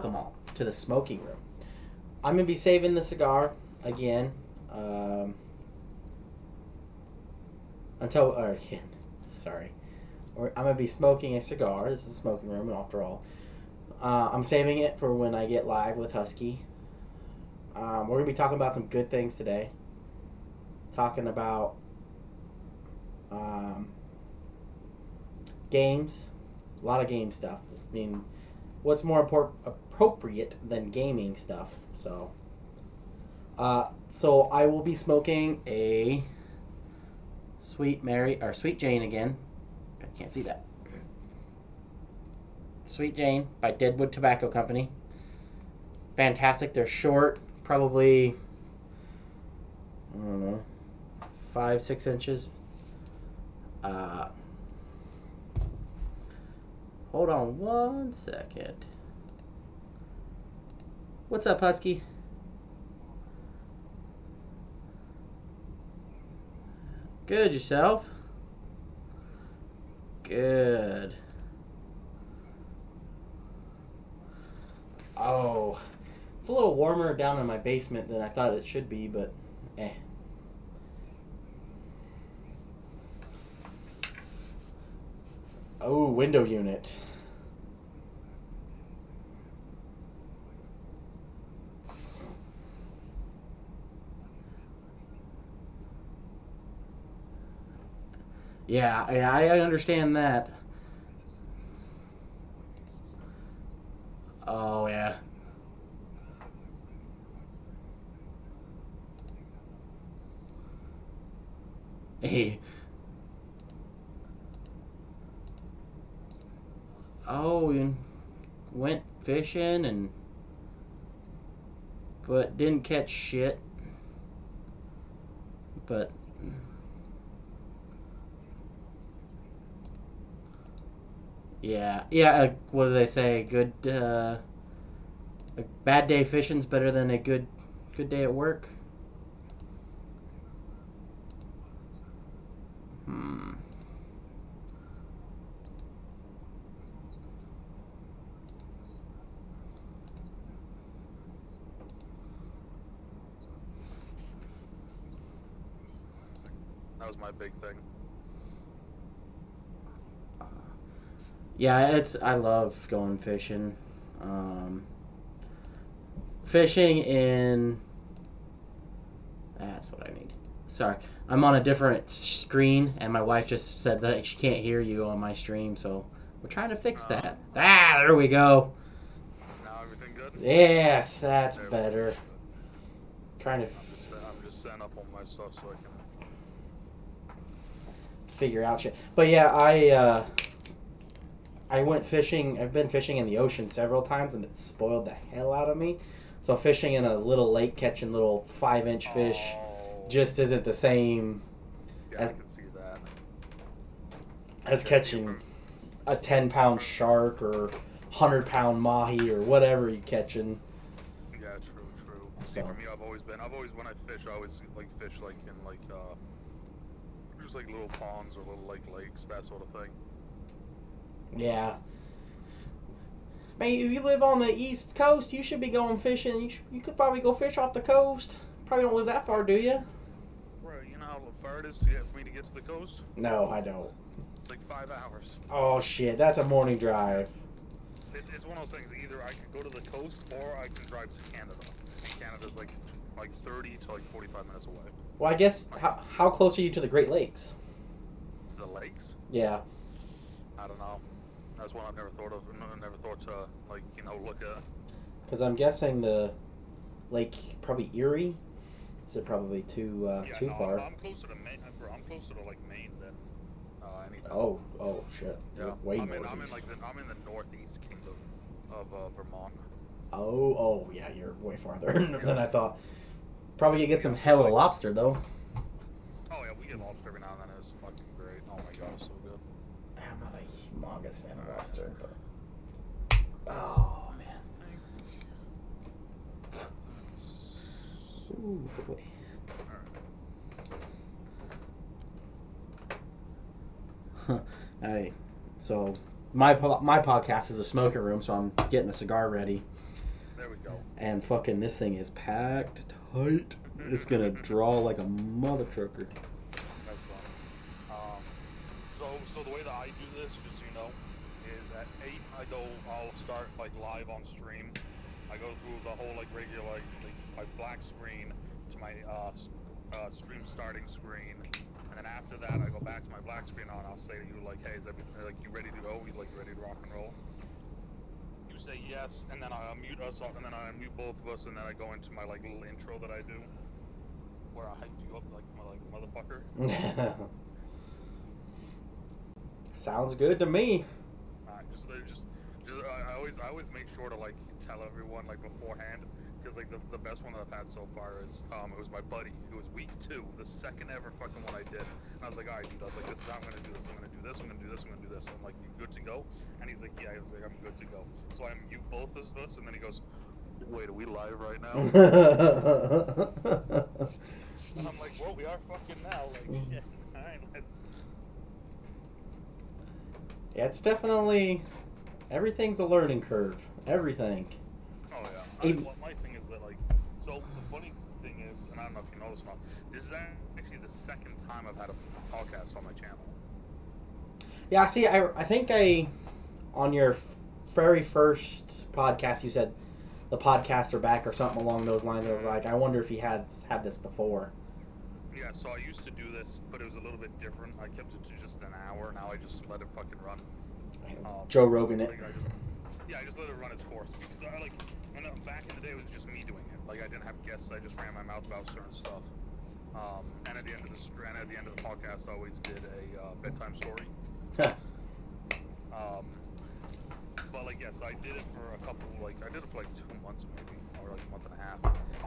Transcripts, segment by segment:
welcome all to the smoking room. I'm going to be saving the cigar again I'm going to be smoking a cigar. This is the smoking room, after all. I'm saving it for when I get live with Husky. We're going to be talking about some good things today. Talking about games. A lot of game stuff. I mean, what's more appropriate than gaming stuff? So I will be smoking a Sweet Jane again. I can't see that. Sweet Jane by Deadwood Tobacco Company. Fantastic. They're short, probably, I don't know, 5-6 inches. Hold on one second. What's up, Husky? Good, yourself? Good. Oh, it's a little warmer down in my basement than I thought it should be, but Oh, window unit. Yeah, I understand that. Oh, yeah. Hey. Oh, we went fishing but didn't catch shit. But yeah. What do they say? A bad day fishing's better than a good day at work. That was my big thing. Yeah, I love going fishing. Fishing in... That's what I need. Sorry. I'm on a different screen, and my wife just said that she can't hear you on my stream, so we're trying to fix that. There we go. Now everything good? Yes, that's better. Trying to... I'm just setting up all my stuff so I can... figure out shit. But yeah, I went fishing. I've been fishing in the ocean several times, and it spoiled the hell out of me. So fishing in a little lake, catching little 5-inch fish, just isn't the same. Yeah, I can see that. As catching a 10-pound shark or 100-pound mahi or whatever you're catching. Yeah, true. See, for me, I've always when I fish, I always fish in just like little ponds or little lakes, that sort of thing. Yeah. Man, if you live on the East Coast, you should be going fishing. You could probably go fish off the coast. Probably don't live that far, do you? Right, you know how far it is for me to get to the coast? No, I don't. It's like 5 hours. Oh, shit. That's a morning drive. It's one of those things. Either I can go to the coast or I can drive to Canada. And Canada's like 30 to 45 minutes away. Well, I guess, how close are you to the Great Lakes? To the lakes? Yeah. I don't know. That's one I've never thought of. I never thought to, look at. Because I'm guessing the lake, probably Erie, is it probably too far? I'm closer to Maine. I'm closer to Maine than anything. Oh shit. Yeah. Way I'm northeast. I'm in the northeast kingdom of Vermont. Oh yeah, you're way farther than I thought. Probably you get some hella lobster though. Oh yeah, we get lobster every now and then. It's fucking great. Oh my god, it's so good. I'm not a humongous fan of lobster, but oh man. Ooh boy. So my podcast is a smoking room, so I'm getting the cigar ready. There we go. And fucking this thing is packed tight. It's gonna draw like a mother trucker. That's fun. So the way that I do this, just so you know, is at 8 I'll start like live on stream. I go through the whole like regular like my black screen to my stream starting screen, and then after that I go back to my black screen and I'll say to you like, hey, is everything like you ready to go? You ready to rock and roll? You say yes, and then I unmute us, and then I unmute both of us, and then I go into my like little intro that I do, where I hyped you up like a motherfucker. Sounds good to me. I always make sure to like tell everyone like beforehand, because like the best one that I've had so far is it was my buddy. It was week 2, the second ever fucking one I did, and I was like, all right, dude, I was like, this is how I'm gonna do this. I'm gonna do this. I'm gonna do this. I'm gonna do this. I'm like, you good to go? And he's like, yeah. I was like, I'm good to go. So I mute both of us, and then he goes, wait, are we live right now? And I'm like, well, we are fucking now. Like, yeah, all right, let's. Yeah, it's definitely, everything's a learning curve. Everything. Oh yeah. My thing is that like, so the funny thing is, and I don't know if you know this or not, this is actually the second time I've had a podcast on my channel. Yeah, see, I think on your very first podcast, you said the podcasts are back or something along those lines. I was like, I wonder if he had this before. Yeah, so I used to do this, but it was a little bit different. I kept it to just an hour. Now I just let it fucking run. Joe Rogan it. Like I just let it run its course. Because back in the day, it was just me doing it. Like I didn't have guests. I just ran my mouth about certain stuff. And at the end of the podcast, I always did a bedtime story. But like yes, I did it for I did it for like 2 months maybe, or like a month and a half,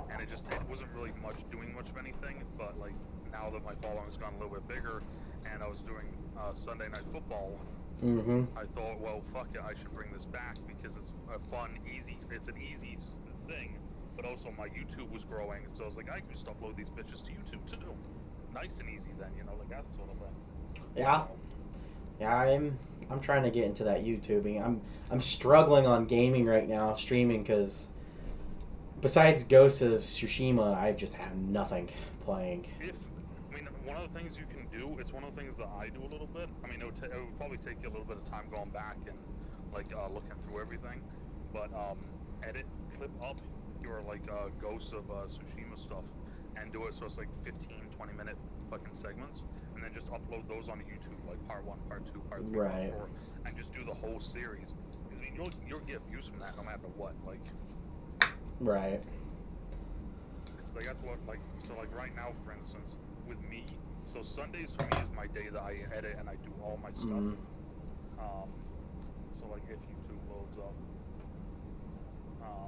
and it wasn't really doing much of anything. But like now that my following's gone a little bit bigger, and I was doing Sunday Night Football, I thought, well, fuck it, I should bring this back because it's a fun, it's an easy thing. But also my YouTube was growing, so I was like, I can just upload these bitches to YouTube too. Nice and easy then, like that sort of thing. Yeah. Yeah, I'm trying to get into that YouTubing. I'm struggling on gaming right now, streaming, because besides Ghost of Tsushima, I just have nothing playing. One of the things you can do, it's one of the things that I do a little bit. I mean, it would probably take you a little bit of time going back and like looking through everything, but edit, clip up your like Ghost of Tsushima stuff and do it so it's like 15-20 minute fucking segments, and then just upload those onto YouTube, like part 1, part 2, part 3, right. Part 4, and just do the whole series. Because I mean, you'll get views from that no matter what. Like, right. It's like that's what like so like right now, for instance, with me. So Sundays for me is my day that I edit and I do all my stuff. So like if YouTube loads up.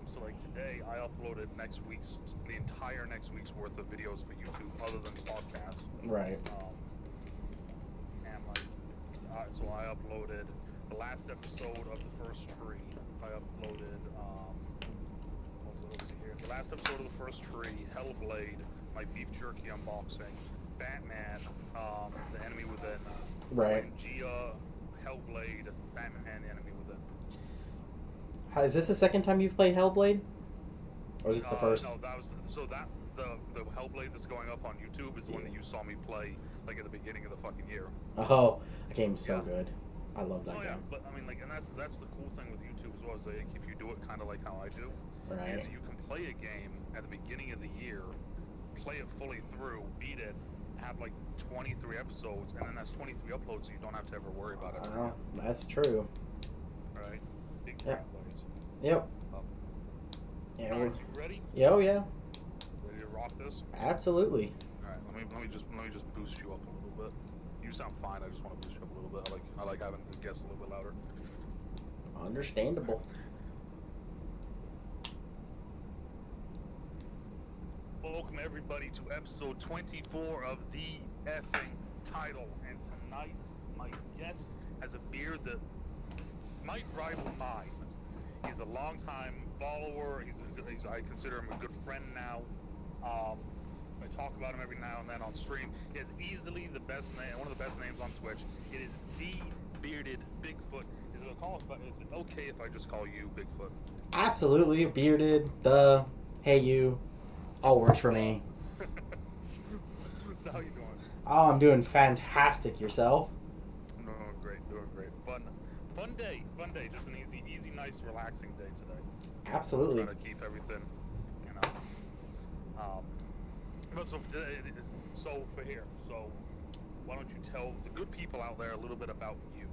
So like today I uploaded the entire next week's worth of videos for YouTube other than the podcast. Right. And like, so I uploaded the last episode of the first tree. I uploaded, let's see here. The last episode of the first tree, Hellblade, my beef jerky unboxing, Batman, the Enemy Within, right. Gia, Hellblade, Batman, the Enemy Within. Is this the second time you've played Hellblade? Or is this the first? No, the Hellblade that's going up on YouTube is the one that you saw me play like at the beginning of the fucking year. Oh, that game's so good. I love that game. Yeah, but I mean, like, and that's the cool thing with YouTube as well, is like if you do it kind of like how I do, right. Is you can play a game at the beginning of the year, play it fully through, beat it, have like 23 episodes, and then that's 23 uploads, so you don't have to ever worry about it. Oh, that's true. Right. Big yep. plays. Yep. Yeah. Alright, so you ready? Yeah, oh yeah. Ready to rock this? Absolutely. All right, let me just boost you up a little bit. You sound fine. I just want to boost you up a little bit. I like having the guests a little bit louder. Understandable. Welcome everybody to episode 24 of the effing title, and tonight my guest has a beard that might rival mine. He's a longtime follower. I consider him a good friend now. I talk about him every now and then on stream. He has easily the best name, one of the best names on Twitch. It is the Bearded Bigfoot. His call us, but is it okay if I just call you Bigfoot? Absolutely. Bearded, hey you, all works for me. So how you doing? Oh, I'm doing fantastic. Yourself? Doing great, doing great. Fun day. Just an easy, nice, relaxing day today. Absolutely. Trying to keep everything, you know. But so for today, so why don't you tell the good people out there a little bit about you?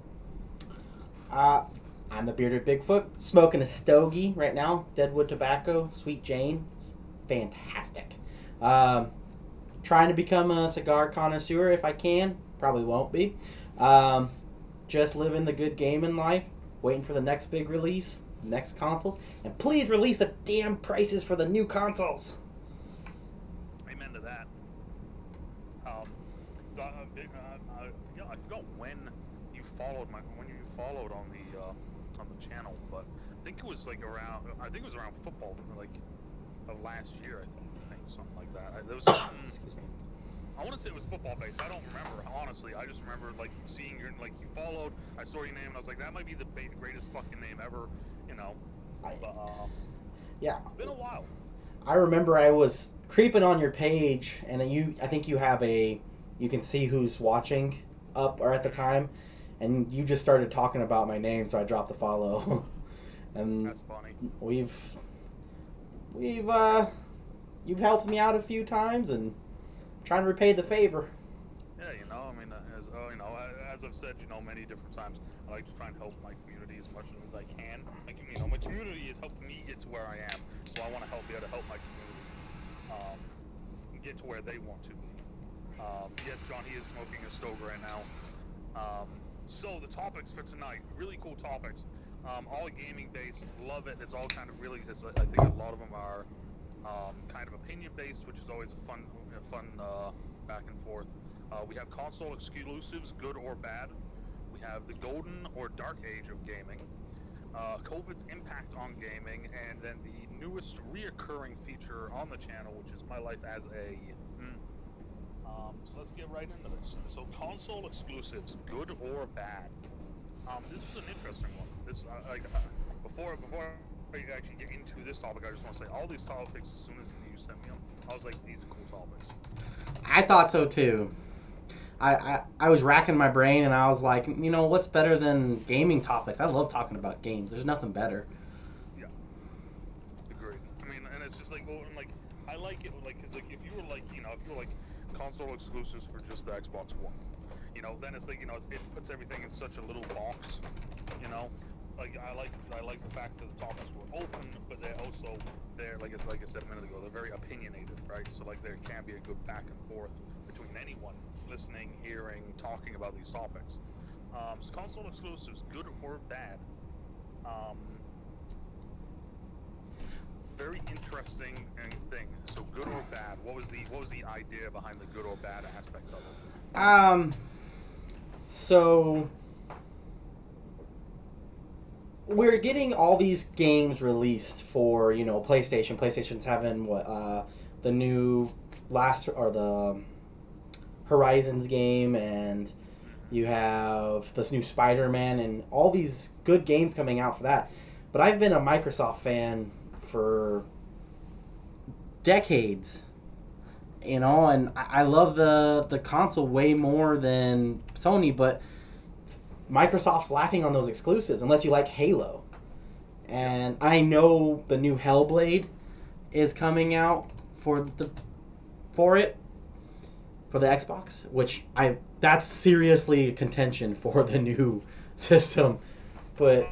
I'm the bearded Bigfoot, smoking a stogie right now. Deadwood tobacco, Sweet Jane. It's fantastic. Trying to become a cigar connoisseur if I can. Probably won't be. Just living the good gaming life. Waiting for the next big release, next consoles, and please release the damn prices for the new consoles. Amen to that. So I forgot when you followed on the channel, but I think it was around football, like of last year. I think something like that. There was something. Excuse me. I want to say it was football based. I don't remember, honestly. I just remember seeing you followed. I saw your name and I was like, that might be the greatest fucking name ever, you know. Yeah. It's been a while. I remember I was creeping on your page, and I think you have you can see who's watching up or at the time, and you just started talking about my name, so I dropped the follow. And that's funny. You've helped me out a few times, and trying to repay the favor. Yeah, I mean, as I've said, many different times, I like to try and help my community as much as I can. My community has helped me get to where I am, so I want to be able to help my community get to where they want to be. Yes, John, he is smoking a stove right now. So the topics for tonight, really cool topics. All gaming based, love it. It's all kind of really, I think a lot of them are kind of opinion based, which is always a fun back and forth. We have console exclusives, good or bad. We have the golden or dark age of gaming. COVID's impact on gaming, and then the newest reoccurring feature on the channel, which is my life as a... So let's get right into this. So console exclusives, good or bad? This was an interesting one. Before I actually get into this topic, I just want to say all these topics, as soon as you sent me them, I was like, these are cool topics. I thought so too. I was racking my brain, and I was like, what's better than gaming topics? I love talking about games. There's nothing better. Yeah. Agreed. I mean, and it's just I like it, because if you were if you were console exclusives for just the Xbox One, then it's it puts everything in such a little box, I like the fact that the topics were open, but they're like I said a minute ago, they're very opinionated, right? So there can be a good back and forth between anyone listening, hearing, talking about these topics. So console exclusives, good or bad? Very interesting thing. So good or bad? What was the idea behind the good or bad aspect of it? So we're getting all these games released for PlayStation. PlayStation's having the new the Horizons game, and you have this new Spider-Man, and all these good games coming out for that. But I've been a Microsoft fan for decades, and I love the console way more than Sony, but Microsoft's lacking on those exclusives unless you like Halo. And I know the new Hellblade is coming out for the Xbox, which that's seriously a contention for the new system. But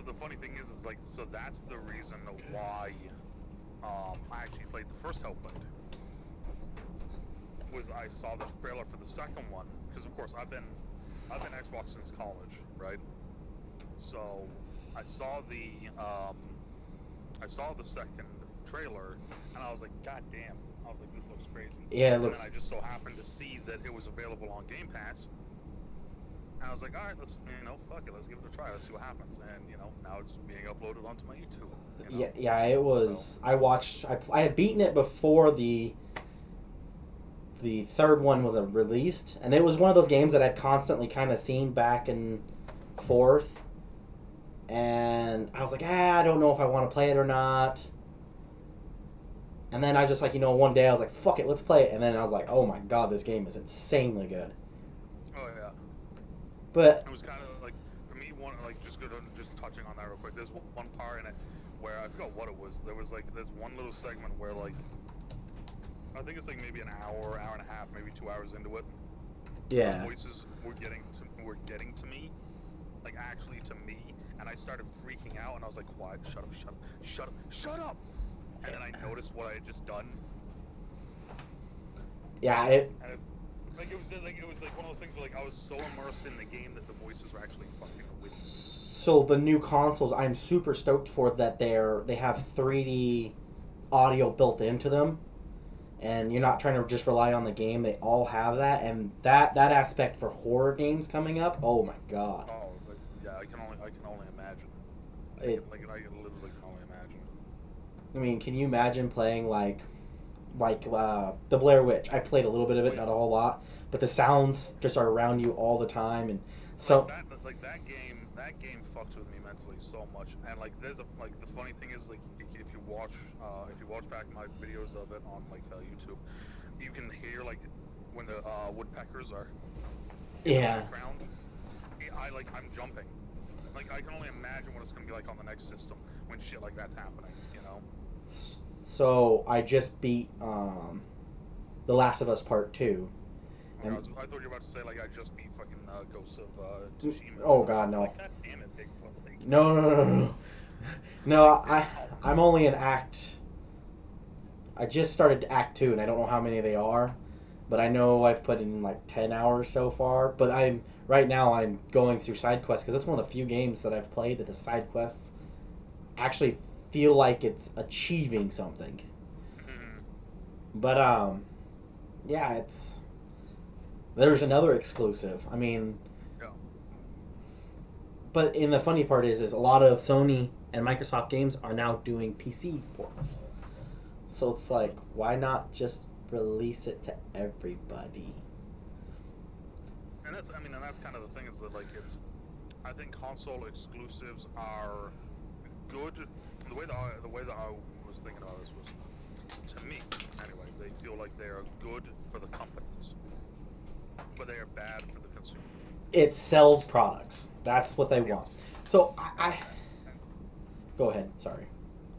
the funny thing is so that's the reason why I actually played the first Hellblade. Was I saw the trailer for the second one, because of course I've been Xbox since college, right? So I saw the second trailer, and I was like, God damn! I was like, this looks crazy. Yeah, it looks. And I just so happened to see that it was available on Game Pass, and I was like, all right, let's fuck it, let's give it a try, let's see what happens. And now it's being uploaded onto my YouTube. Yeah, it was. So. I had beaten it before the third one was released, and it was one of those games that I've constantly kind of seen back and forth. and I was like, I don't know if I want to play it or not. And then I just like, one day I was like, fuck it, let's play it. And then I was like, oh my god, this game is insanely good. Oh yeah. But it was kind of like, for me, just touching on that real quick. There's one part in it where I forgot what it was. There's one little segment where I think it's like maybe an hour and a half, maybe 2 hours into it. yeah, The voices were getting to me, like actually to me, and I started freaking out, and I was like, quiet, shut up. And then I noticed what I had just done. yeah, And it was like one of those things where I was so immersed in the game that the voices were actually fucking with me. So the new consoles, I'm super stoked for that. They have 3D audio built into them, and you're not trying to just rely on the game. They all have that, and that aspect for horror games coming up. Oh my god! Oh, yeah, I can only imagine. I literally can only imagine. I mean, can you imagine playing like the Blair Witch? I played a little bit of it, not a whole lot, but the sounds just are around you all the time, and so that game fucked with me mentally so much. And the funny thing is, if you watch back my videos of it on YouTube, you can hear when the woodpeckers are in the background. I'm jumping. I can only imagine what it's gonna be like on the next system when shit like that's happening. So I just beat The Last of Us Part 2. I thought you were about to say I just beat fucking Ghosts of Tsushima. Oh god, no. God damn it, Bigfoot. No. No, I'm only in Act. I just started Act 2, and I don't know how many they are, but I know I've put in 10 hours so far. But right now I'm going through side quests because that's one of the few games that I've played that the side quests actually feel like it's achieving something. But yeah, there's another exclusive. I mean, yeah. But the funny part is a lot of Sony and Microsoft games are now doing PC ports. So it's like, why not just release it to everybody? And that's kind of the thing is that I think console exclusives are good. The way that I was thinking about this was, to me anyway, they feel like they are good for the companies, but they are bad for the consumer. It sells products. That's what they want. So I go ahead. Sorry.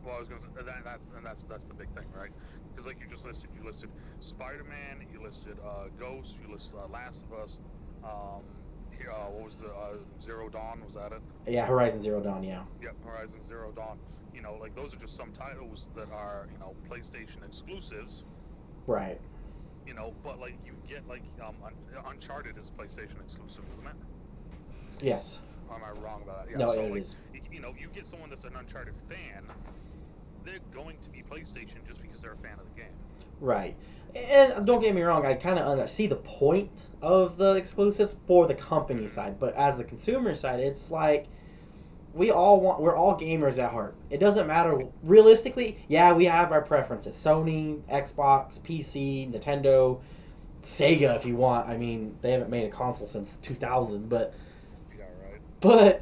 Well, I was going to say that's the big thing, right? Because you just listed Spider-Man, you listed Ghost, you listed Last of Us. What was the Zero Dawn? Was that it? Yeah, Horizon Zero Dawn. Yeah. Yep, Horizon Zero Dawn. Those are just some titles that are PlayStation exclusives. Right. But you get Uncharted is a PlayStation exclusive, isn't it? Yes. Or am I wrong about that? Yeah, no, so it is. You get someone that's an Uncharted fan, they're going to be PlayStation just because they're a fan of the game. Right. And don't get me wrong, I kind of see the point of the exclusive for the company side, but as the consumer side, it's like we're all gamers at heart. It doesn't matter realistically. Yeah, we have our preferences: Sony, Xbox, PC, Nintendo, Sega if you want. I mean, they haven't made a console since 2000, but yeah, right. But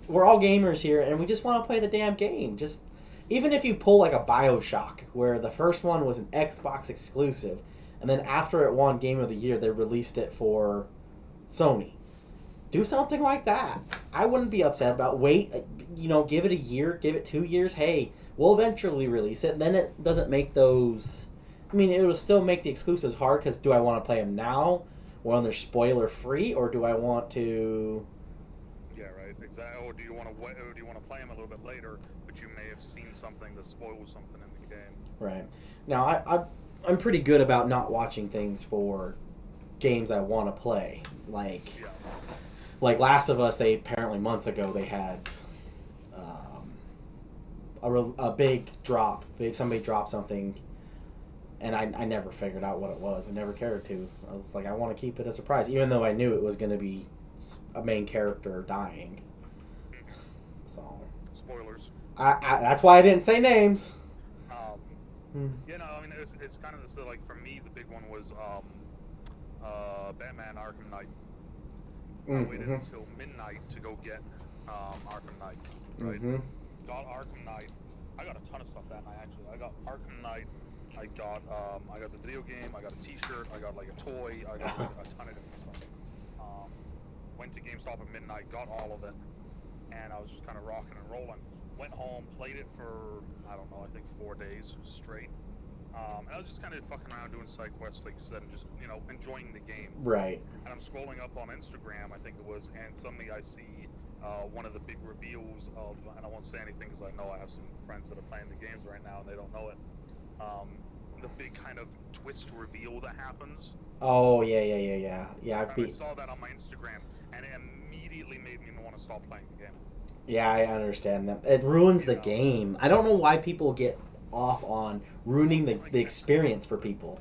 we're all gamers here, and we just want to play the damn game. Just even if you pull a BioShock, where the first one was an Xbox exclusive, and then after it won Game of the Year, they released it for Sony. Do something like that. I wouldn't be upset about. Wait, give it a year, give it 2 years. Hey, we'll eventually release it. Then it doesn't make those. I mean, it will still make the exclusives hard because do I want to play them now when they're spoiler free, or do I want to? Yeah, right. Exactly. Or do you want to wait? Or do you want to play them a little bit later, but you may have seen something that spoils something in the game? Right. Now, I'm pretty good about not watching things for games I want to play. Like Last of Us, they apparently months ago they had a big drop. Somebody dropped something, and I never figured out what it was. I never cared to. I was like, I want to keep it a surprise, even though I knew it was going to be a main character dying. So spoilers. That's why I didn't say names. Yeah, no, I mean it's kind of still for me the big one was Batman Arkham Knight. I waited until midnight to go get Arkham Knight, right? Mm-hmm. Got Arkham Knight. I got a ton of stuff that night actually. I got Arkham Knight. I got the video game. I got a T-shirt. I got like a toy. I got a ton of different stuff. Went to GameStop at midnight. Got all of it, and I was just kind of rocking and rolling. Went home, played it for I don't know, I think 4 days straight. And I was just kind of fucking around doing side quests, like you said, and just enjoying the game. Right. And I'm scrolling up on Instagram, I think it was, and suddenly I see one of the big reveals of, and I won't say anything because I know I have some friends that are playing the games right now and they don't know it. The big kind of twist reveal that happens. Oh yeah. I saw that on my Instagram, and it immediately made me want to stop playing the game. Yeah, I understand that. It ruins the game. I don't know why people get off on ruining the experience for people.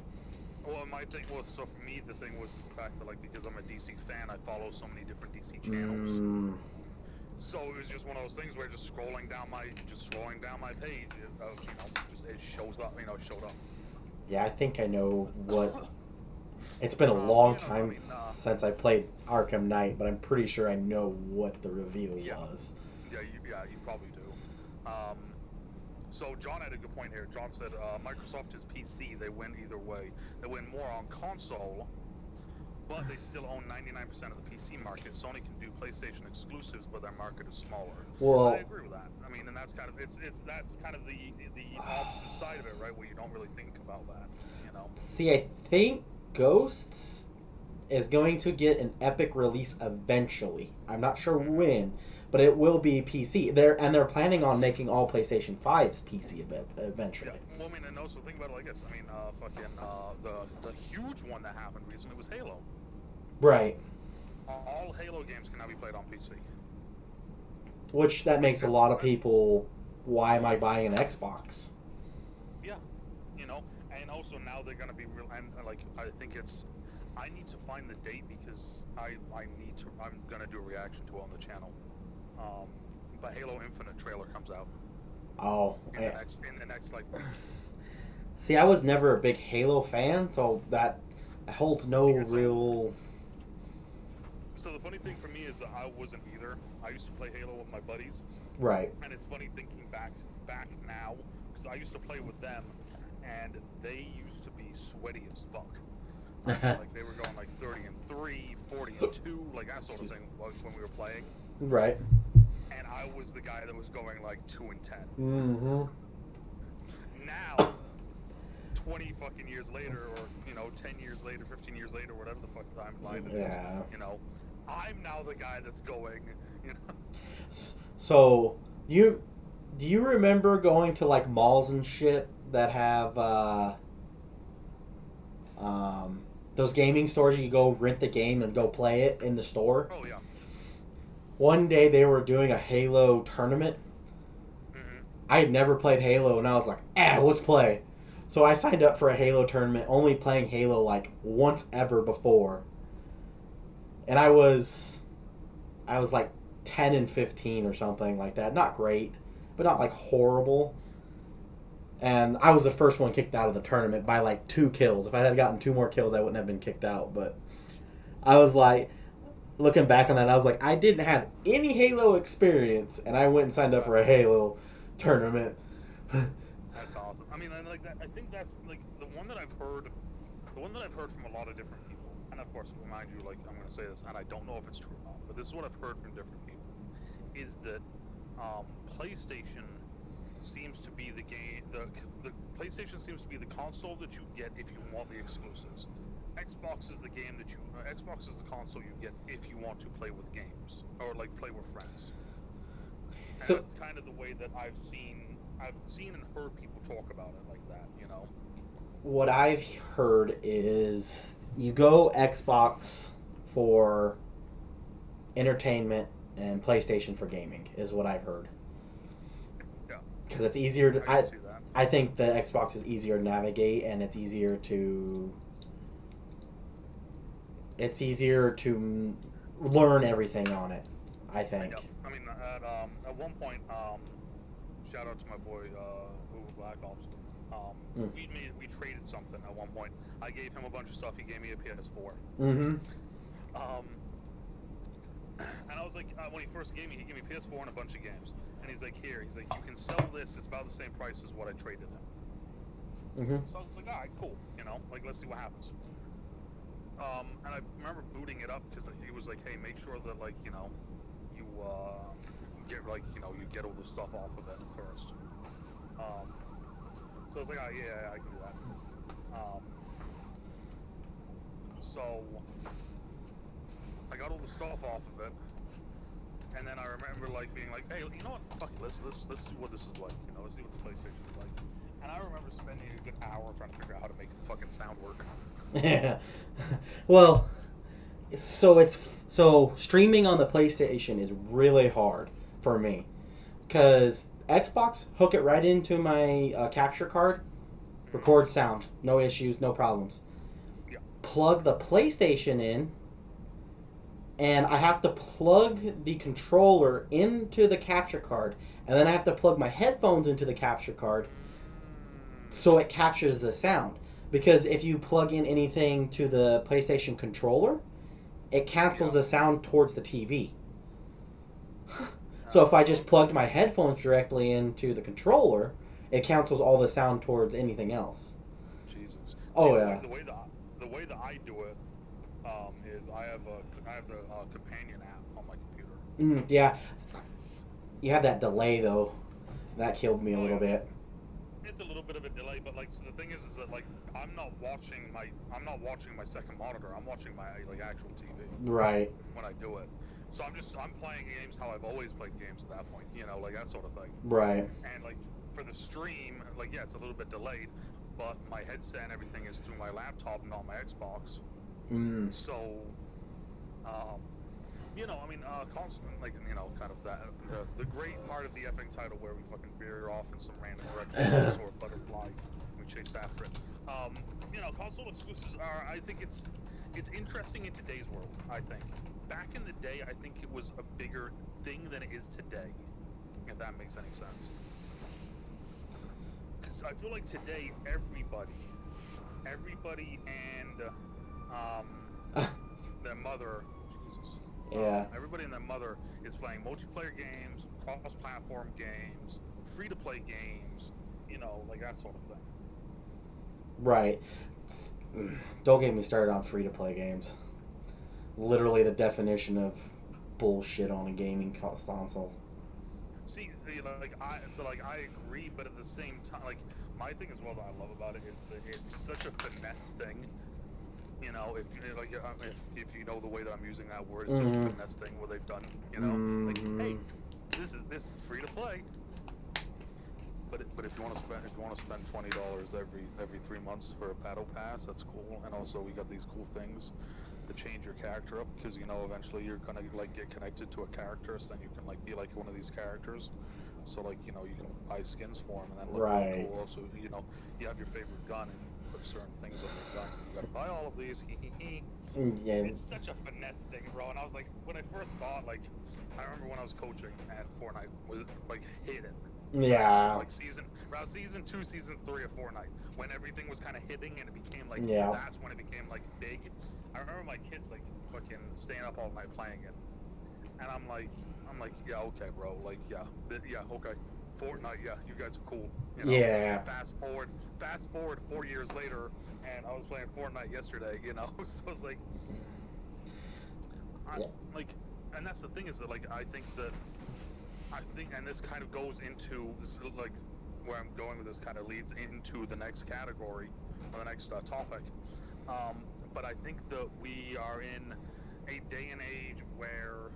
Well, my thing was, so for me, the thing was the fact that, like, because I'm a DC fan, I follow so many different DC channels. So it was just one of those things where just scrolling down my page, just it showed up. Yeah, I think I know what. It's been a long time since I played Arkham Knight, but I'm pretty sure I know what the reveal was. Yeah, you probably do. So John had a good point here. John said Microsoft is PC. They win either way. They win more on console, but they still own 99% of the PC market. Sony can do PlayStation exclusives, but their market is smaller. Well, I agree with that. I mean, and that's kind of that's kind of the opposite side of it, right? Where you don't really think about that, See, I think Ghosts is going to get an Epic release eventually. I'm not sure when, but it will be PC. They're planning on making all PlayStation 5s PC eventually. Yeah. Well, I mean, and also think about it like this. I mean, the huge one that happened recently was Halo. Right. All Halo games can now be played on PC. Which that makes a lot of people. Why am I buying an Xbox? Yeah, and also now they're gonna be real. And I think I need to find the date because I'm gonna do a reaction to it on the channel. But Halo Infinite trailer comes out. Oh. In the next week. See, I was never a big Halo fan, so that holds no real. So the funny thing for me is that I wasn't either. I used to play Halo with my buddies. Right. And it's funny thinking back now because I used to play with them, and they used to be sweaty as fuck. Like they were going like 30-3, 40-2, like that sort of thing when we were playing. Right. And I was the guy that was going like 2-10. Mm-hmm. Now, 20 fucking years later, or 10 years later, 15 years later, whatever the fuck timeline it is, I'm now the guy that's going. So, do you remember going to like malls and shit that have those gaming stores? You go rent the game and go play it in the store. Oh yeah. One day they were doing a Halo tournament. Mm-hmm. I had never played Halo, and I was like, let's play. So I signed up for a Halo tournament, only playing Halo like once ever before. And I was like 10-15 or something like that. Not great, but not like horrible. And I was the first one kicked out of the tournament by like 2 kills. If I had gotten 2 more kills, I wouldn't have been kicked out. But I was like, looking back on that, I was like, I didn't have any Halo experience, and I went and signed up for a Halo tournament. That's awesome. I mean, like that. I think that's like the one that I've heard from a lot of different people. And of course, remind you, like I'm going to say this, and I don't know if it's true or not, but this is what I've heard from different people: is that PlayStation seems to be the game. The PlayStation seems to be the console that you get if you want the exclusives. Xbox is the game that Xbox is the console you get if you want to play with games or like play with friends. And so that's kind of the way that I've seen and heard people talk about it like that. What I've heard is you go Xbox for entertainment and PlayStation for gaming is what I've heard. Yeah. Because it's easier to. I think the Xbox is easier to navigate and it's easier to. It's easier to learn everything on it, I think. Yeah. I mean, at one point, shout out to my boy Black Ops. We traded something at one point. I gave him a bunch of stuff. He gave me a PS4. Mm-hmm. And I was like, when he first gave me, he gave me PS4 and a bunch of games. And he's like, here, he's like, you can sell this. It's about the same price as what I traded it. Mm-hmm. So I was like, all right, cool. You know, like, let's see what happens. And I remember booting it up because he was like, hey, make sure that, like, you know, you get, like, you know, you get all the stuff off of it first. So I was like, oh, yeah, I can do that. So I got all the stuff off of it, and then I remember like being like, hey, you know what? Fuck it, let's see what this is like. You know, let's see what the PlayStation is like. And I remember spending a good hour trying to figure out how to make the fucking sound work. Yeah. Well, so streaming on the PlayStation is really hard for me, because Xbox, hook it right into my capture card, record sound, no issues, no problems. Yeah. Plug the PlayStation in, and I have to plug the controller into the capture card, and then I have to plug my headphones into the capture card so it captures the sound. Because if you plug in anything to the PlayStation controller, it cancels the sound towards the TV. So if I just plugged my headphones directly into the controller, it cancels all the sound towards anything else. Jesus. Oh, See, yeah. The way that I do it is I have the companion app on my computer. Yeah. You have that delay, though. That killed me a little bit. It's a little bit of a delay, but like, so the thing is that like I'm not watching my second monitor. I'm watching my like actual TV. Right. When I do it, so I'm playing games how I've always played games at that point. You know, like that sort of thing. Right. And like for the stream, like yeah, it's a little bit delayed, but my headset and everything is through my laptop, not my Xbox. So, you know, I mean, constant, like, you know, kind of that, the great part of the effing title where we fucking veer off in some random direction, or butterfly, we chased after it. You know, console exclusives are, I think it's interesting in today's world, I think. Back in the day, I think it was a bigger thing than it is today, if that makes any sense. Because I feel like today, everybody and, their mother, Jesus. Yeah. Everybody and their mother is playing multiplayer games, cross-platform games, free-to-play games, you know, like that sort of thing. Right. Don't get me started on free-to-play games. Literally the definition of bullshit on a gaming console. See, like I agree, but at the same time, like my thing as well that I love about it is that it's such a finesse thing. You know, if you know the way that I'm using that word, it's such a finesse thing where they've done, you know, like, hey, this is free to play. But if you want to spend $20 every 3 months for a battle pass, that's cool. And also we got these cool things to change your character up, because you know eventually you're gonna like get connected to a character, so then you can like be like one of these characters. So like, you know, you can buy skins for them, and then look really cool. Also, you know, you have your favorite gun and you put certain things on your gun. You gotta buy all of these. Yeah. It's such a finesse thing, bro. And I was like, when I first saw it, like, I remember when I was coaching at Fortnite, was like hit it. Yeah. Like around season 2, season 3 of Fortnite, when everything was kind of hitting and it became like, that's when it became like big. I remember my kids like fucking staying up all night playing it, and I'm like, yeah, okay, bro, like, yeah, okay, Fortnite, yeah, you guys are cool. You know? Yeah. Fast forward 4 years later, and I was playing Fortnite yesterday, you know, so it's like, like, and that's the thing is that like I think, and this kind of goes into like where I'm going with this, kind of leads into the next category or the next topic. But I think that we are in a day and age where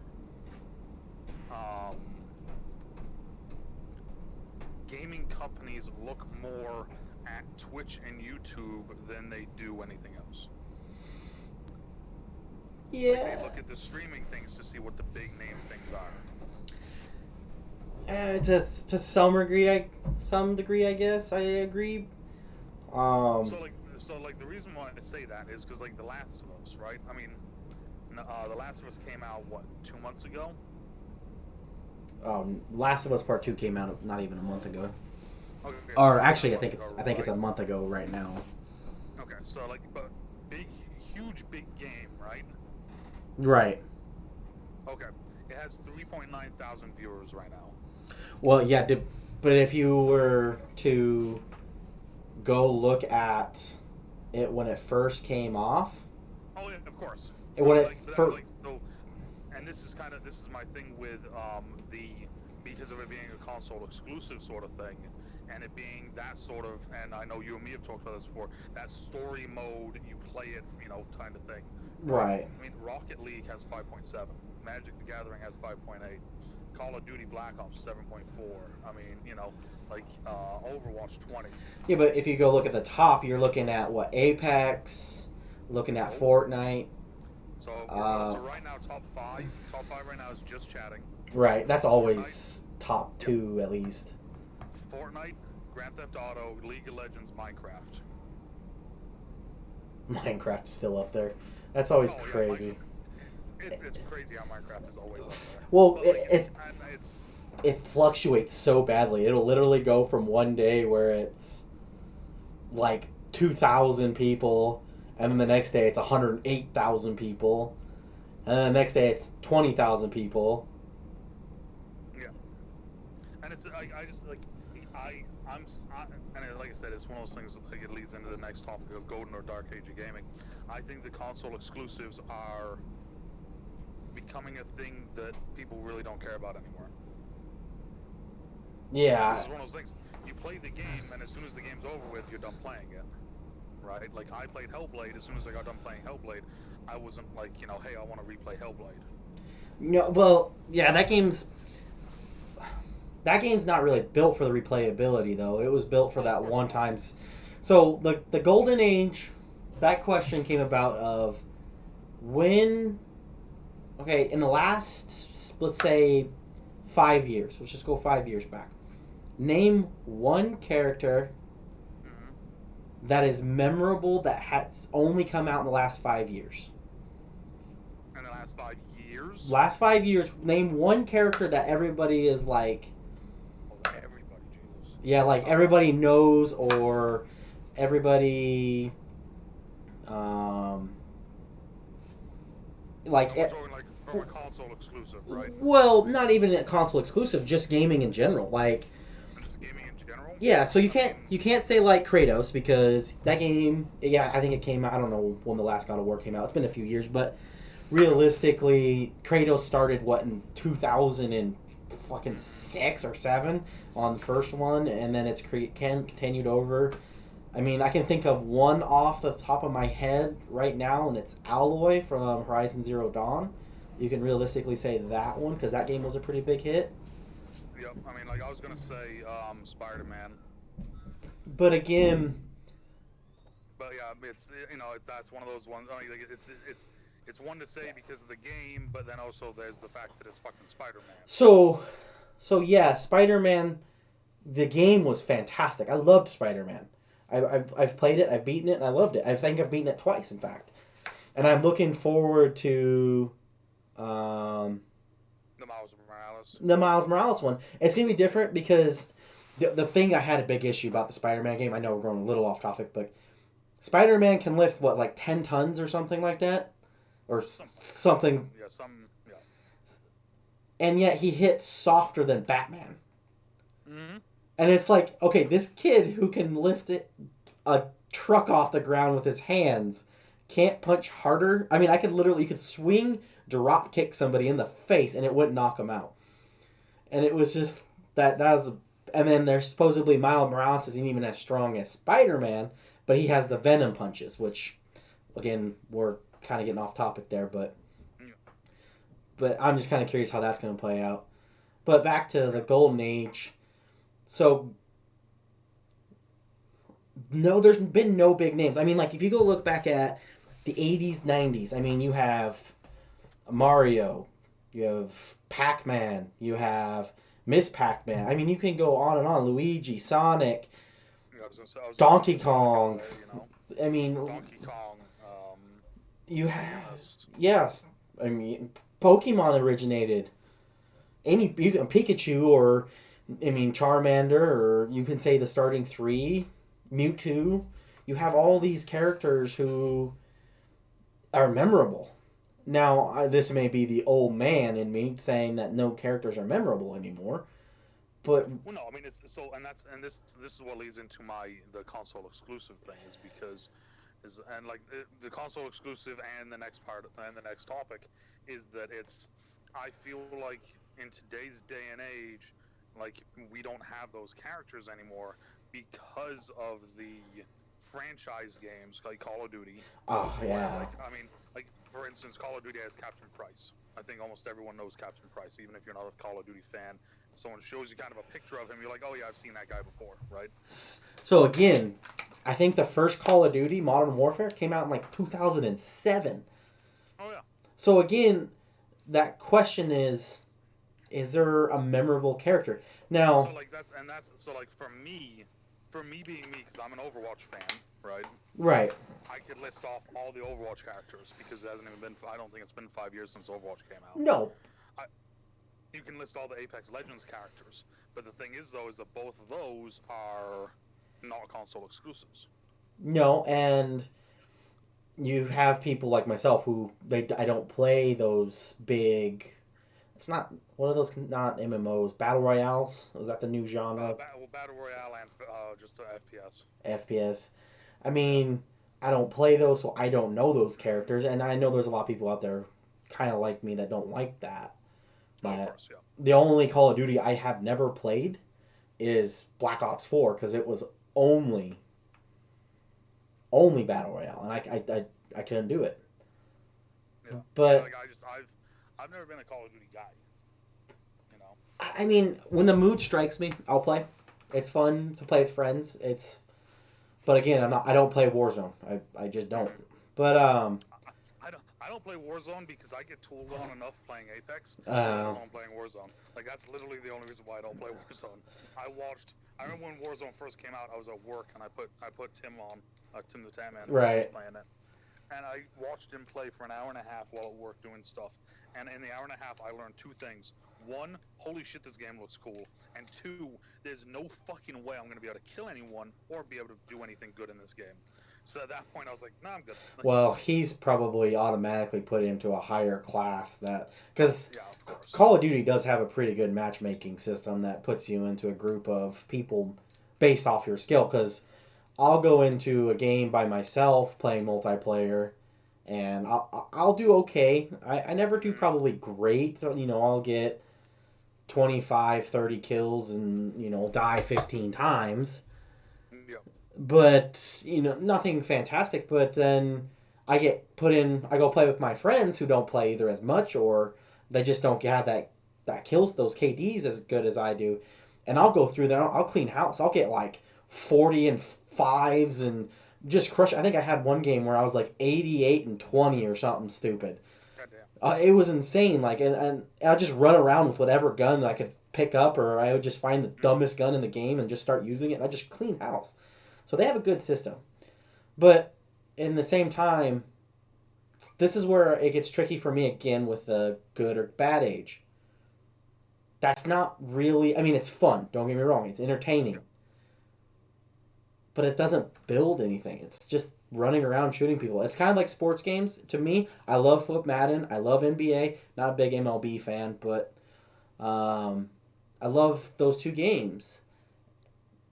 gaming companies look more at Twitch and YouTube than they do anything else. Yeah. Like they look at the streaming things to see what the big name things are. To some degree, I guess I agree. So like the reason why I say that is because like The Last of Us, right? I mean, The Last of Us came out 2 months ago. Last of Us Part 2 came out not even a month ago. Okay, or actually, I think it's a month ago right now. Okay, so like, but huge big game, right? Right. Okay, It has 3.9 thousand viewers right now. Well, yeah, but if you were to go look at it when it first came off. Oh yeah, of course. When it So, and this is my thing with because of it being a console exclusive sort of thing, and it being that sort of, and I know you and me have talked about this before, that story mode, you play it, kind of thing. Right. I mean, Rocket League has 5.7, Magic the Gathering has 5.8, Call of Duty Black Ops 7.4. I mean, Overwatch 20. Yeah, but if you go look at the top, you're looking at what, Apex, looking at Fortnite. So right now, top five right now is just chatting. Right, that's always top 2 at least. Fortnite, Grand Theft Auto, League of Legends, Minecraft. Minecraft is still up there. That's always crazy. It's crazy how Minecraft is always up there. Well, it fluctuates so badly. It'll literally go from one day where it's like 2,000 people, and then the next day it's 108,000 people, and then the next day it's 20,000 people. Yeah, and it's like like I said, it's one of those things. Like, it leads into the next topic of golden or dark age of gaming. I think the console exclusives are becoming a thing that people really don't care about anymore. Yeah. This is one of those things. You play the game, and as soon as the game's over with, you're done playing it. Right? Like, I played Hellblade. As soon as I got done playing Hellblade, I wasn't like, hey, I want to replay Hellblade. No, well, yeah, that game's not really built for the replayability, though. It was built for that one time. So the golden age, that question came about of when. Okay, in the last, let's say, 5 years. Let's just go 5 years back. Name one character that is memorable that has only come out in the last 5 years. In the last 5 years? Last 5 years, name one character that everybody is like... Oh, everybody, Jesus. Yeah, like everybody knows or everybody... like... We're talking like from a console exclusive, right? Well, not even a console exclusive, just gaming in general. Like... Just gaming in general? Yeah, so you can't say like Kratos because that game, yeah, I think it came out, I don't know when the last God of War came out. It's been a few years, but realistically, Kratos started in 2006 or 7 on the first one, and then it's continued over. I mean, I can think of one off the top of my head right now, and it's Alloy from Horizon Zero Dawn. You can realistically say that one because that game was a pretty big hit. Yep, I mean, like I was gonna say, Spider-Man. But again. But yeah, that's one of those ones. I mean, like, it's one to say because of the game, but then also there's the fact that it's fucking Spider-Man. So yeah, Spider-Man, the game was fantastic. I loved Spider-Man. I've played it, I've beaten it, and I loved it. I think I've beaten it twice, in fact. And I'm looking forward to the Miles Morales one. It's going to be different because the thing I had a big issue about the Spider-Man game, I know we're going a little off topic, but Spider-Man can lift, like 10 tons or something like that? Or something. Yeah, And yet he hits softer than Batman. Mm-hmm. And it's like, okay, this kid who can lift a truck off the ground with his hands can't punch harder. I mean, you could swing, drop kick somebody in the face and it wouldn't knock him out. And it was just, that was and then there's supposedly Miles Morales isn't even as strong as Spider-Man, but he has the Venom punches, which, again, we're kind of getting off topic there, but I'm just kind of curious how that's going to play out. But back to the Golden Age. So, no, there's been no big names. I mean, like, if you go look back at the 80s, 90s, I mean, you have Mario, you have Pac-Man, you have Miss Pac-Man. I mean, you can go on and on. Luigi, Sonic, Donkey Kong. I mean, Donkey Kong. You have... Yes. I mean, Pokemon originated. Pikachu or... I mean, Charmander, or you can say the starting 3, Mewtwo. You have all these characters who are memorable. Now, this may be the old man in me saying that no characters are memorable anymore, but Well, no, I mean it's so, and this is what leads into the console exclusive thing is because and like the console exclusive and the next part and the next topic is that I feel like in today's day and age, like we don't have those characters anymore because of the franchise games like Call of Duty. oh Where yeah, like I mean like for instance, Call of Duty has Captain Price. I think almost everyone knows Captain Price, even if you're not a Call of Duty fan. Someone shows you kind of a picture of him, you're like, oh yeah, I've seen that guy before, right? so again, I think the first Call of Duty Modern Warfare came out in like 2007. Oh yeah. So again, that question is there a memorable character? Now, So like that's so like for me being me, because I'm an Overwatch fan, right? right. I could list off all the Overwatch characters because it hasn't even been. I don't think it's been 5 years since Overwatch came out. No. You can list all the Apex Legends characters, but the thing is though is that both of those are not console exclusives. No, and you have people like myself who I don't play those big. It's not what are those not MMOs battle royales? Is that the new genre? Battle Royale and just FPS. FPS. I mean, I don't play those, so I don't know those characters, and I know there's a lot of people out there kind of like me that don't like that. But Of course, yeah. the only Call of Duty I have never played is Black Ops 4 because it was only battle royale, and I couldn't do it. Yeah. But like I've never been a Call of Duty guy. You know. I mean, when the mood strikes me, I'll play. It's fun to play with friends. But again, I don't play Warzone. I just don't. But I don't play Warzone because I get tooled on enough playing Apex. Let alone playing Warzone. Like that's literally the only reason why I don't play Warzone. I remember when Warzone first came out. I was at work and I put Tim on, Tim the Tan Man, right. playing it, and I watched him play for an hour and a half while at work doing stuff. And in the hour and a half, I learned two things. One, holy shit, this game looks cool. And two, there's no fucking way I'm gonna be able to kill anyone or be able to do anything good in this game. So at that point, I was like, nah, I'm good. Well, he's probably automatically put into a higher class because yeah, of course. Call of Duty does have a pretty good matchmaking system that puts you into a group of people based off your skill. Because I'll go into a game by myself playing multiplayer, and I'll do okay. I never do probably great. So, I'll get 25, 30 kills and, die 15 times. Yeah. But, nothing fantastic. But then I go play with my friends who don't play either as much or they just don't have that kills those KDs as good as I do. And I'll go through there. I'll clean house. I'll get like 40 and 5s and just crush. I think I had one game where I was like 88 and 20 or something stupid. It was insane. Like, and I'd just run around with whatever gun I could pick up, or I would just find the dumbest gun in the game and just start using it. And I just clean house. So they have a good system. But in the same time, this is where it gets tricky for me again with the good or bad age. That's not really. I mean, it's fun. Don't get me wrong. It's entertaining. But it doesn't build anything. It's just running around shooting people. It's kind of like sports games to me. I love Foot Madden. I love NBA. Not a big MLB fan, but I love those two games.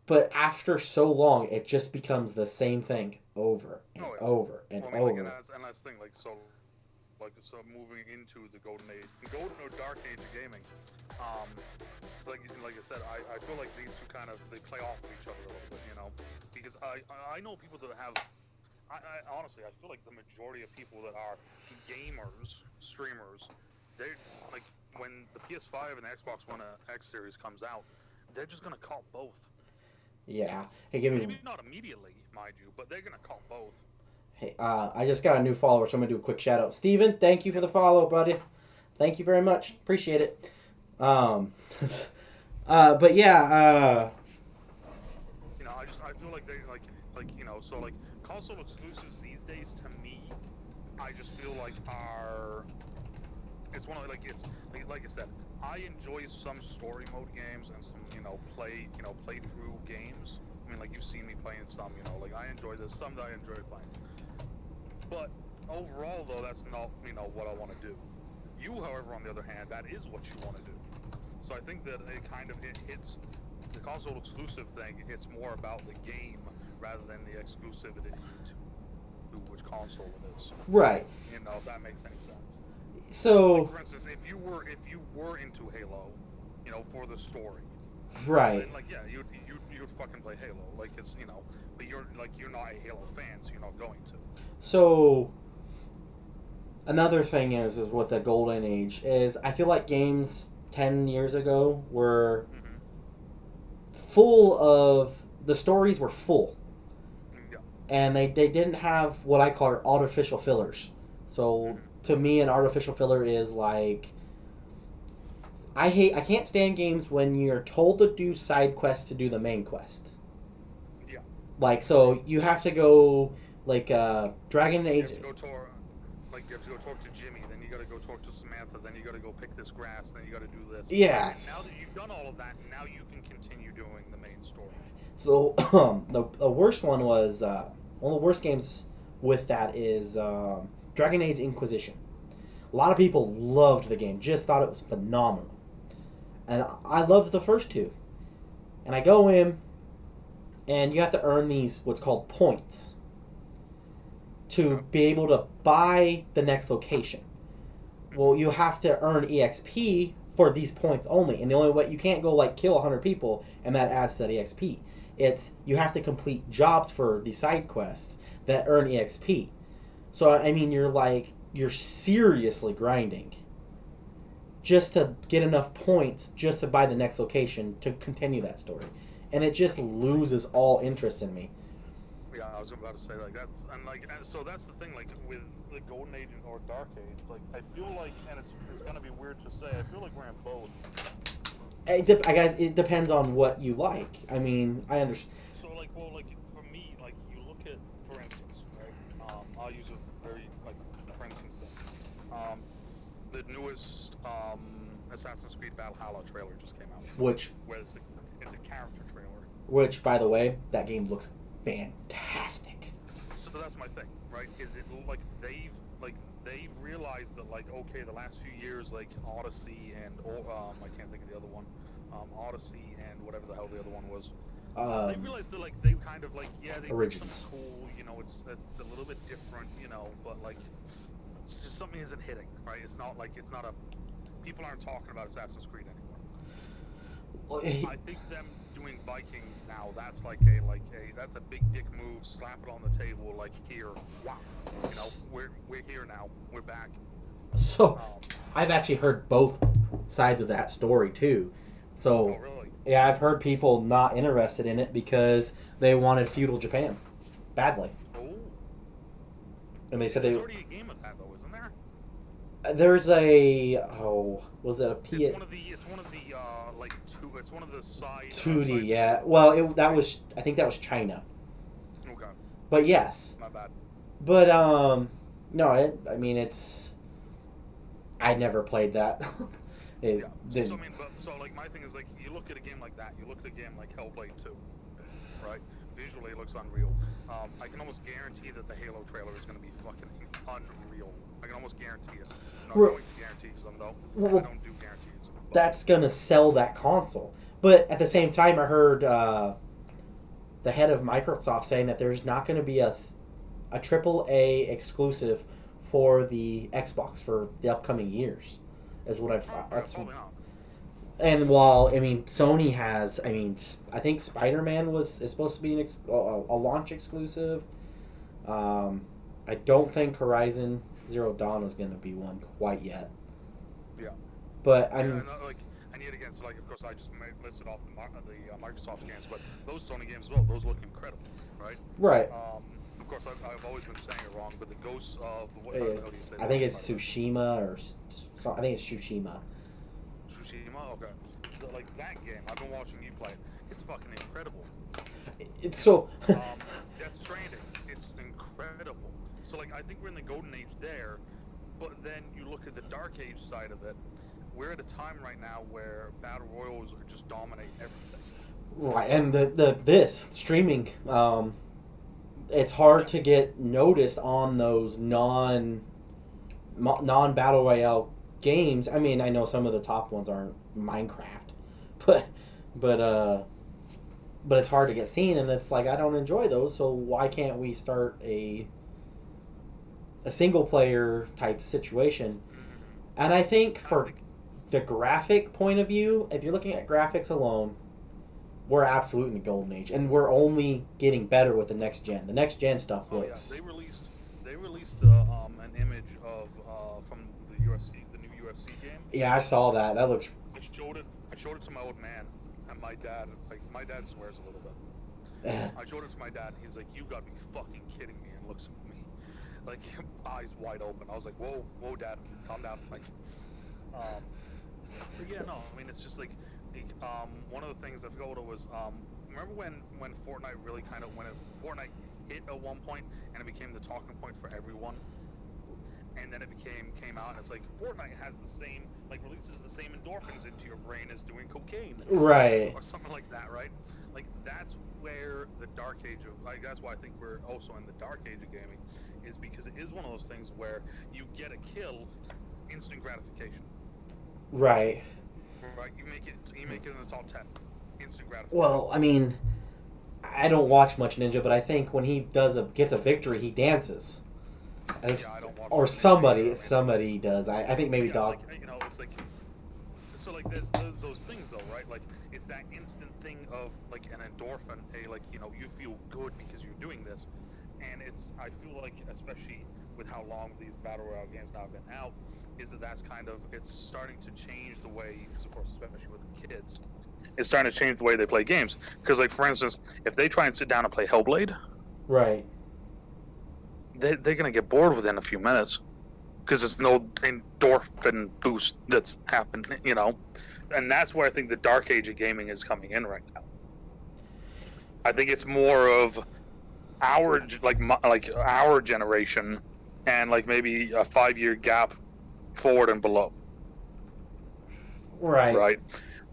But after so long, it just becomes the same thing over and over and over. Like, and that's the thing. So moving into the golden or dark age of gaming. Like I said, I feel like these two they play off of each other a little bit, because I know people that have. I honestly, I feel like the majority of people that are gamers, streamers, they like when the PS5 and the Xbox One X series comes out, they're just gonna call both. Yeah. Hey, give me. Maybe not immediately, mind you, but they're gonna call both. Hey, I just got a new follower, so I'm gonna do a quick shout out. Steven, thank you for the follow, buddy. Thank you very much. Appreciate it. But yeah. I feel like they so console exclusives these days to me, I just feel like are. It's one of like I said, I enjoy some story mode games and some play through games. I mean, like you've seen me playing some, like I enjoy this, some that I enjoy playing. But overall, though, that's not what I want to do. You, however, on the other hand, that is what you want to do. So I think that it hits the console exclusive thing. It's more about the game rather than the exclusivity to which console it is. Right. If that makes any sense. So, like, for instance, if you were into Halo, for the story, right. then like you'd fucking play Halo. Like it's but you're not a Halo fan, so you're not going to. So another thing is with the golden age is I feel like games 10 years ago were full of the stories were full. Yeah. And they didn't have what I call artificial fillers. So to me an artificial filler is like I can't stand games when you're told to do side quests to do the main quest. Yeah. Like so you have to go like Dragon Age. You have to go talk to Jimmy, then you got to go talk to Samantha, then you got to go pick this grass, then you got to do this. Yes. And now that you've done all of that, now you can continue doing the main story. So the worst one was one of the worst games with that is Dragon Age Inquisition. A lot of people loved the game, just thought it was phenomenal. And I loved the first two. And I go in, and you have to earn these, what's called points, to be able to buy the next location. Well, you have to earn EXP for these points only. And the only way, you can't go like kill 100 people, and that adds to that EXP. It's, you have to complete jobs for the side quests that earn EXP. So, I mean, you're seriously grinding just to get enough points just to buy the next location to continue that story. And it just loses all interest in me. Yeah, I was about to say so that's the thing, like with the Golden Age or Dark Age, like I feel like, and it's gonna be weird to say, I feel like we're in both. It depends on what you like. I mean, I understand. So for me, like you look at, for instance, right? I'll use a very for instance thing. The newest Assassin's Creed Valhalla trailer just came out. Where it's a character trailer. Which, by the way, that game looks fantastic. So that's my thing, right? Is it like they've realized that okay, the last few years Odyssey and I can't think of the other one, Odyssey and whatever the hell the other one was. They realized that they kind of they Origins. did something cool, it's a little bit different, but it's just something isn't hitting, right? It's not people aren't talking about Assassin's Creed anymore. I think them doing Vikings now, that's that's a big dick move. Slap it on the table, here, wow, we're here now, we're back. So I've actually heard both sides of that story too. So oh, really? Yeah, I've heard people not interested in it because they wanted feudal Japan badly. Oh. And they said There's already a game of that though, isn't there? There's a was it a P? It's one of the it's one of the side 2D, yeah. Well, I think that was China. Okay. But yes. My bad. But no, I mean it's. I never played that. Yeah. So my thing is you look at a game like that, you look at a game like Hellblade 2, right? Visually it looks unreal. I can almost guarantee that the Halo trailer is going to be fucking unreal. I can almost guarantee it. I'm not going to guarantee because I don't do guarantees. But that's going to sell that console. But at the same time, I heard the head of Microsoft saying that there's not going to be a AAA exclusive for the Xbox for the upcoming years. Is what I've. And while Sony has, I think Spider-Man is supposed to be a launch exclusive. I don't think Horizon Zero Dawn is going to be one quite yet. Yeah. But and yet again, so of course I just listed off the Microsoft games, but those Sony games as well, those look incredible, right? Right. Of course, I've always been saying it wrong, but the Ghosts of what? I think it's Tsushima I think it's Tsushima. Tsushima, okay. So that game, I've been watching you play it. It's fucking incredible. It's so. Death Stranding, it's incredible. So I think we're in the golden age there, but then you look at the dark age side of it. We're at a time right now where battle royals just dominate everything. Right, and this streaming, it's hard to get noticed on those non battle royale games. I mean, I know some of the top ones aren't Minecraft, but but it's hard to get seen, and it's like I don't enjoy those. So why can't we start a single player type situation? And I think for the graphic point of view, if you're looking at graphics alone, we're absolutely in the golden age, and we're only getting better with the next gen. The next gen stuff looks. Yeah. They released an image of from the new UFC game. Yeah, I saw that. That looks. I showed it to my old man, and my dad. Like my dad swears a little bit. I showed it to my dad, and he's like, "You've got to be fucking kidding me!" And looks at me, like eyes wide open. I was like, "Whoa, Dad, calm down." Like, but yeah, no, I mean, it's just like one of the things I forgot what it was. Remember when Fortnite really kind of Fortnite hit at one point and it became the talking point for everyone, and then it came out and it's like Fortnite has the same releases the same endorphins into your brain as doing cocaine, right, or something like that, right? Like that's where the dark age of that's why I think we're also in the dark age of gaming, is because it is one of those things where you get a kill, instant gratification. Right. Right, you make it in the top 10. Instant gratification. Well, I mean, I don't watch much Ninja, but I think when he gets a victory, he dances. I don't watch. Or somebody does. I think maybe Dog. Like, it's like so like there's those things though, right? Like it's that instant thing of like an endorphin. Hey, like you feel good because you're doing this, and I feel like especially with how long these battle royale games now have been out, is that's kind of it's starting to change the way, of course, especially with the kids, it's starting to change the way they play games. Because, like, for instance, if they try and sit down and play Hellblade, right, they're going to get bored within a few minutes because there's no endorphin boost that's happened, and that's where I think the dark age of gaming is coming in right now. I think it's more of our our generation and like maybe a 5-year gap forward and below. Right.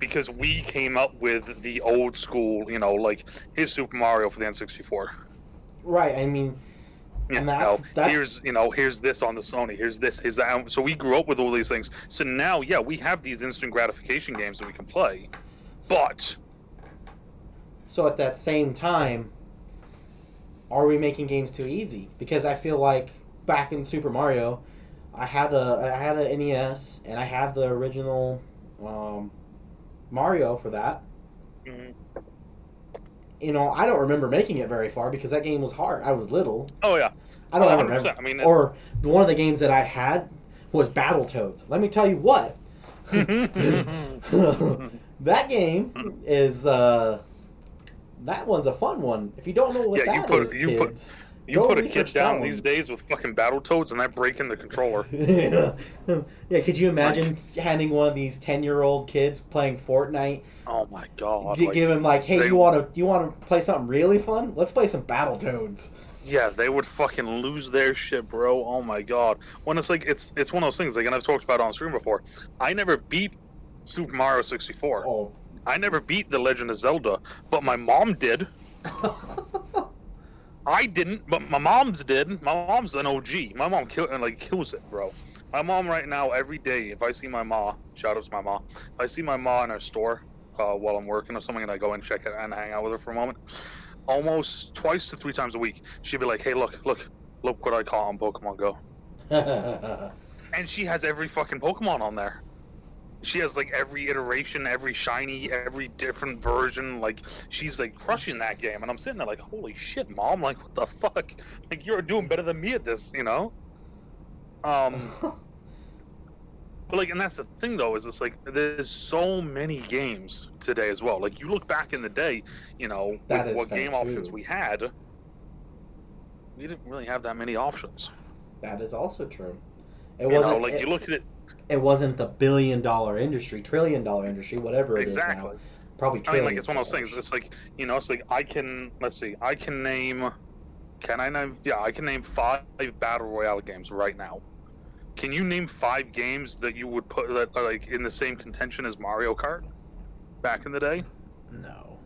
Because we came up with the old school, like his Super Mario for the N64. Right. I mean, here's this on the Sony. Here's that. So we grew up with all these things. So now, yeah, we have these instant gratification games that we can play. But so at that same time, are we making games too easy? Because I feel like back in Super Mario, I had a NES and I had the original Mario for that. Mm-hmm. I don't remember making it very far because that game was hard. I was little. Oh yeah, I don't ever remember. I mean, or one of the games that I had was Battletoads. Let me tell you what. That game is that one's a fun one. If you don't know what kids. You put a kid down these days with fucking Battletoads and they're breaking the controller. Yeah, could you imagine handing one of these 10-year-old kids playing Fortnite? Oh my god. Give him hey, you want to play something really fun? Let's play some Battletoads. Yeah, they would fucking lose their shit, bro. Oh my god. When it's like it's one of those things, like, and I've talked about it on stream before. I never beat Super Mario 64. Oh. I never beat The Legend of Zelda, but my mom did. I didn't, but my mom's did. My mom's an OG. My mom kills it, bro. My mom right now, every day, if I see my ma, shout out to my ma, if I see my ma in her store while I'm working or something, and I go and check it and hang out with her for a moment, almost 2 to 3 times a week, she'd be like, "Hey, look what I caught on Pokemon Go." And she has every fucking Pokemon on there. She has like every iteration, every shiny, every different version. Like she's like crushing that game, and I'm sitting there like, holy shit, mom! Like what the fuck? Like you're doing better than me at this, But like, and that's the thing though, is it's like there's so many games today as well. Like you look back in the day, with what game options we had, we didn't really have that many options. That is also true. You look at it. It wasn't the billion-dollar industry, trillion-dollar industry, whatever it is now. Probably trillion. I mean, like, it's one of those things. It's like, it's like I can name 5 battle royale games right now. Can you name 5 games that you would put that are like in the same contention as Mario Kart back in the day? No.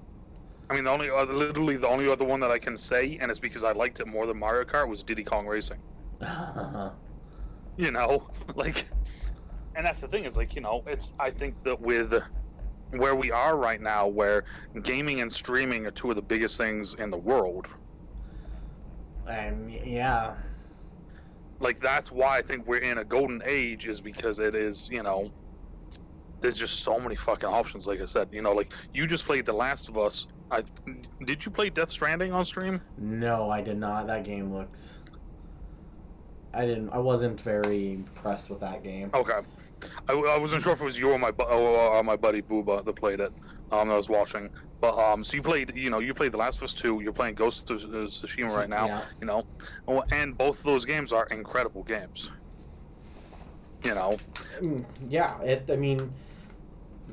I mean, literally the only other one that I can say, and it's because I liked it more than Mario Kart, was Diddy Kong Racing. You know, like, and that's the thing is like, you know, I think that with where we are right now, where gaming and streaming are two of the biggest things in the world. Yeah. Like, that's why I think we're in a golden age, is because it is, you know, there's just so many fucking options. Like I said, you know, like, you just played The Last of Us. Did you play Death Stranding on stream? No, I did not. That game looks... I wasn't very impressed with that game. Okay. I wasn't sure if it was you or my buddy Booba that played it. That I was watching, but so you played The Last of Us 2. You're playing Ghost of Tsushima right now. Yeah. You know, and both of those games are incredible games. You know. Yeah. I mean,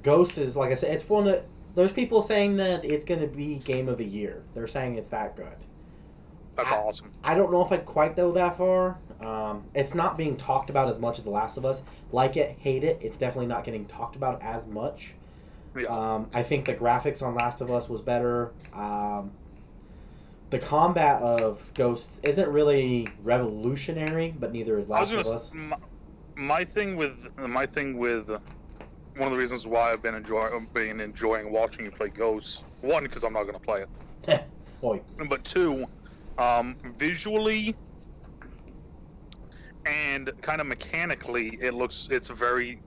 Ghost is, like I said, it's one of... There's people saying that it's going to be Game of the Year. They're saying it's that good. That's awesome. I don't know if I'd quite go that far. It's not being talked about as much as The Last of Us. Like it, hate it. It's definitely not getting talked about as much. Yeah. I think the graphics on Last of Us was better. The combat of Ghosts isn't really revolutionary, but neither is Last of Us. My thing with one of the reasons why I've been enjoying watching you play Ghosts. One, because I'm not going to play it. Boy. But two, visually and kind of mechanically, it's very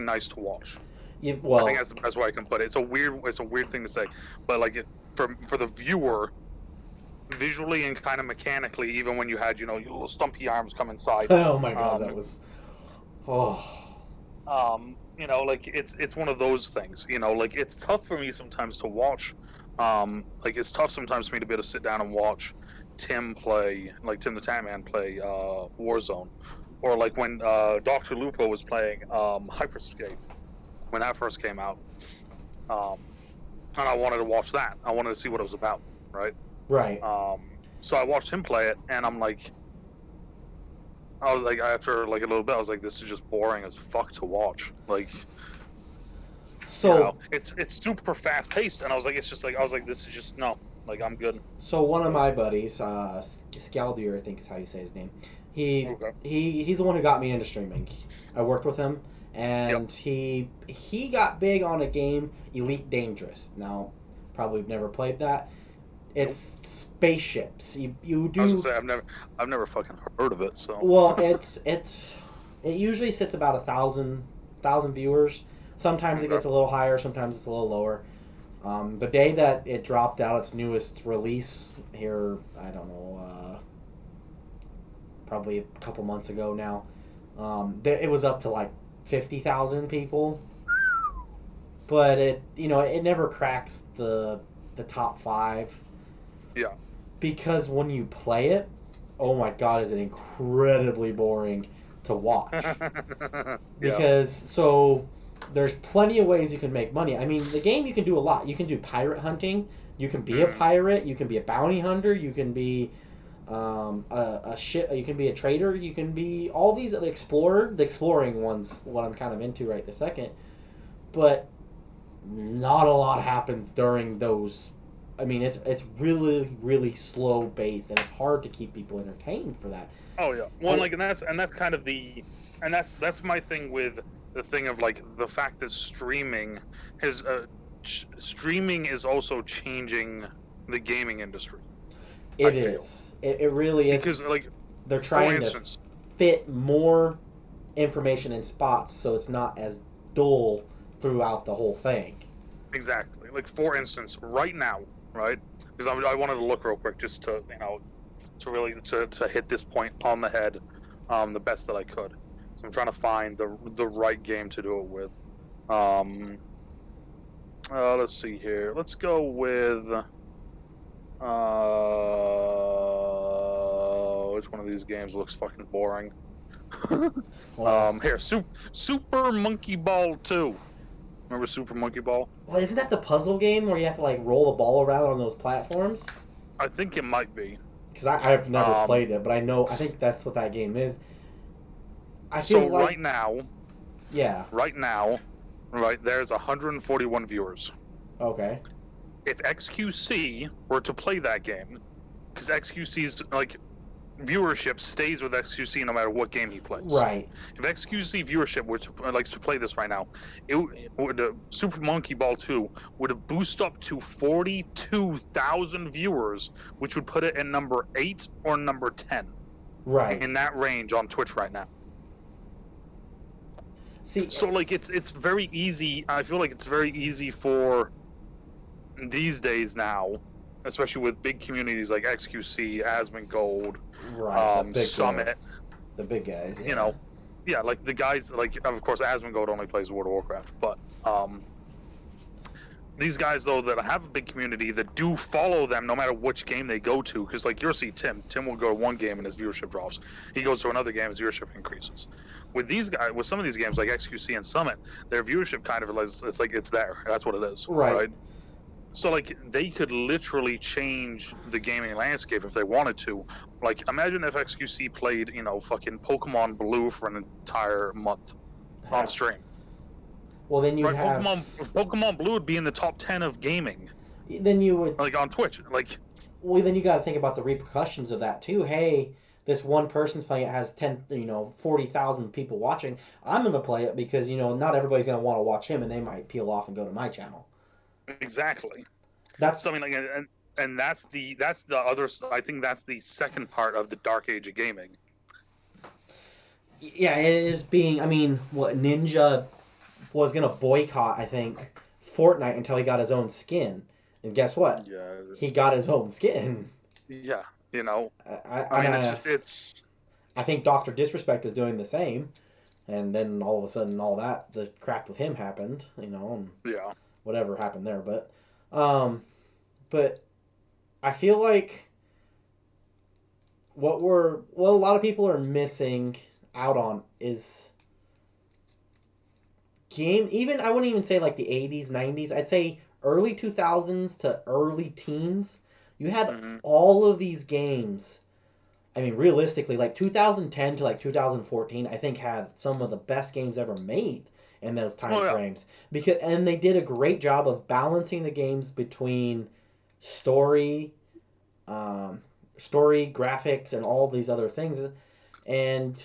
nice to watch. Yeah, well, I think that's the best way I can put it. It's a weird thing to say, but like for the viewer, visually and kind of mechanically, even when you had, you know, your little stumpy arms come inside. Oh my god, that was... You know, like, it's one of those things, you know, like, it's tough for me sometimes to watch. Like, it's tough sometimes for me to be able to sit down and watch Tim the Tatman play Warzone, or like when Dr. Lupo was playing Hyperscape when that first came out, and I wanted to watch that. I wanted to see what it was about, right? Right. So I watched him play it, and I was like, after like a little bit, I was like, this is just boring as fuck to watch. Like, so, you know, it's super fast paced, and I was like, this is just no. Like, I'm good. So one of my buddies, Scaldier, I think is how you say his name. He's the one who got me into streaming. I worked with him, and he got big on a game, Elite Dangerous. Now, probably never played that. It's spaceships. You do. I was gonna say I've never fucking heard of it. So well, it usually sits about 1,000 viewers. Sometimes it gets a little higher. Sometimes it's a little lower. The day that it dropped out its newest release here, I don't know, probably a couple months ago now, it was up to like 50,000 people. But it never cracks the top 5. Yeah. Because when you play it, oh my god, is it incredibly boring to watch. Because, so, there's plenty of ways you can make money. I mean, the game, you can do a lot. You can do pirate hunting. You can be a pirate. You can be a bounty hunter. You can be a ship. You can be a trader. You can be all these. The explorer. The exploring one's what I'm kind of into right this second. But not a lot happens during those. I mean, it's really, really slow paced, and it's hard to keep people entertained for that. Oh yeah. Well, like, and that's kind of that's my thing with the thing of, like, the fact that streaming is also changing the gaming industry. It is. It really is. Because, like, they're trying to fit more information in spots so it's not as dull throughout the whole thing. Exactly. Like, for instance, right now, right? Because I wanted to look real quick just to, you know, to really to hit this point on the head the best that I could. So I'm trying to find the right game to do it with. Let's see here. Let's go with which one of these games looks fucking boring? Here, Super Monkey Ball 2. Remember Super Monkey Ball? Well, isn't that the puzzle game where you have to, like, roll the ball around on those platforms? I think it might be. Because I've never played it, but I think that's what that game is. I feel so like, right now, there's 141 viewers. Okay. if XQC were to play that game, because XQC's like viewership stays with XQC no matter what game he plays. Right. If XQC viewership were to play this right now, Super Monkey Ball 2 would have boosted up to 42,000 viewers, which would put it in number 8 or number 10. Right. In that range on Twitch right now. See, so like it's very easy. I feel like it's very easy for these days now, especially with big communities like XQC, Asmongold, right, Summit, guys. The big guys. Yeah. You know, yeah, like the guys, like of course Asmongold only plays World of Warcraft, but these guys though that have a big community that do follow them no matter which game they go to, because like you'll see Tim will go to one game and his viewership drops. He goes to another game, his viewership increases. With these guys, with some of these games like XQC and Summit, their viewership kind of it's like it's there. That's what it is. Right. So like they could literally change the gaming landscape if they wanted to. Like imagine if XQC played, you know, fucking Pokemon Blue for an entire month on stream. Well, then you'd have Pokemon Blue would be in the top 10 of gaming. Then you would like on Twitch, like. Well, then you got to think about the repercussions of that too. Hey, this one person's playing it, has 40,000 people watching. I'm going to play it because not everybody's going to want to watch him, and they might peel off and go to my channel. Exactly. That's something like, and that's the other. I think that's the second part of the dark age of gaming. Yeah, it is being. I mean, what Ninja was gonna boycott, I think, Fortnite until he got his own skin, and guess what? Yeah, he got his own skin. Yeah, I mean, it's. I think Dr. Disrespect is doing the same, and then all of a sudden, the crap with him happened, and yeah, whatever happened there, but I feel like what a lot of people are missing out on is even I wouldn't even say like the 80s, 90s. I'd say early 2000s to early teens. You had all of these games. I mean, realistically, like 2010 to like 2014, I think had some of the best games ever made in those time frames. And they did a great job of balancing the games between story, graphics, and all these other things. And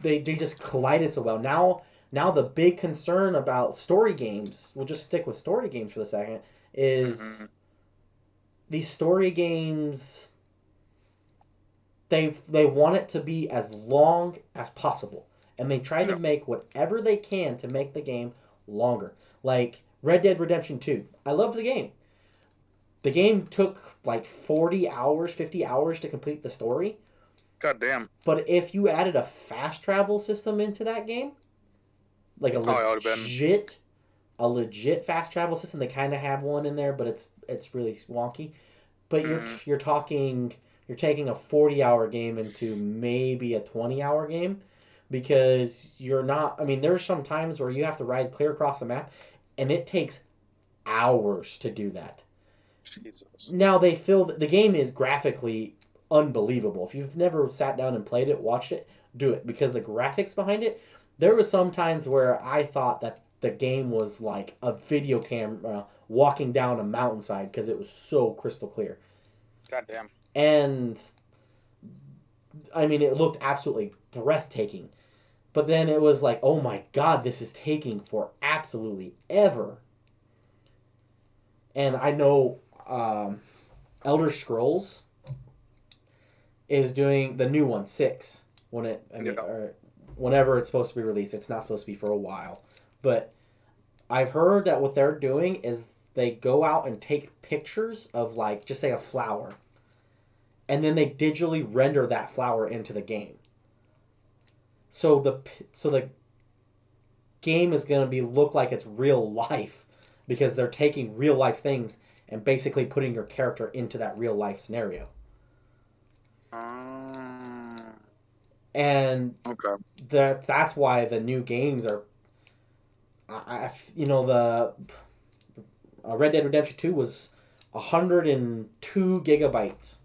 they just collided so well. Now the big concern about story games, we'll just stick with story games for the second, is these story games, they want it to be as long as possible. And they try to make whatever they can to make the game longer. Like Red Dead Redemption 2. I loved the game. The game took like 40 hours, 50 hours to complete the story. God damn. But if you added a fast travel system into that game, like a legit fast travel system, they kind of have one in there, but it's really wonky. But you're taking a 40-hour game into maybe a 20-hour game, because you're not. I mean, there's some times where you have to ride clear across the map, and it takes hours to do that. Jesus. Now the game is graphically unbelievable. If you've never sat down and played it, watched it, do it, because the graphics behind it. There was some times where I thought that the game was like a video camera walking down a mountainside because it was so crystal clear. God damn. And I mean, it looked absolutely breathtaking. But then it was like, oh my God, this is taking for absolutely ever. And I know Elder Scrolls is doing the new one, 6, whenever it's supposed to be released. It's not supposed to be for a while. But I've heard that what they're doing is they go out and take pictures of, like, just say a flower, and then they digitally render that flower into the game. So the game is going to look like it's real life, because they're taking real life things and basically putting your character into that real life scenario. And that's why the new games are. The Red Dead Redemption 2 was 102 gigabytes.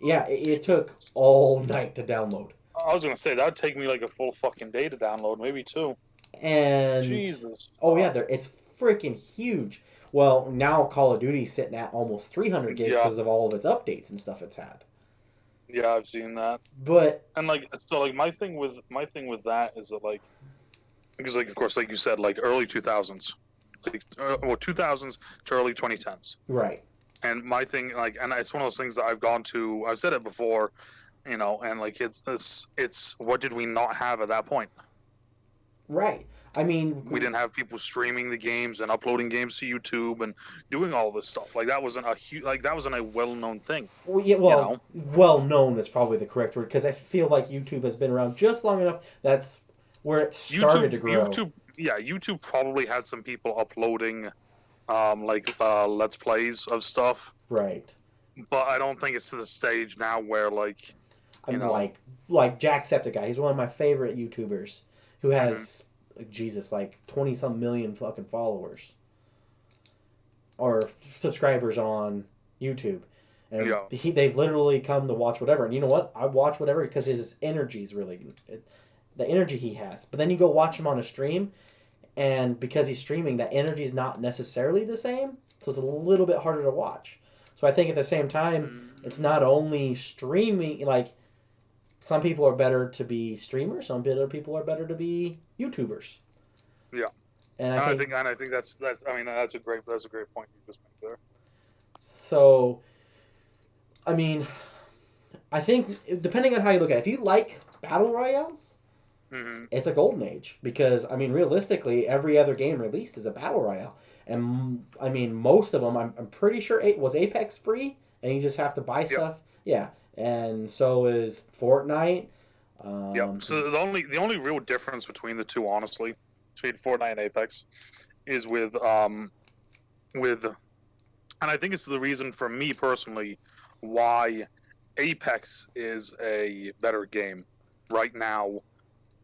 Yeah, it took all night to download. I was gonna say that would take me like a full fucking day to download, maybe 2. And Jesus. Oh yeah, it's freaking huge. Well, now Call of Duty's sitting at almost 300 gigs Yeah. because of all of its updates and stuff it's had. Yeah, I've seen that. But And like, so like my thing with that is that like, because like of course like you said, like early 2000s, like 2000s to early 2010s. right, And my thing, like, and it's one of those things that I've said it before, you know, and like it's what did we not have at that point? right. I mean, We didn't have people streaming the games and uploading games to YouTube and doing all this stuff. Like that wasn't a well-known thing. well, yeah, You well, know? well known is probably the correct word because I feel like YouTube has been around just long enough. That's where it started to grow. YouTube probably had some people uploading, let's plays of stuff, Right. but I don't think it's to the stage now where like, I'm like Jacksepticeye. He's one of my favorite YouTubers who has Jesus like 20 some million fucking followers or subscribers on YouTube. And they've literally come to watch whatever. And you know what? I watch whatever because his energy is really the energy he has. But then you go watch him on a stream, and because he's streaming, that energy is not necessarily the same. So it's a little bit harder to watch. So I think at the same time, it's not only streaming. Like some people are better to be streamers. Some other people are better to be YouTubers. Yeah. And I think that's a great point you just made there. So, I mean, I think depending on how you look at it, if you like battle royales, it's a golden age because I mean, realistically, every other game released is a battle royale, and I mean, most of them, I'm pretty sure it was Apex free, and you just have to buy stuff. Yeah, and so is Fortnite. So the only real difference between the two, honestly, between Fortnite and Apex, is with and I think it's the reason for me personally why Apex is a better game right now.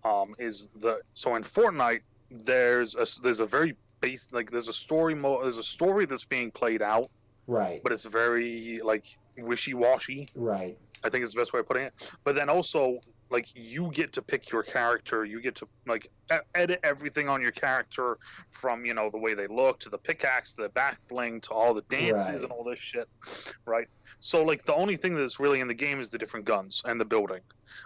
So in Fortnite there's a very there's a story that's being played out, right, but it's very like wishy-washy. Right. I think is the best way of putting it. But then also, like, you get to pick your character. You get to, like, edit everything on your character from, you know, the way they look to the pickaxe, to the back bling, to all the dances and all this shit, right? So, like, the only thing that's really in the game is the different guns and the building.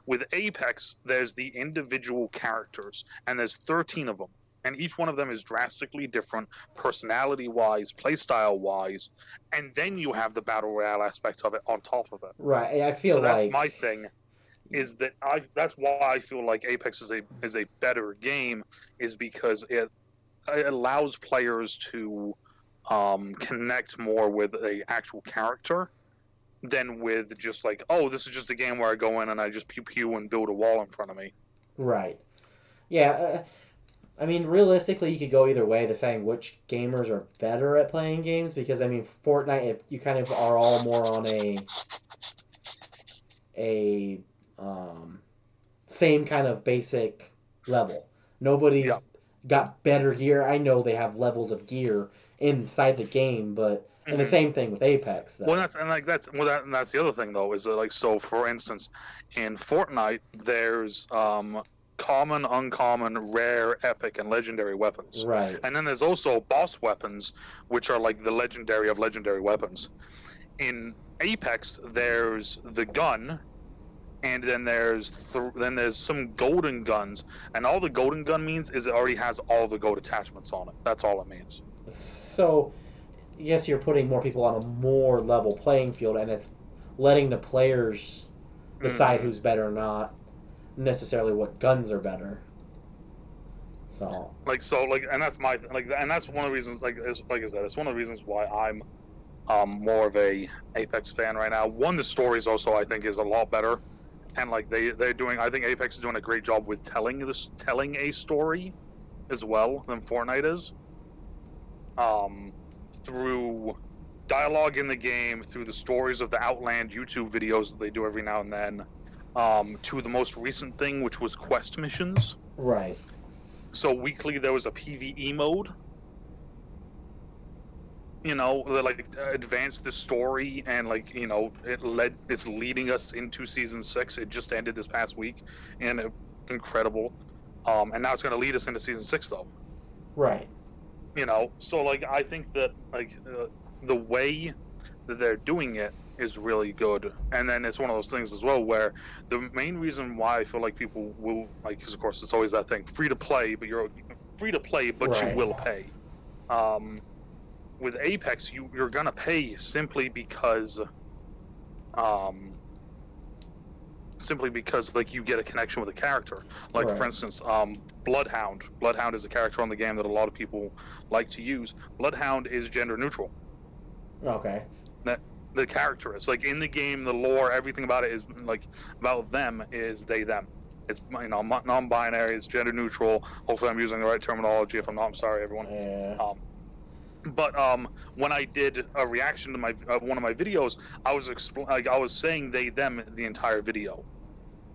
With Apex, there's the individual characters, and there's 13 of them. And each one of them is drastically different, personality-wise, playstyle-wise, and then you have the battle royale aspect of it on top of it. Right, I feel so that's my thing. Is that that's why I feel like Apex is a better game, is because it allows players to connect more with a actual character than with just like, oh, this is just a game where I go in and I just pew pew and build a wall in front of me. Right. Yeah. I mean, realistically, you could go either way to saying which gamers are better at playing games because, I mean, Fortnite, you kind of are all more on a same kind of basic level. Nobody's got better gear. I know they have levels of gear inside the game, but and the same thing with Apex. Though. Well, that's the other thing though is that, like, so for instance, in Fortnite, there's common, uncommon, rare, epic, and legendary weapons. Right. And then there's also boss weapons, which are like the legendary of legendary weapons. In Apex, there's the gun, and then there's some golden guns, and all the golden gun means is it already has all the gold attachments on it. That's all it means. So, yes, you're putting more people on a more level playing field, and it's letting the players decide who's better or not necessarily what guns are better. And that's one of the reasons. Like I said, it's one of the reasons why I'm more of a Apex fan right now. One, the stories also I think is a lot better, and like they're doing. I think Apex is doing a great job with telling a story as well than Fortnite is. Through dialogue in the game, through the stories of the Outland YouTube videos that they do every now and then, to the most recent thing, which was quest missions. Right. So weekly there was a PvE mode. You know, that like advanced the story, and like, you know, it's leading us into season 6. It just ended this past week, and incredible. And now it's going to lead us into season 6 though. Right. You know, so like I think that like the way that they're doing it is really good, and then it's one of those things as well where the main reason why I feel like people will like, because of course it's always that thing, free to play, but you're free to play, but you Right. will pay. With Apex, you're gonna pay um, simply because like you get a connection with a character. Like for Right. instance, Bloodhound. Bloodhound is a character on the game that a lot of people like to use. Bloodhound is gender neutral. Okay. That the character is like in the game, the lore, everything about it is like about them is they them. It's non-binary, it's gender neutral. Hopefully, I'm using the right terminology. If I'm not, I'm sorry, everyone. Yeah. But when I did a reaction to my one of my videos, I was saying they them the entire video.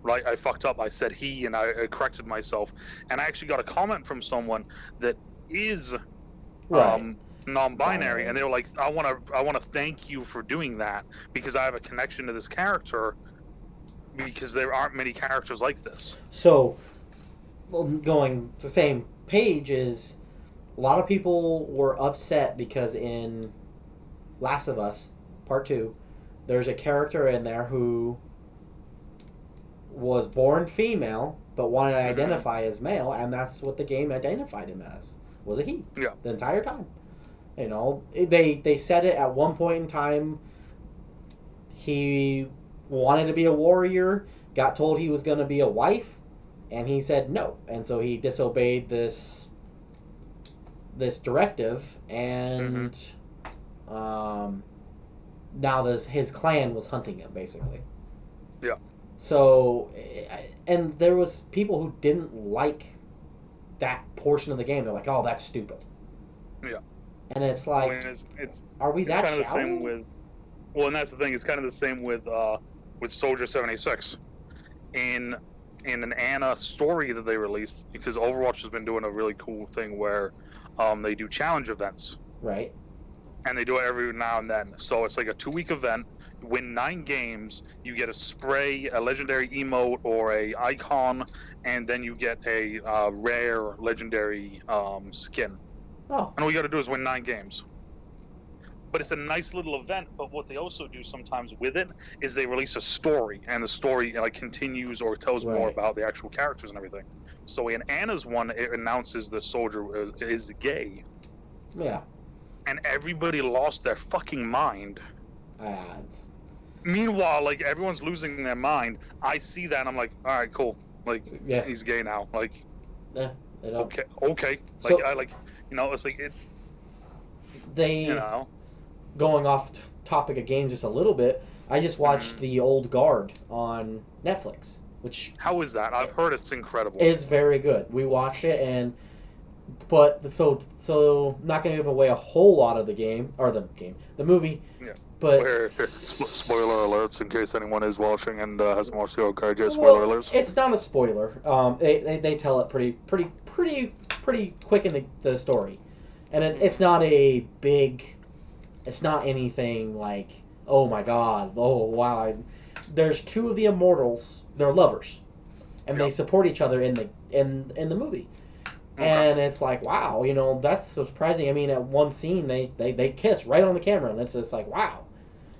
Right, I fucked up. I said he, and I corrected myself. And I actually got a comment from someone that is Right. non-binary, and they were like, "I want to thank you for doing that because I have a connection to this character because there aren't many characters like this." So, well, going the same page is a lot of people were upset because in Last of Us Part 2, there's a character in there who was born female but wanted to identify as male, and that's what the game identified him as, was a he. Yeah. The entire time. You know, they said it at one point in time. He wanted to be a warrior, got told he was going to be a wife, and he said no. And so he disobeyed this directive, and now his clan was hunting him, basically. Yeah. So, and there was people who didn't like that portion of the game. They're like, "Oh, that's stupid." Yeah. And it's like, I mean, it's are we that kind of shallow? the same with. Well, and that's the thing. It's kind of the same with Soldier 76. In an Anna story that they released, because Overwatch has been doing a really cool thing where they do challenge events. Right. And they do it every now and then. So it's like a 2-week event. Win 9 games, you get a spray, a legendary emote, or a icon, and then you get a rare legendary skin. Oh. And all you got to do is win 9 games. But it's a nice little event. But what they also do sometimes with it is they release a story, and the story like continues or tells more about the actual characters and everything. So in Anna's one, it announces the soldier is gay. Yeah. And everybody lost their fucking mind. It's... Meanwhile, like everyone's losing their mind. I see that and I'm like, all right, cool. Like, yeah, he's gay now. Like, okay. So, Like, it's like it. They, going off topic of games just a little bit. I just watched The Old Guard on Netflix. Which, how is that? I've heard it's incredible. It's very good. We watched it but so not going to give away a whole lot of the movie. Yeah. But spoiler alerts in case anyone is watching and hasn't watched The Old Guard yet. Spoiler alerts. It's not a spoiler. They tell it pretty quick in the story, and it's not a big. It's not anything like, oh my god, oh wow. There's 2 of the immortals. They're lovers, and they support each other in the movie. Okay. And it's like, wow, that's surprising. I mean, at one scene, they kiss right on the camera, and it's just like, wow.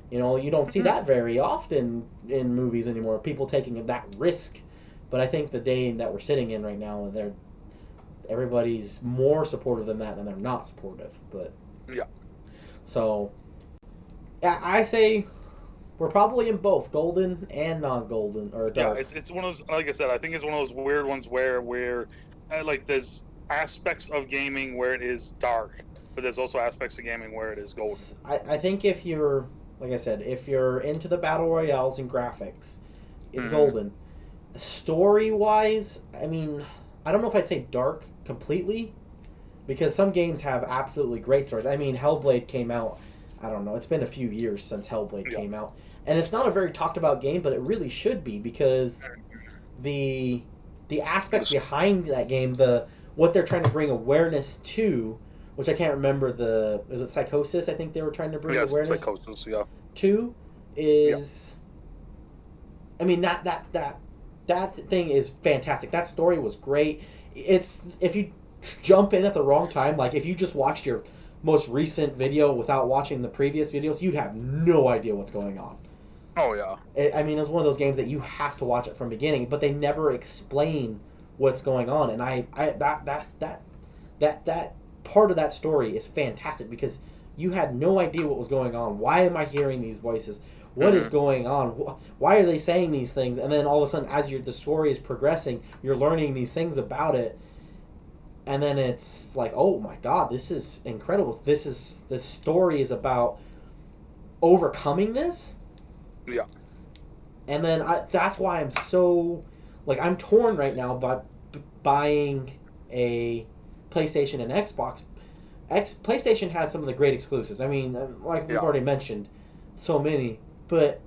You don't see that very often in movies anymore, people taking that risk. But I think the day that we're sitting in right now, everybody's more supportive than that, than they're not supportive. But yeah. So, I say we're probably in both golden and non-golden, or dark. Yeah, it's one of those, like I said, I think it's one of those weird ones where like there's aspects of gaming where it is dark, but there's also aspects of gaming where it is golden. I think if you're, like I said, if you're into the battle royales and graphics, it's golden. Story-wise, I mean, I don't know if I'd say dark completely, because some games have absolutely great stories. I mean, Hellblade came out, I don't know, it's been a few years since Hellblade came out. And it's not a very talked about game, but it really should be, because the aspects behind that game, what they're trying to bring awareness to, which I can't remember is it Psychosis? I think they were trying to bring awareness Psychosis, to, is, I mean, that thing is fantastic. That story was great. It's, if you jump in at the wrong time. Like if you just watched your most recent video without watching the previous videos, you'd have no idea what's going on. Oh yeah. I mean, it's one of those games that you have to watch it from the beginning, but they never explain what's going on, and that part of that story is fantastic because you had no idea what was going on. Why am I hearing these voices? What is going on? Why are they saying these things? And then all of a sudden, as the story is progressing, you're learning these things about it, and then it's like, oh my God, this is incredible. This story is about overcoming this. Yeah. And then that's why I'm so, like, I'm torn right now by buying a PlayStation and Xbox. PlayStation has some of the great exclusives. I mean, like we've already mentioned, so many. But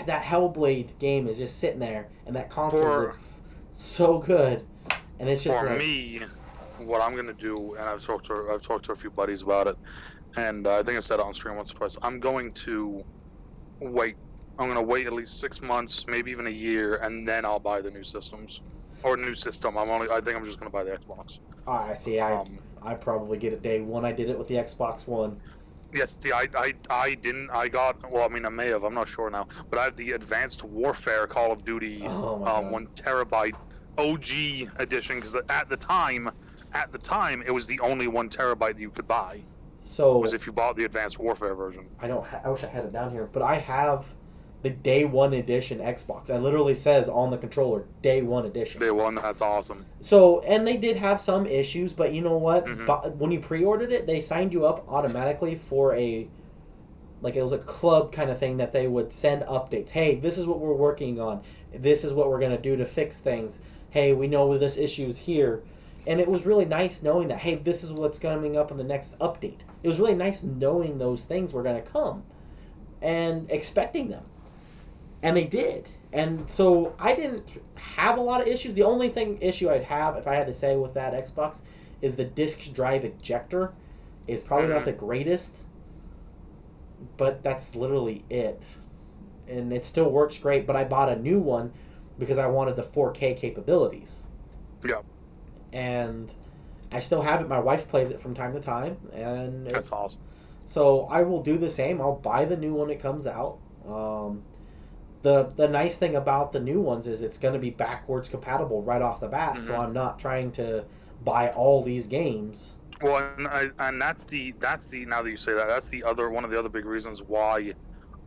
that Hellblade game is just sitting there, and that console looks so good. And it's just for me, what I'm gonna do, and I've talked to a few buddies about it, and I think I said it on stream once or twice. I'm going to wait. I'm going to wait at least 6 months, maybe even a year, and then I'll buy the new systems. Or new system. I think I'm just going to buy the Xbox. I see. I probably get it day one. I did it with the Xbox One. Yes, see, I didn't. I got, well, I mean, I may have. I'm not sure now. But I have the Advanced Warfare Call of Duty 1 terabyte OG edition, because at the time, it was the only 1 terabyte that you could buy. So was if you bought the Advanced Warfare version. I wish I had it down here, but I have the Day 1 edition Xbox. It literally says on the controller, Day 1 edition. Day 1, that's awesome. So, and they did have some issues, but you know what? When you pre-ordered it, they signed you up automatically for it was a club kind of thing that they would send updates. Hey, this is what we're working on. This is what we're going to do to fix things. Hey, we know this issue is here. And it was really nice knowing that, hey, this is what's coming up in the next update. It was really nice knowing those things were going to come and expecting them. And they did. And so I didn't have a lot of issues. The only issue I'd have, if I had to say with that Xbox, is the disk drive ejector is probably not the greatest. But that's literally it. And it still works great, but I bought a new one because I wanted the 4K capabilities. Yeah. And I still have it. My wife plays it from time to time. And that's awesome. So I will do the same. I'll buy the new one when it comes out. The nice thing about the new ones is it's going to be backwards compatible right off the bat, so I'm not trying to buy all these games. Well, and that's the now that you say that, that's the other one of the other big reasons why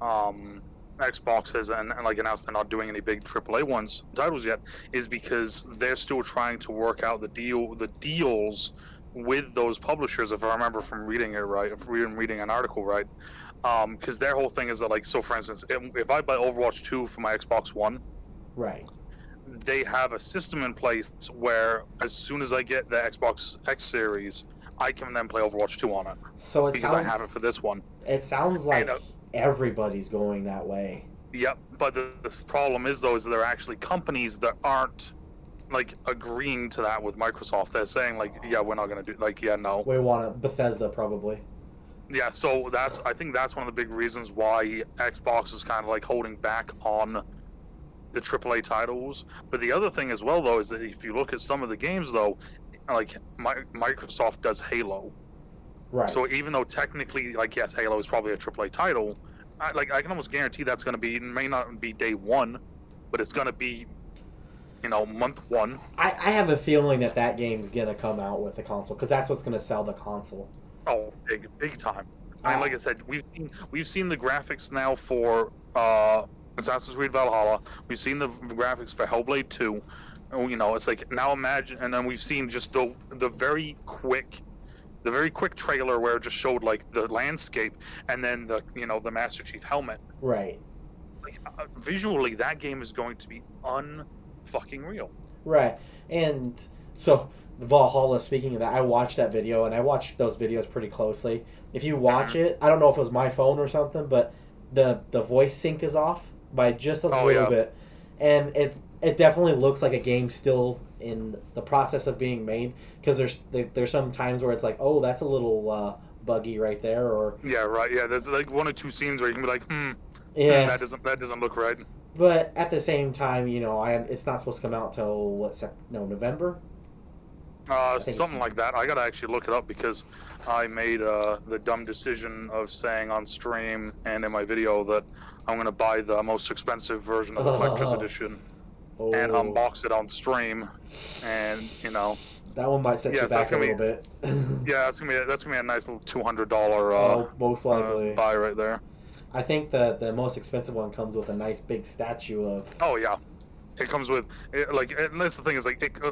Xbox has announced they're not doing any big AAA titles yet, is because they're still trying to work out the deals with those publishers. If I remember from reading it right, reading an article right. Because their whole thing is that, like, so for instance, if I buy Overwatch 2 for my Xbox One, right, they have a system in place where as soon as I get the Xbox X Series, I can then play Overwatch 2 on it. So because I have it for this one. It sounds like everybody's going that way. Yep, but the problem is, though, is that there are actually companies that aren't, like, agreeing to that with Microsoft. They're saying, like, yeah, we're not going to do, like, yeah, no. We want Bethesda, probably. Yeah, so I think that's one of the big reasons why Xbox is kind of like holding back on the AAA titles. But the other thing as well, though, is that if you look at some of the games, though, like Microsoft does Halo. Right. So even though technically, like, yes, Halo is probably a AAA title, I can almost guarantee that's going to be, it may not be day one, but it's going to be, month one. I have a feeling that game's going to come out with the console, because that's what's going to sell the console. Oh, big time. I mean, like I said, we've seen the graphics now for Assassin's Creed Valhalla. We've seen the graphics for Hellblade 2. It's like, now imagine, and then we've seen just the very quick trailer where it just showed, like, the landscape and then the Master Chief helmet. Right. Like, visually, that game is going to be unfucking real. Right. And so Valhalla, speaking of that, I watched that video, and I watched those videos pretty closely. If you watch it, I don't know if it was my phone or something, but the voice sync is off by just a little bit. And it definitely looks like a game still in the process of being made, because there's some times where it's like, oh, that's a little buggy right there, or... Yeah, right, yeah, there's like one or two scenes where you can be like, yeah, that doesn't look right. But at the same time, it's not supposed to come out till, November? I think Something like that. I gotta actually look it up because I made the dumb decision of saying on stream and in my video that I'm gonna buy the most expensive version of the collector's edition and Oh, unbox it on stream, and you know, that one might set you yes, back a little bit. yeah, that's gonna be a nice little $200 Oh, most likely. buy right there. I think the most expensive one comes with a nice big statue of. Oh yeah. It comes with and that's the thing is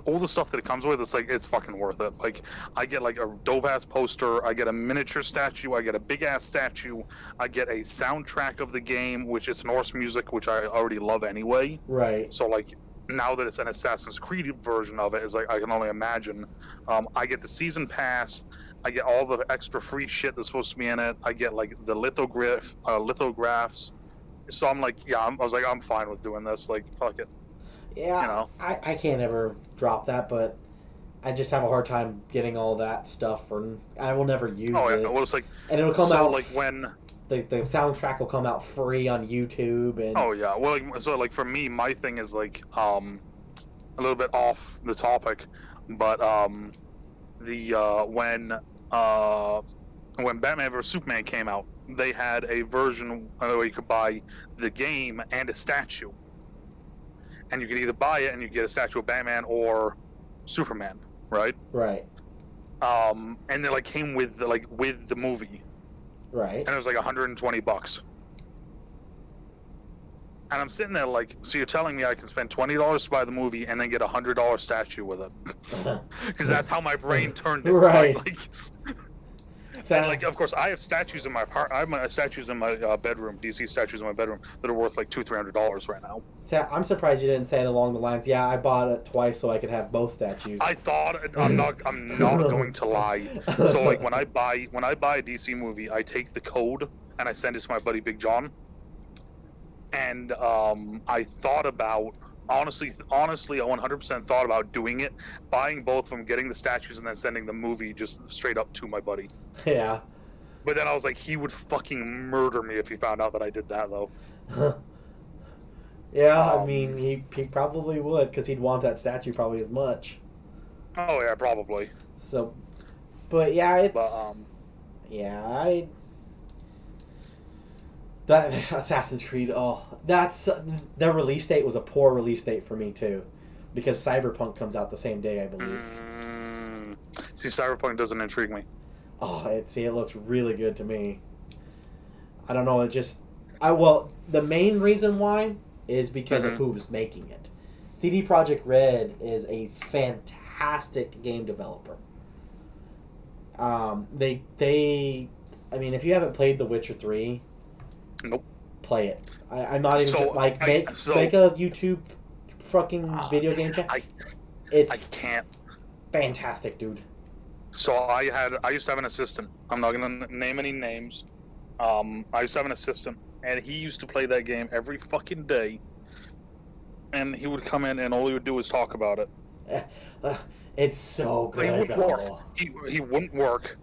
all the stuff that it comes with. It's like it's fucking worth it. Like I get like a dope ass poster, I get a miniature statue, I get a big ass statue, I get a soundtrack of the game, which is Norse music, which I already love anyway. Right. So like now that it's an Assassin's Creed version of it, is like I can only imagine. I get the season pass. I get all the extra free shit that's supposed to be in it. I get like the lithographs. So I'm like, yeah, I was like, I'm fine with doing this. Like, fuck it. Yeah, You know? I can't ever drop that, but I just have a hard time getting all that stuff, and I will never use Oh it. yeah, well it's like, And it'll come so out like when. the soundtrack will come out free on YouTube, and Oh yeah, well like, so like for me, my thing is like a little bit off the topic, but the when Batman vs Superman came out, they had a version where you could buy the game and a statue, and you could either buy it and you get a statue of Batman or Superman, right? right, And they like came with the movie, right. and it was like $120. And I'm sitting there like, so you're telling me I can spend $20 to buy the movie and then get $100 statue with it? Because that's how my brain turned it. Right. Like, So, and like, of course, I have statues in my I have statues in my bedroom, DC statues in my bedroom that are worth like $200-300 right now. so I'm surprised you didn't say it along the lines. Yeah, I bought it twice so I could have both statues. I thought I'm not going to lie. So like when I buy a DC movie, I take the code and I send it to my buddy Big John. And I thought about honestly, I 100% thought about doing it, buying both of them, getting the statues, and then sending the movie just straight up to my buddy. Yeah. But then I was like, he would fucking murder me if he found out that I did that, though. Yeah, I mean, he probably would, because he'd want that statue probably as much. Oh yeah, probably. So, but yeah, it's But yeah, that Assassin's Creed. Oh, that's the release date was a poor release date for me too, because Cyberpunk comes out the same day, I believe. See, Cyberpunk doesn't intrigue me. Oh, it looks really good to me. I don't know. The main reason why is because of who's making it. CD Projekt Red is a fantastic game developer. I mean, if you haven't played The Witcher 3, Nope. play it. I'm not even make a YouTube fucking video game chat. It's I can't. fantastic, dude. So I used to have an assistant. I'm not gonna name any names. I used to have an assistant, and he used to play that game every fucking day. And he would come in, and all he would do was talk about it. It's so good. He wouldn't work. He wouldn't work.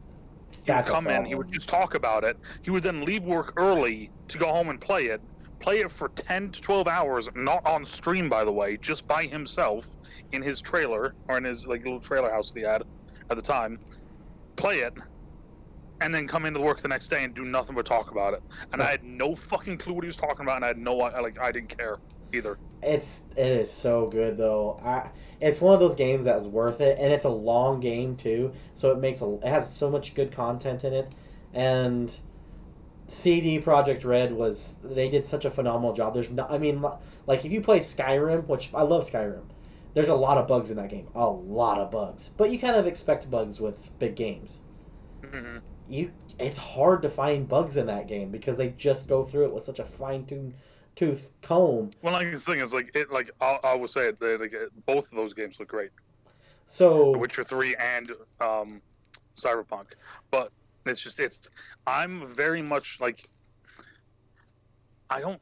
He would come in. He would just talk about it. He would then leave work early to go home and play it. Play it for 10 to 12 hours, not on stream, by the way, just by himself in his trailer or in his like little trailer house that he had at the time. Play it, and then come into work the next day and do nothing but talk about it. And I had no fucking clue what he was talking about, and I had I didn't care either. It is so good though. It's one of those games that's worth it, and it's a long game too. So it has so much good content in it, and CD Projekt Red they did such a phenomenal job. There's no, I mean, like if you play Skyrim, which I love Skyrim, there's a lot of bugs in that game, a lot of bugs. But you kind of expect bugs with big games. Mm-hmm. It's hard to find bugs in that game because they just go through it with such a fine-tuned tooth comb. Well, like the thing is, I will say it, both of those games look great. So, The Witcher 3 and Cyberpunk, but I'm very much like I don't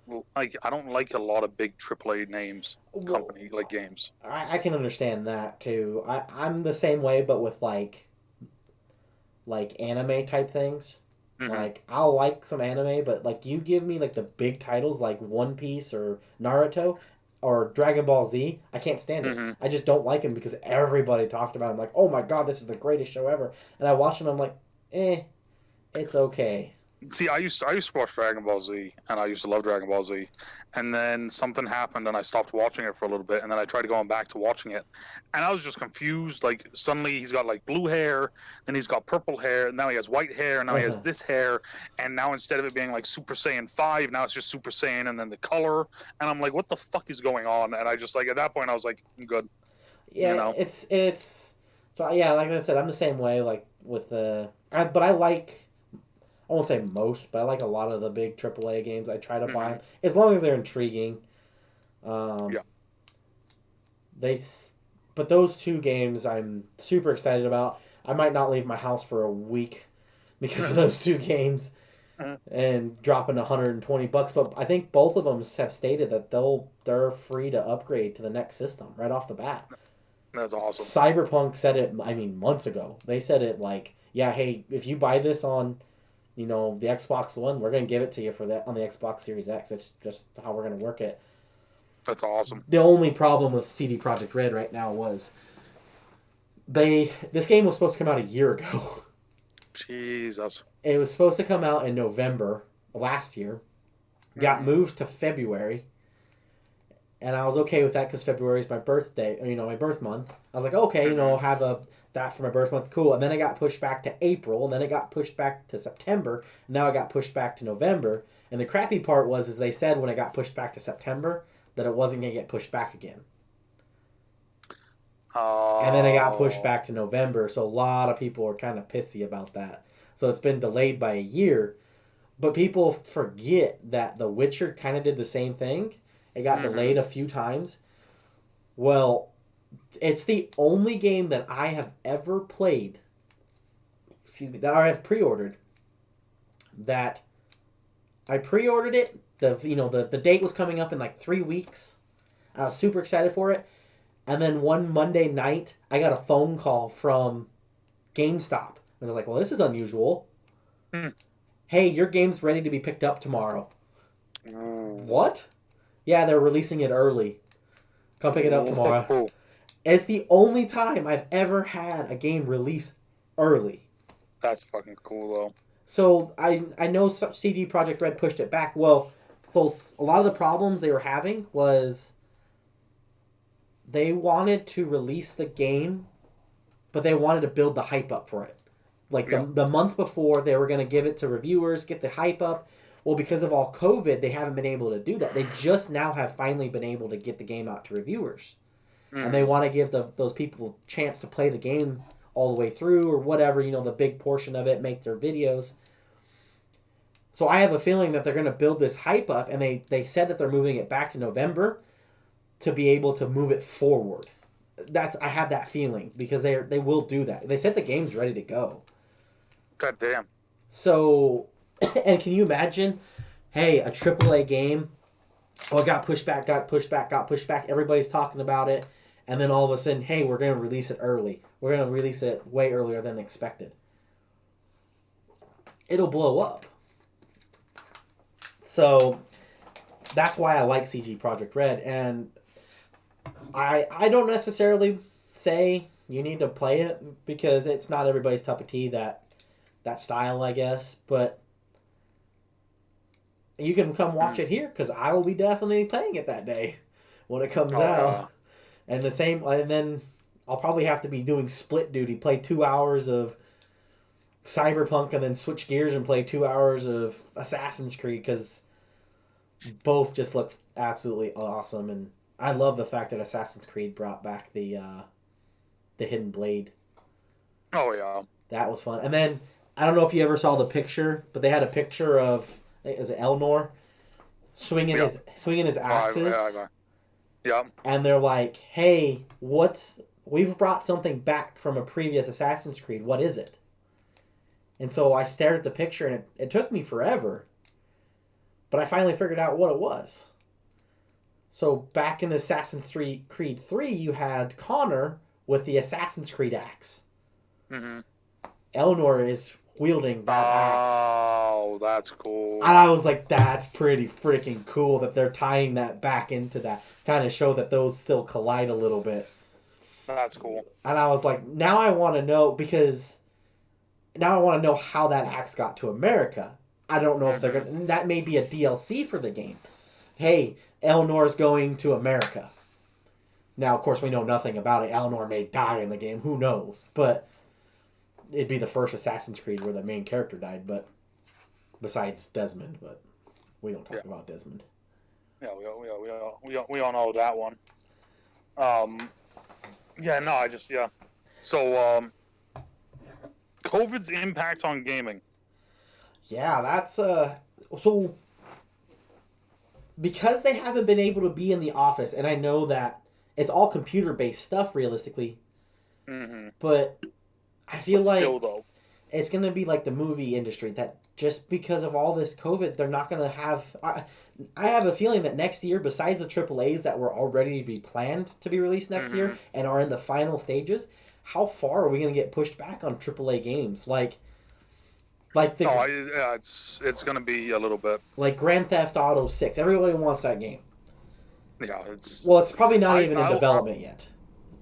like a lot of big AAA names company like games. I can understand that too. I'm the same way, but with like anime type things. Mm-hmm. Like I'll like some anime, but like you give me like the big titles like One Piece or Naruto, or Dragon Ball Z. I can't stand it. Mm-hmm. I just don't like him because everybody talked about him. Like, oh my god, this is the greatest show ever. And I watched him. I'm like, it's okay. See, I used to watch Dragon Ball Z, and I used to love Dragon Ball Z, and then something happened, and I stopped watching it for a little bit, and then I tried going back to watching it, and I was just confused. Like suddenly he's got like blue hair, then he's got purple hair, and now he has white hair, and now he has this hair, and now instead of it being like Super Saiyan 5, now it's just Super Saiyan, and then the color, and I'm like, what the fuck is going on? And I just like at that point I was like, I'm good. Yeah, you know? it's so yeah. Like I said, I'm the same way. Like with but I like. I won't say most, but I like a lot of the big AAA games. I try to buy them as long as they're intriguing. Yeah. But those two games I'm super excited about. I might not leave my house for a week because of those two games and dropping $120. But I think both of them have stated that they're free to upgrade to the next system right off the bat. That's awesome. Cyberpunk said it. I mean, months ago they said it like, yeah, hey, if you buy this on the Xbox One, we're going to give it to you for that on the Xbox Series X. It's just how we're going to work it. That's awesome. The only problem with CD Projekt Red right now was this game was supposed to come out a year ago. Jesus. It was supposed to come out in November of last year. Got moved to February. And I was okay with that because February is my birthday, my birth month. I was like, okay, have that for my birth month, cool. And then it got pushed back to April, and then it got pushed back to September, and now it got pushed back to November. And the crappy part is they said when it got pushed back to September that it wasn't going to get pushed back again. And then it got pushed back to November, so a lot of people are kind of pissy about that. So it's been delayed by a year. But people forget that The Witcher kind of did the same thing. It got delayed a few times. Well, it's the only game that I have ever played, that I have pre-ordered, that I pre-ordered it, the date was coming up in like 3 weeks. I was super excited for it. And then one Monday night, I got a phone call from GameStop. I was like, well, this is unusual. Hey, your game's ready to be picked up tomorrow. What? Yeah, they're releasing it early. Come pick it up tomorrow. It's the only time I've ever had a game release early. That's fucking cool, though. So I know CD Projekt Red pushed it back. Well, so a lot of the problems they were having was they wanted to release the game, but they wanted to build the hype up for it. Like the month before, they were going to give it to reviewers, get the hype up. Well, because of all COVID, they haven't been able to do that. They just now have finally been able to get the game out to reviewers. And they want to give those people a chance to play the game all the way through or whatever, the big portion of it, make their videos. So I have a feeling that they're going to build this hype up, and they said that they're moving it back to November to be able to move it forward. I have that feeling because they will do that. They said the game's ready to go. God damn. So, and can you imagine, hey, a AAA game, it got pushed back. Everybody's talking about it. And then all of a sudden, hey, we're going to release it early. We're going to release it way earlier than expected. It'll blow up. So that's why I like CD Projekt Red. And I don't necessarily say you need to play it because it's not everybody's cup of tea, that style, I guess. But you can come watch it here because I will be definitely playing it that day when it comes out. And then I'll probably have to be doing split duty, play 2 hours of Cyberpunk and then switch gears and play 2 hours of Assassin's Creed because both just look absolutely awesome. And I love the fact that Assassin's Creed brought back the Hidden Blade. Oh, yeah. That was fun. And then, I don't know if you ever saw the picture, but they had a picture of, is it Elnor? Swinging his axes. Yeah. And they're like, hey, we've brought something back from a previous Assassin's Creed. What is it? And so I stared at the picture, and it took me forever. But I finally figured out what it was. So back in Assassin's Creed 3, you had Connor with the Assassin's Creed axe. Elnor is wielding that axe. Oh, that's cool. And I was like, that's pretty freaking cool that they're tying that back into that. Kind of show that those still collide a little bit. That's cool. And I was like, now I want to know, because now I want to know how that axe got to America. I don't know if they're going to... That may be a DLC for the game. Hey, Eleanor's going to America. Now, of course, we know nothing about it. Eleanor may die in the game. Who knows? But it'd be the first Assassin's Creed where the main character died, but besides Desmond, but we don't talk about Desmond. Yeah, we all know that one. Yeah, no, So, COVID's impact on gaming. Yeah, that's so because they haven't been able to be in the office, and I know that it's all computer-based stuff realistically. But I feel like still, though, it's going to be like the movie industry, that just because of all this COVID, they're not going to have... I have a feeling that next year, besides the AAAs that were already to be planned to be released next year and are in the final stages, how far are we going to get pushed back on AAA games? it's going to be a little bit. Like Grand Theft Auto 6. Everybody wants that game. Yeah, it's... Well, it's probably not even in development yet.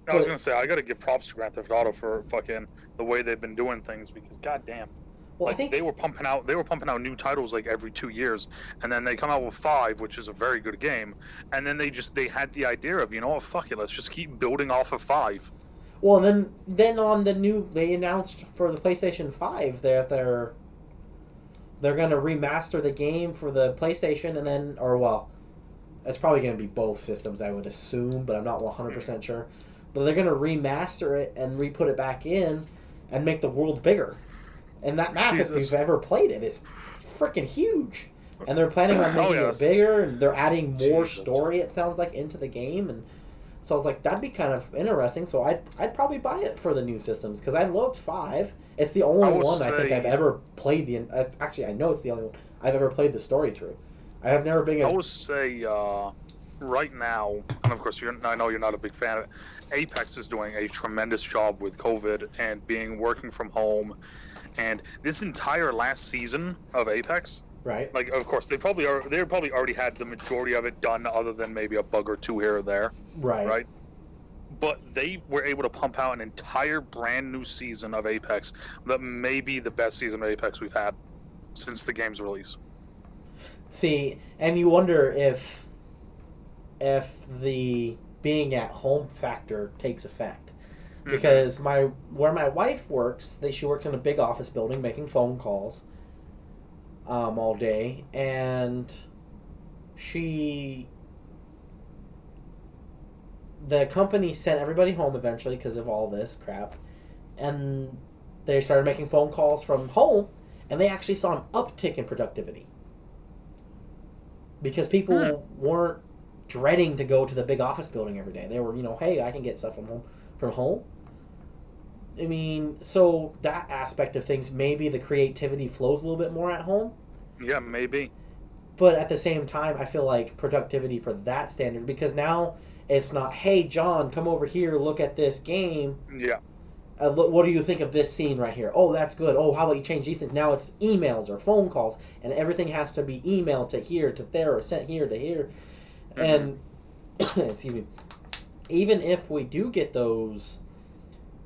I was going to say, I got to give props to Grand Theft Auto for fucking the way they've been doing things, because goddamn. Well, like, I think they were pumping out new titles like every 2 years, and then they come out with 5, which is a very good game, and then they had the idea of, you know what, fuck it, let's just keep building off of 5. Well, and then on the new, they announced for the PlayStation 5 they're going to remaster the game for the PlayStation, and then, it's probably going to be both systems, I would assume, but I'm not 100% sure. But they're going to remaster it and re-put it back in and make the world bigger. And that map, if you've ever played it, is freaking huge. And they're planning on making it bigger, and they're adding more story, it sounds like, into the game. And so I was like, that'd be kind of interesting. So I'd probably buy it for the new systems, because I loved 5. It's the only one I think I've ever played actually, I know it's the only one I've ever played the story through. I have never been... I would say, right now, and of course, I know you're not a big fan of it, Apex is doing a tremendous job with COVID and working from home. And this entire last season of Apex, right? Like, of course, they probably already had the majority of it done, other than maybe a bug or two here or there, right? But they were able to pump out an entire brand new season of Apex that may be the best season of Apex we've had since the game's release. See, and you wonder if the being at home factor takes effect. Because where my wife works, she works in a big office building making phone calls all day, and the company sent everybody home eventually because of all this crap, and they started making phone calls from home, and they actually saw an uptick in productivity because people weren't dreading to go to the big office building every day. They were, hey, I can get stuff from home. I mean, so that aspect of things, maybe the creativity flows a little bit more at home. Yeah, maybe. But at the same time, I feel like productivity for that standard, because now it's not, hey, John, come over here, look at this game. Yeah. What do you think of this scene right here? Oh, that's good. Oh, how about you change these things? Now it's emails or phone calls, and everything has to be emailed to here, to there, or sent here to here. And, excuse me, even if we do get those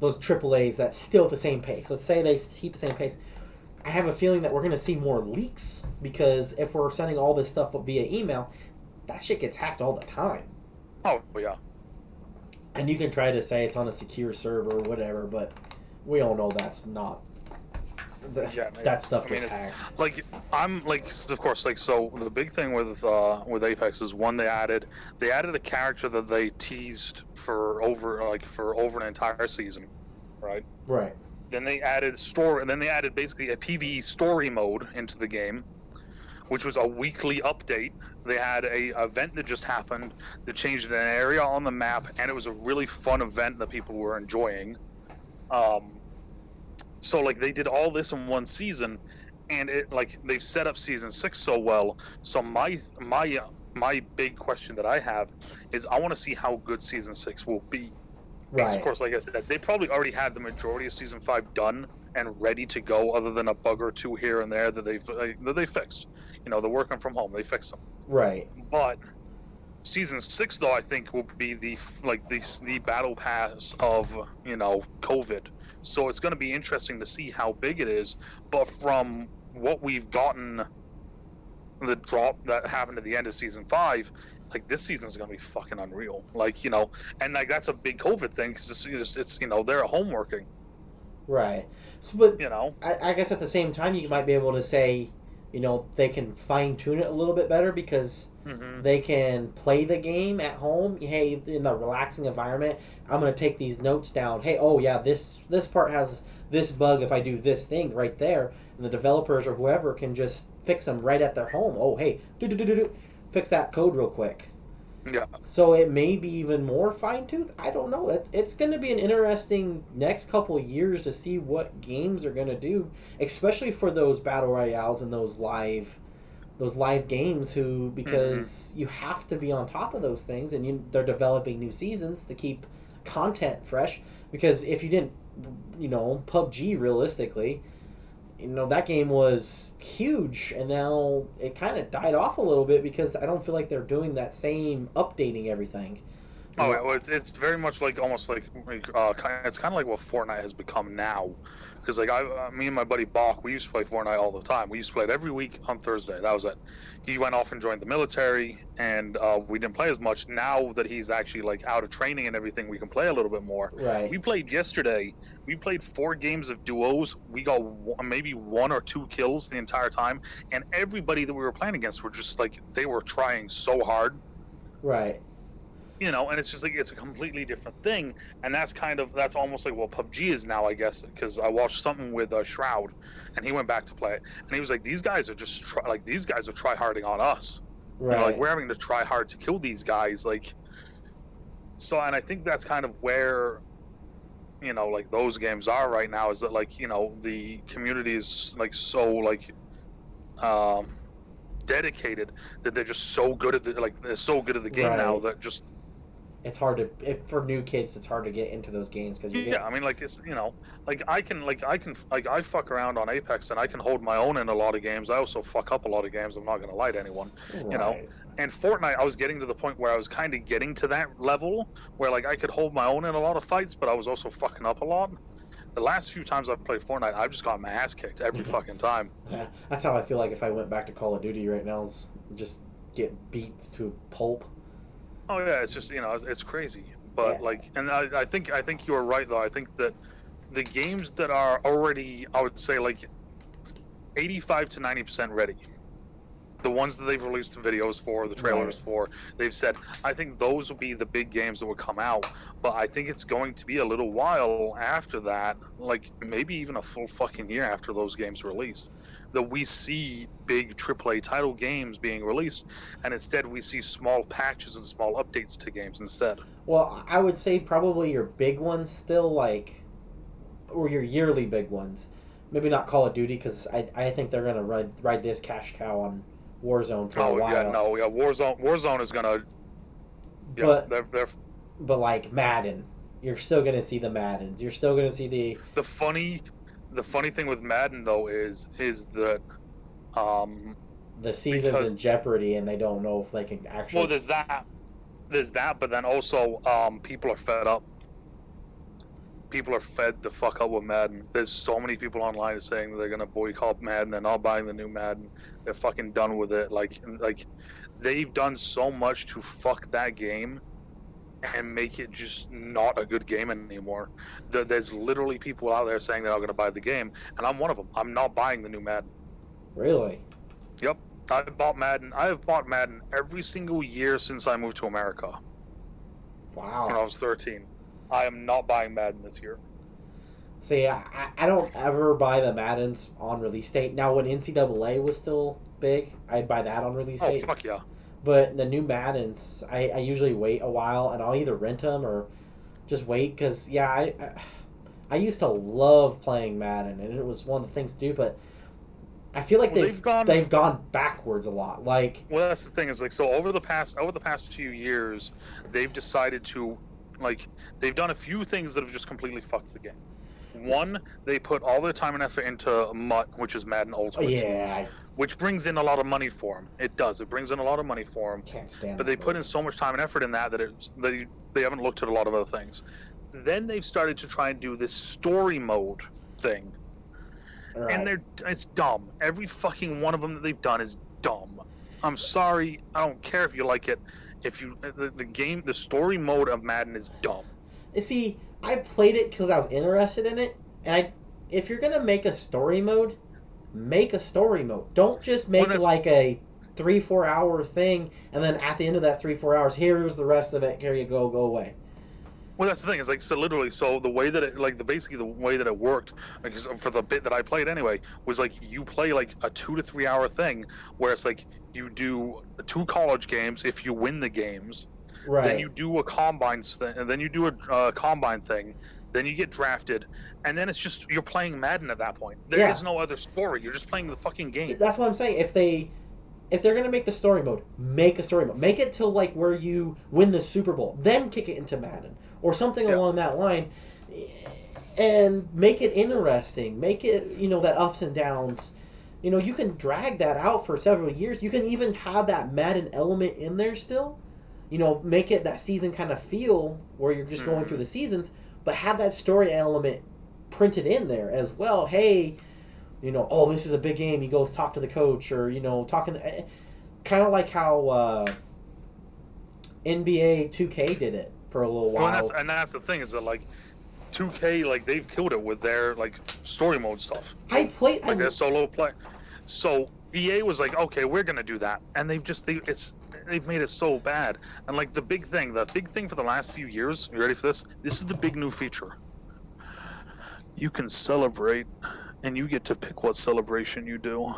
AAAs that's still at the same pace, let's say they keep the same pace, I have a feeling that we're going to see more leaks, because if we're sending all this stuff via email, that shit gets hacked all the time. Oh, yeah. And you can try to say it's on a secure server or whatever, but we all know that's not. That stuff gets hacked. Of course, so the big thing with Apex is, one, they added a character that they teased for over an entire season, right? Right. Then they added story, and then they added basically a PvE story mode into the game, which was a weekly update. They had a event that just happened that changed an area on the map, and it was a really fun event that people were enjoying. So they did all this in one season, and they've set up season 6 so well. So my big question that I have is, I want to see how good season 6 will be, Because, of Right. course, like I said, they probably already had the majority of Season 5 done and ready to go, other than a bug or two here and there that they fixed. You know, they're working from home. They fixed them. Right. But Season 6, though, I think will be the battle pass of, COVID. So it's going to be interesting to see how big it is. But from what we've gotten, the drop that happened at the end of Season 5, like, this season's going to be fucking unreal. Like, and like that's a big COVID thing because it's they're at home working. Right. So, but You know. I guess at the same time, you might be able to say, they can fine tune it a little bit better because Mm-hmm. they can play the game at home. Hey, in a relaxing environment, I'm going to take these notes down. Hey, oh yeah, this part has this bug if I do this thing right there, and the developers or whoever can just fix them right at their home. Oh, hey, fix that code real quick. Yeah. So it may be even more fine tooth. I don't know. It's going to be an interesting next couple of years to see what games are going to do, especially for those battle royales and those live games. Because you have to be on top of those things, and they're developing new seasons to keep content fresh. Because if you didn't, PUBG realistically, that game was huge, and now it kind of died off a little bit because I don't feel like they're doing that same updating everything. Oh, well, it's very much like almost like it's kind of like what Fortnite has become now, because like me and my buddy Bach, we used to play Fortnite all the time. We used to play it every week on Thursday. That was it. He went off and joined the military, and we didn't play as much. Now that he's actually like out of training and everything, we can play a little bit more. Right. We played yesterday. We played 4 games of duos. We got maybe 1 or 2 kills the entire time, and everybody that we were playing against were just like they were trying so hard. Right. And it's just like it's a completely different thing, and that's almost like what PUBG is now, I guess. Because I watched something with Shroud, and he went back to play it, and he was like, "These guys are just these guys are try-harding on us. Right. Like we're having to try hard to kill these guys, like." So, and I think that's kind of where, like those games are right now. Is that like the community is like so dedicated that they're just so good at they're so good at the game now that just. It's hard to for new kids. It's hard to get into those games because I mean, like it's I fuck around on Apex and I can hold my own in a lot of games. I also fuck up a lot of games. I'm not gonna lie to anyone, Right. And Fortnite, I was getting to the point where I was kind of getting to that level where like I could hold my own in a lot of fights, but I was also fucking up a lot. The last few times I've played Fortnite, I've just got my ass kicked every fucking time. Yeah, that's how I feel like if I went back to Call of Duty right now, is just get beat to pulp. Oh yeah, it's just it's crazy, but and I think you're right though. I think that the games that are already, I would say like 85 to 90% ready, the ones that they've released the videos for, the trailers for, they've said, I think those will be the big games that will come out. But I think it's going to be a little while after that, like maybe even a full fucking year after those games release, that we see big AAA title games being released, and instead we see small patches and small updates to games instead. Well, I would say probably your big ones still or your yearly big ones. Maybe not Call of Duty because I think they're gonna ride this cash cow on Warzone for a while. Warzone is gonna. But they're but like Madden, you're still gonna see the Maddens. You're still gonna see the funny thing with Madden though is that the season's in jeopardy and they don't know if they can actually. Well, there's that, but then also people are fed up. People are fed the fuck up with Madden. There's so many people online saying that they're gonna boycott Madden. They're not buying the new Madden. They're fucking done with it. Like they've done so much to fuck that game and make it just not a good game anymore. There's literally people out there saying they're not gonna buy the game, and I'm one of them. I'm not buying the new Madden. Really? Yep. I have bought Madden every single year since I moved to America. Wow. When I was 13. I am not buying Madden this year. See, I don't ever buy the Maddens on release date. Now, when NCAA was still big, I'd buy that on release date. Oh, fuck yeah. But the new Maddens, I usually wait a while, and I'll either rent them or just wait. Because, I used to love playing Madden, and it was one of the things to do, but I feel like they've gone backwards a lot. Like, well, that's the thing is so over the past few years, they've decided to like they've done a few things that have just completely fucked the game. One, they put all their time and effort into MUT, which is Madden Oh, Ultimate Team, which brings in a lot of money for them. It does. It brings in a lot of money for them. Can't stand. But they put in so much time and effort in that they haven't looked at a lot of other things. Then they've started to try and do this story mode thing, Right. and it's dumb. Every fucking one of them that they've done is dumb. I'm sorry. I don't care if you like it. If you the story mode of Madden is dumb. See, I played it because I was interested in it, and if you're gonna make a story mode, make a story mode. Don't just make like a 3-4 hour thing, and then at the end of that 3-4 hours, here's the rest of it. Here you go away. Well, that's the thing. Is like so literally. So the way that it basically the way that it worked, like, for the bit that I played anyway, was like you play like a 2 to 3 hour thing where it's like you do 2 college games if you win the games. Right. Then you do a combine thing, and then you do a combine thing. Then you get drafted, and then it's just you're playing Madden at that point. There is no other story. You're just playing the fucking game. That's what I'm saying. If they're gonna make the story mode, make a story mode. Make it till like where you win the Super Bowl, then kick it into Madden or something along that line, and make it interesting. Make it that ups and downs. You can drag that out for several years. You can even have that Madden element in there still. Make it that season kind of feel where you're just going through the seasons, but have that story element printed in there as well. Hey, this is a big game. He goes talk to the coach, or talking, kind of like how NBA 2K did it for a little while. Well, and that's the thing is that like 2K, like they've killed it with their like story mode stuff. Their solo play. So EA was like, okay, we're gonna do that, and they've made it so bad. And like the big thing for the last few years, you ready for this? This is the big new feature. You can celebrate, and you get to pick what celebration you do.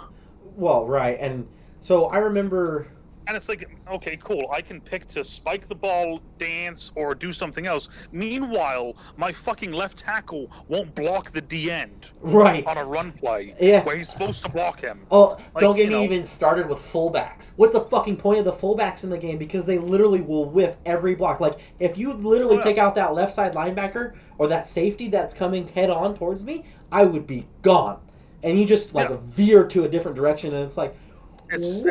Well, right, and so I remember. And it's like, okay, cool. I can pick to spike the ball, dance, or do something else. Meanwhile, my fucking left tackle won't block the D end. Right. On a run play. Yeah. Where he's supposed to block him. Oh, like, don't get me even started with fullbacks. What's the fucking point of the fullbacks in the game? Because they literally will whiff every block. Like, if you literally take out that left side linebacker or that safety that's coming head on towards me, I would be gone. And you just, veer to a different direction, and it's like, so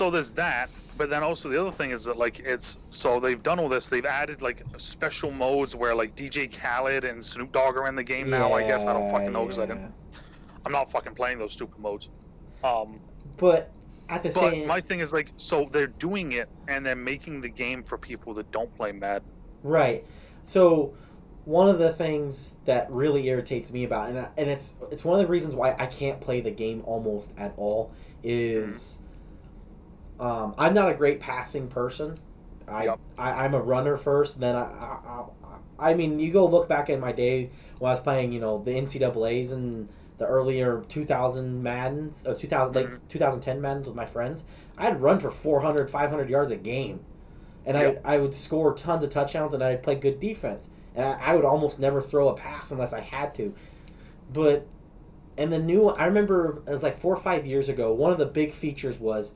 there's that, but then also the other thing is that so they've done all this. They've added like special modes where like DJ Khaled and Snoop Dogg are in the game now. I guess I don't fucking know because I'm not fucking playing those stupid modes. But my thing is like, so they're doing it and they're making the game for people that don't play Madden. Right. So one of the things that really irritates me about and it's one of the reasons why I can't play the game almost at all is I'm not a great passing person. I'm a runner first. Then I mean, you go look back in my day when I was playing, the NCAAs and the earlier 2000 Maddens, or 2010 Maddens with my friends. I'd run for 400, 500 yards a game, and I would score tons of touchdowns, and I'd play good defense. And I would almost never throw a pass unless I had to. But and I remember it was like 4 or 5 years ago, one of the big features was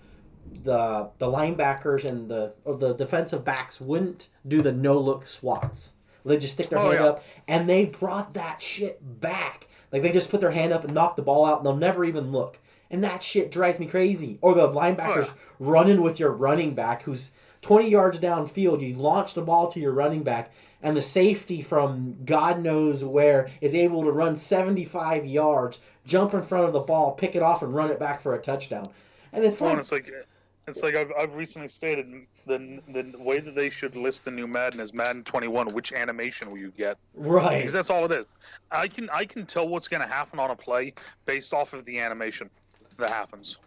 the linebackers and the defensive backs wouldn't do the no-look swats. They just stick their hand up, and they brought that shit back. Like, they just put their hand up and knock the ball out, and they'll never even look. And that shit drives me crazy. Or the linebackers running with your running back who's 20 yards downfield. You launch the ball to your running back, and the safety from God knows where is able to run 75 yards, jump in front of the ball, pick it off, and run it back for a touchdown. And it's like I've recently stated the way that they should list the new Madden is Madden 21. Which animation will you get? Right. Because that's all it is. I can tell what's going to happen on a play based off of the animation that happens.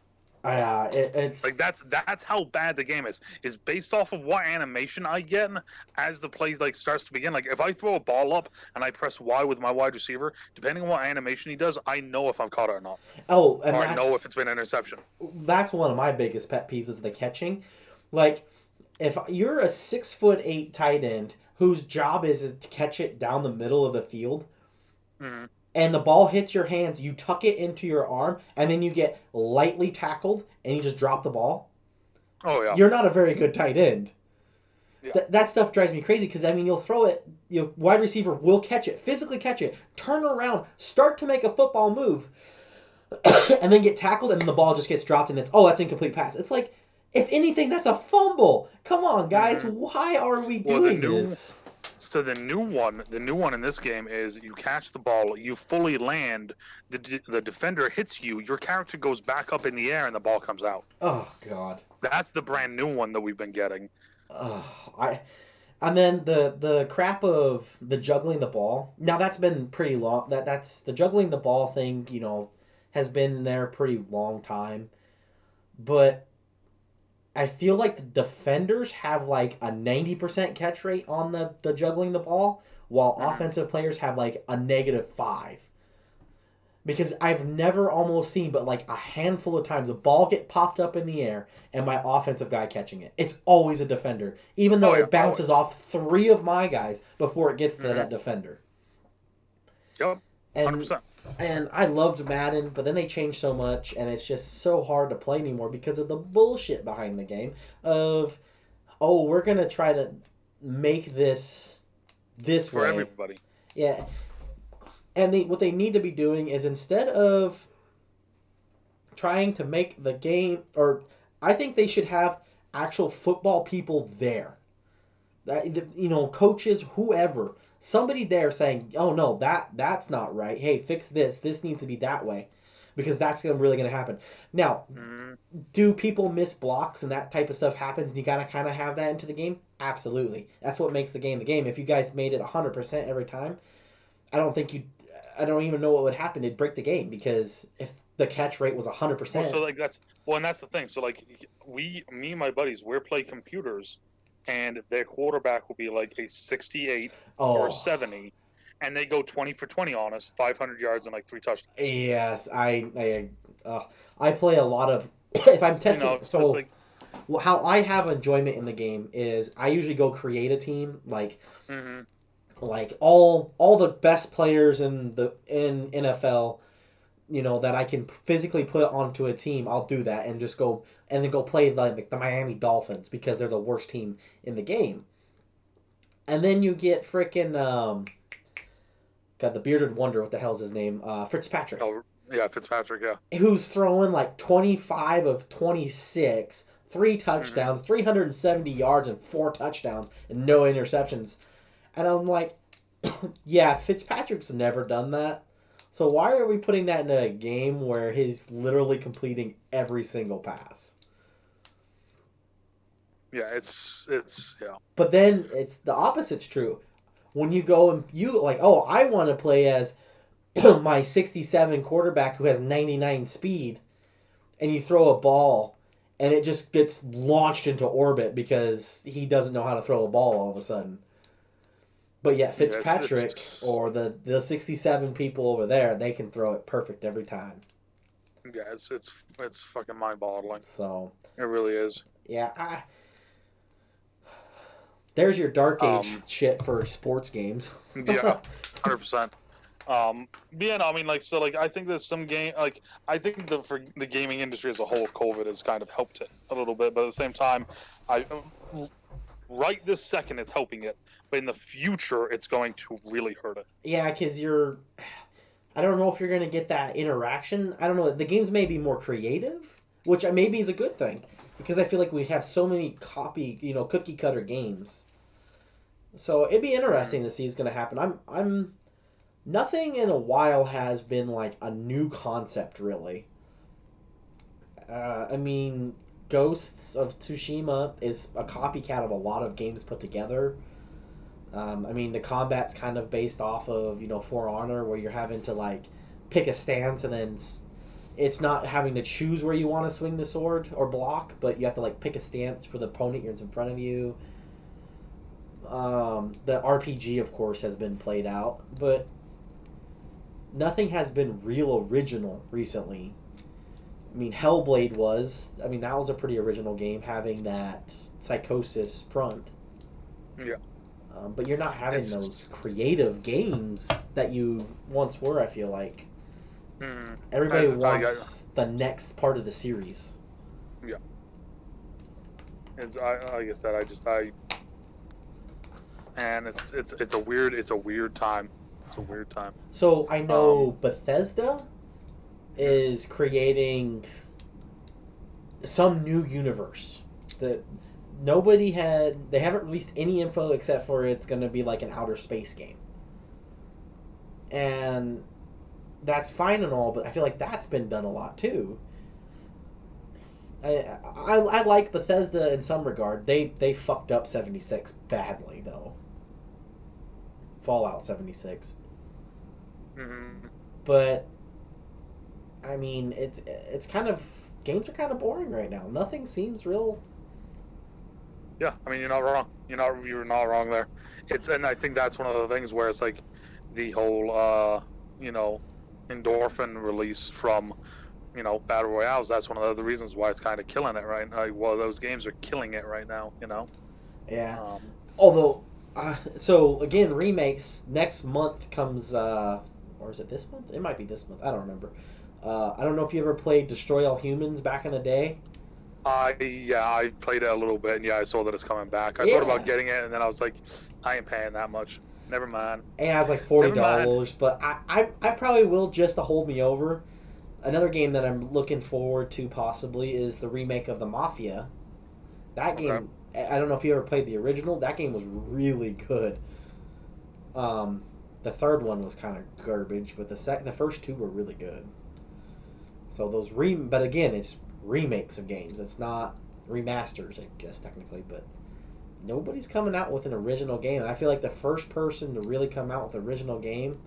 It's like that's how bad the game is based off of what animation I get as the play starts to begin. Like, if I throw a ball up and I press Y with my wide receiver, depending on what animation he does, I know if I've caught it or not. Oh, and or I know if it's been an interception. That's one of my biggest pet peeves is the catching. Like, if you're a 6'8" tight end whose job is to catch it down the middle of the field. Mm-hmm. And the ball hits your hands, you tuck it into your arm, and then you get lightly tackled, and you just drop the ball. Oh, yeah. You're not a very good tight end. Yeah. That stuff drives me crazy because, I mean, you'll throw it, wide receiver will catch it, physically catch it, turn around, start to make a football move, and then get tackled, and then the ball just gets dropped, and that's incomplete pass. It's like, if anything, that's a fumble. Come on, guys. Mm-hmm. Why are we doing this? So the new one in this game is you catch the ball, you fully land, the defender hits you, your character goes back up in the air, and the ball comes out. Oh, God. That's the brand new one that we've been getting. And then the crap of the juggling the ball. Now that's been pretty long. That's the juggling the ball thing. Has been there a pretty long time, but I feel like the defenders have like a 90% catch rate on the juggling the ball, while offensive players have like a -5. Because I've never almost seen but like a handful of times a ball get popped up in the air and my offensive guy catching it. It's always a defender, even though it bounces off 3 of my guys before it gets to that defender. Yep, 100%. And I loved Madden, but then they changed so much, and it's just so hard to play anymore because of the bullshit behind the game of, we're going to try to make this for way. Everybody. Yeah. And what they need to be doing is, instead of trying to make the game, or I think they should have actual football people there. Coaches, whoever. Somebody there saying, oh, no, that's not right. Hey, fix this. This needs to be that way. Because that's really going to happen. Now, do people miss blocks and that type of stuff happens and you got to kind of have that into the game? Absolutely. That's what makes the game the game. If you guys made it 100% every time, I don't even know what would happen. It'd break the game, because if the catch rate was 100%. Well, so and that's the thing. So like me and my buddies, we're playing computers, and their quarterback will be like a 68 or 70, and they go 20 for 20 on us, 500 yards and like 3 touchdowns. Yes, I play a lot of if I'm testing. How I have enjoyment in the game is I usually go create a team like. Like all the best players in NFL, that I can physically put onto a team, I'll do that and just go play like the Miami Dolphins because they're the worst team in the game. And then you get freaking the bearded wonder, what the hell's his name? Fitzpatrick. Oh, yeah, Fitzpatrick, yeah. Who's throwing like 25 of 26, 3 touchdowns, 370 yards and 4 touchdowns and no interceptions. And I'm like, yeah, Fitzpatrick's never done that. So why are we putting that in a game where he's literally completing every single pass? Yeah, it's yeah. But then it's the opposite's true. When you go and I want to play as my 67 quarterback who has 99 speed, and you throw a ball and it just gets launched into orbit because he doesn't know how to throw a ball all of a sudden. But yet Fitzpatrick or the 67 people over there, they can throw it perfect every time. Yeah, it's fucking mind-boggling. So it really is. Yeah, there's your dark age shit for sports games. Yeah, 100%. Yeah, no, I mean, I think there's some game, I think for the gaming industry as a whole, COVID has kind of helped it a little bit, but at the same time, right this second, it's helping it. But in the future, it's going to really hurt it. Yeah, because I don't know if you're going to get that interaction. I don't know. The games may be more creative, which maybe is a good thing. Because I feel like we have so many cookie cutter games. So it'd be interesting to see what's going to happen. I'm nothing in a while has been like a new concept, really. I mean, Ghosts of Tsushima is a copycat of a lot of games put together. I mean, the combat's kind of based off of, For Honor, where you're having to, pick a stance, and then it's not having to choose where you want to swing the sword or block, but you have to, pick a stance for the opponent that's in front of you. The RPG, of course, has been played out, but nothing has been real original recently. I mean, Hellblade that was a pretty original game, having that psychosis front. Yeah. But you're not having those creative games that you once were, I feel like. Everybody wants the next part of the series. Yeah. Like I said, and it's a weird time. It's a weird time. So I know Bethesda is creating some new universe that they haven't released any info except for it's going to be like an outer space game. And that's fine and all, but I feel like that's been done a lot too. I like Bethesda in some regard. They fucked up 76 badly though. Fallout 76. Mm-hmm. But I mean, it's kind of, games are kind of boring right now. Nothing seems real. Yeah, I mean, you're not wrong. You're not wrong there. And I think that's one of the things where it's like the whole endorphin release from battle royales. That's one of the reasons why it's kind of killing it right now. Well, those games are killing it right now. Yeah. Although, so again, remakes next month comes. Or is it this month? It might be this month. I don't remember. I don't know if you ever played Destroy All Humans back in the day. I played it a little bit, and I saw that it's coming back. I thought about getting it, and then I was like, I ain't paying that much. Never mind. It has like $40, but I probably will just to hold me over. Another game that I'm looking forward to possibly is the remake of the Mafia. That game, I don't know if you ever played the original. That game was really good. The third one was kind of garbage, but the first two were really good. So those but again, it's remakes of games. It's not remasters, I guess technically, but nobody's coming out with an original game. I feel like the first person to really come out with an original game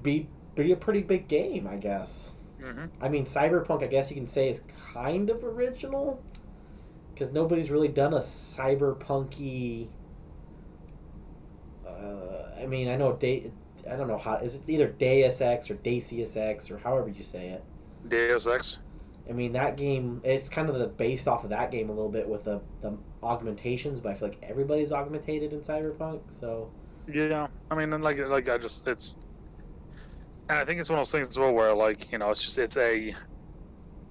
be a pretty big game, I guess. Mm-hmm. I mean, Cyberpunk, I guess you can say, is kind of original because nobody's really done a cyberpunky. I mean, I know I don't know how it's either Deus Ex or Deus Ex or however you say it. Deus Ex. I mean, that game, it's kind of based off of that game a little bit with the augmentations, but I feel like everybody's augmentated in Cyberpunk, so. Yeah, I mean, and and I think it's one of those things as well where it's a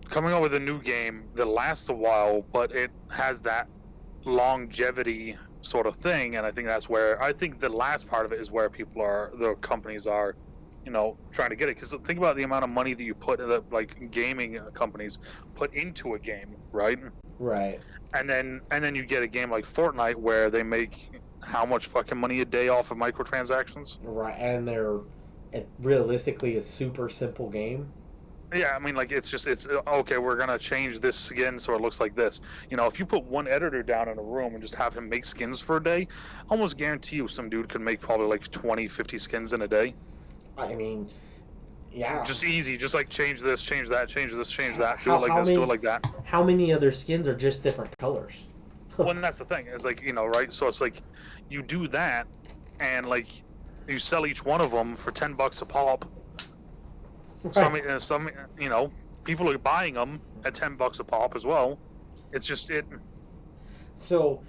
coming up with a new game that lasts a while, but it has that longevity sort of thing, and I think that's where the last part of it is where the companies are, trying to get it. Because think about the amount of money that you put in gaming companies put into a game, right? Right. And then you get a game like Fortnite where they make how much fucking money a day off of microtransactions? Right, and it realistically a super simple game. Yeah, I mean, it's okay, we're going to change this skin so it looks like this. If you put one editor down in a room and just have him make skins for a day, I almost guarantee you some dude could make probably like 20, 50 skins in a day. I mean, yeah. Just easy, just change this, change that, change this, change that, do it like this, do it like that. How many other skins are just different colors? Well, and that's the thing. It's right? So it's like, you do that, and you sell each one of them for $10 a pop. Right. Some people are buying them at $10 a pop as well. It's just it. So,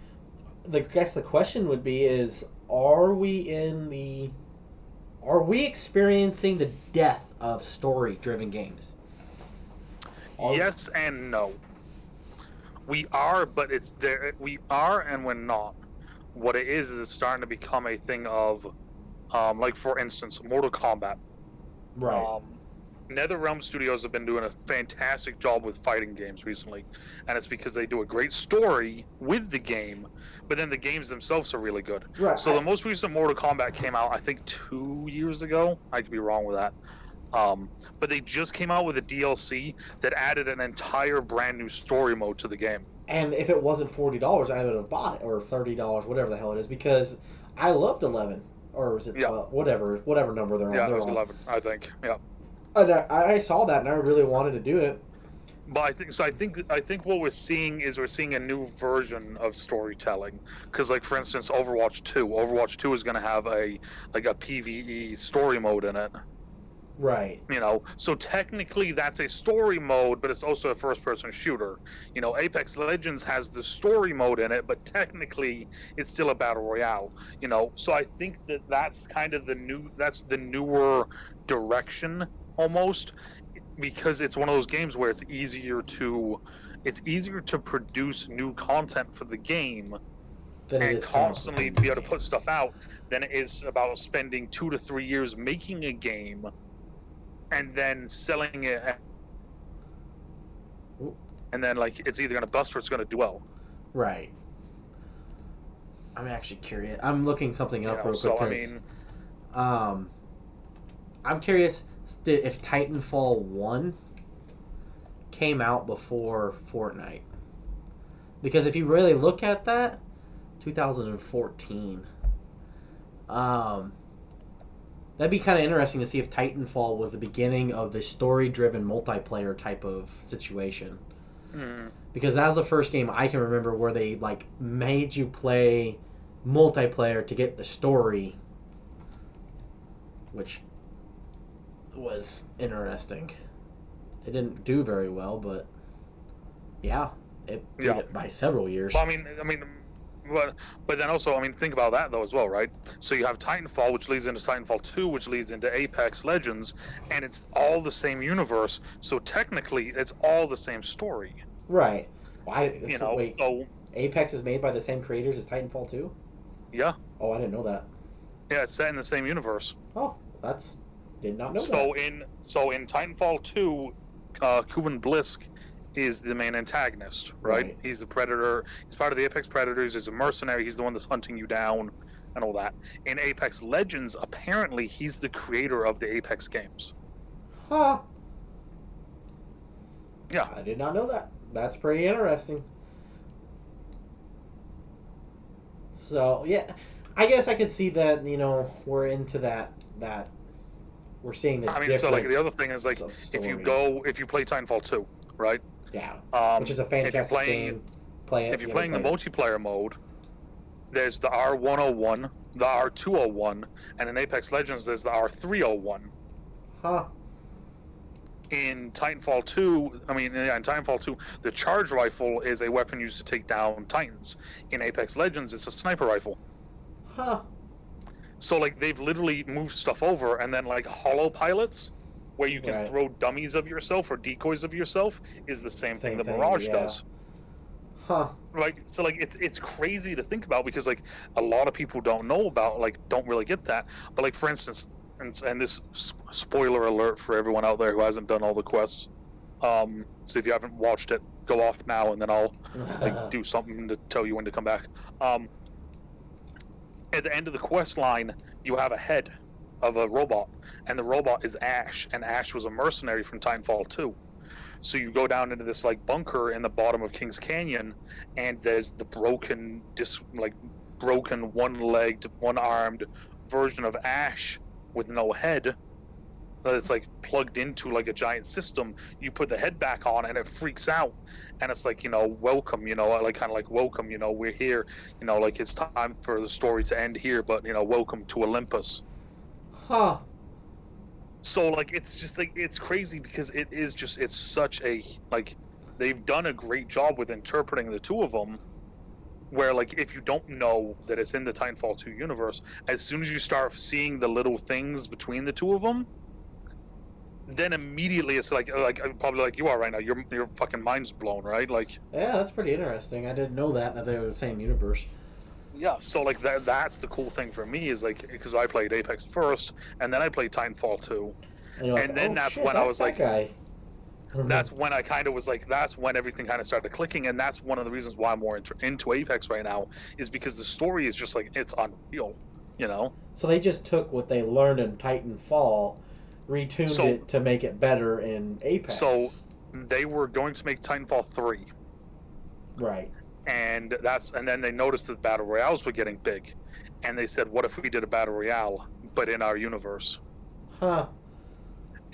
I guess the question would be: are we experiencing the death of story-driven games? Yes and no. We are, but it's there. We are, and we're not. What it is it's starting to become a thing of, for instance, Mortal Kombat. Right. NetherRealm Studios have been doing a fantastic job with fighting games recently, and it's because they do a great story with the game, but then the games themselves are really good. Right. So the most recent Mortal Kombat came out, I think, 2 years ago. I could be wrong with that. But they just came out with a DLC that added an entire brand new story mode to the game. And if it wasn't $40, I would have bought it, or $30, whatever the hell it is, because I loved 11, or was it 12? Whatever number they're on. Yeah, it was 11, I think. Yeah. And I saw that, and I really wanted to do it. But I think what we're seeing is a new version of storytelling. Because, for instance, Overwatch 2 is going to have a PvE story mode in it. Right. So technically that's a story mode, but it's also a first-person shooter. Apex Legends has the story mode in it, but technically it's still a battle royale. So I think that's kind of the newer direction almost, because it's one of those games where it's easier to produce new content for the game Then it and is coming out with constantly the be able to game. put stuff out than it is about spending 2 to 3 years making a game and then selling it. Ooh. And then, like, it's either going to bust or it's going to do well. Right. I'm actually curious. I'm looking something up real quick So, I because mean, I'm curious if Titanfall 1 came out before Fortnite. Because if you really look at that, 2014. That'd be kind of interesting to see if Titanfall was the beginning of the story-driven multiplayer type of situation. Because that was the first game I can remember where they like made you play multiplayer to get the story, which was interesting. It didn't do very well, but yeah, it beat it by several years. Well, but then also, I mean, think about that though as well, right? So you have Titanfall, which leads into Titanfall 2, which leads into Apex Legends, and it's all the same universe. So technically, it's all the same story. Right. Why? Wait. So Apex is made by the same creators as Titanfall 2? Yeah. Oh, I didn't know that. Yeah, it's set in the same universe. Oh, did not know that. So in Titanfall 2, Kuban Blisk is the main antagonist, right? He's the predator. He's part of the Apex Predators. He's a mercenary. He's the one that's hunting you down and all that. In Apex Legends, apparently, he's the creator of the Apex games. Huh. Yeah. I did not know that. That's pretty interesting. So, yeah, I guess I could see that, we're into that we're seeing the difference. So, like, the other thing is, like, if you play Titanfall 2, right? Yeah. Which is a fantastic game. If you're playing the multiplayer mode, there's the R101, the R201, and in Apex Legends, there's the R301. Huh. In Titanfall 2, the charge rifle is a weapon used to take down Titans. In Apex Legends, it's a sniper rifle. Huh. So, like, they've literally moved stuff over, and then, like, holo pilots, where you can throw dummies of yourself or decoys of yourself, is the same thing that Mirage does. Huh. Right? So, like, it's crazy to think about because, like, a lot of people don't know about, like, don't really get that. But, like, for instance, and this spoiler alert for everyone out there who hasn't done all the quests. So if you haven't watched it, go off now, and then I'll do something to tell you when to come back. At the end of the quest line, you have a head of a robot, and the robot is Ash, and Ash was a mercenary from Titanfall 2. So you go down into this like bunker in the bottom of Kings Canyon, and there's the broken one-legged, one-armed version of Ash with no head that's like plugged into like a giant system. You put the head back on and it freaks out, and it's like, welcome, like kind of like welcome, we're here, like it's time for the story to end here, but welcome to Olympus. Huh. So like it's just like it's crazy because it's such a like they've done a great job with interpreting the two of them, where like if you don't know that it's in the Titanfall 2 universe, as soon as you start seeing the little things between the two of them, then immediately it's like probably like you are right now, your fucking mind's blown, right? Like, yeah, that's pretty interesting. I didn't know that they were the same universe. Yeah, so like that's the cool thing for me is like because I played Apex first and then I played Titanfall 2, and then that's when I was like, that's when I kind of was like, that's when everything kind of started clicking, and that's one of the reasons why I'm more into Apex right now is because the story is just like it's unreal, So they just took what they learned in Titanfall, retuned it to make it better in Apex. So they were going to make Titanfall 3. Right. And then they noticed that battle royales were getting big, and they said, "What if we did a battle royale, but in our universe?" Huh.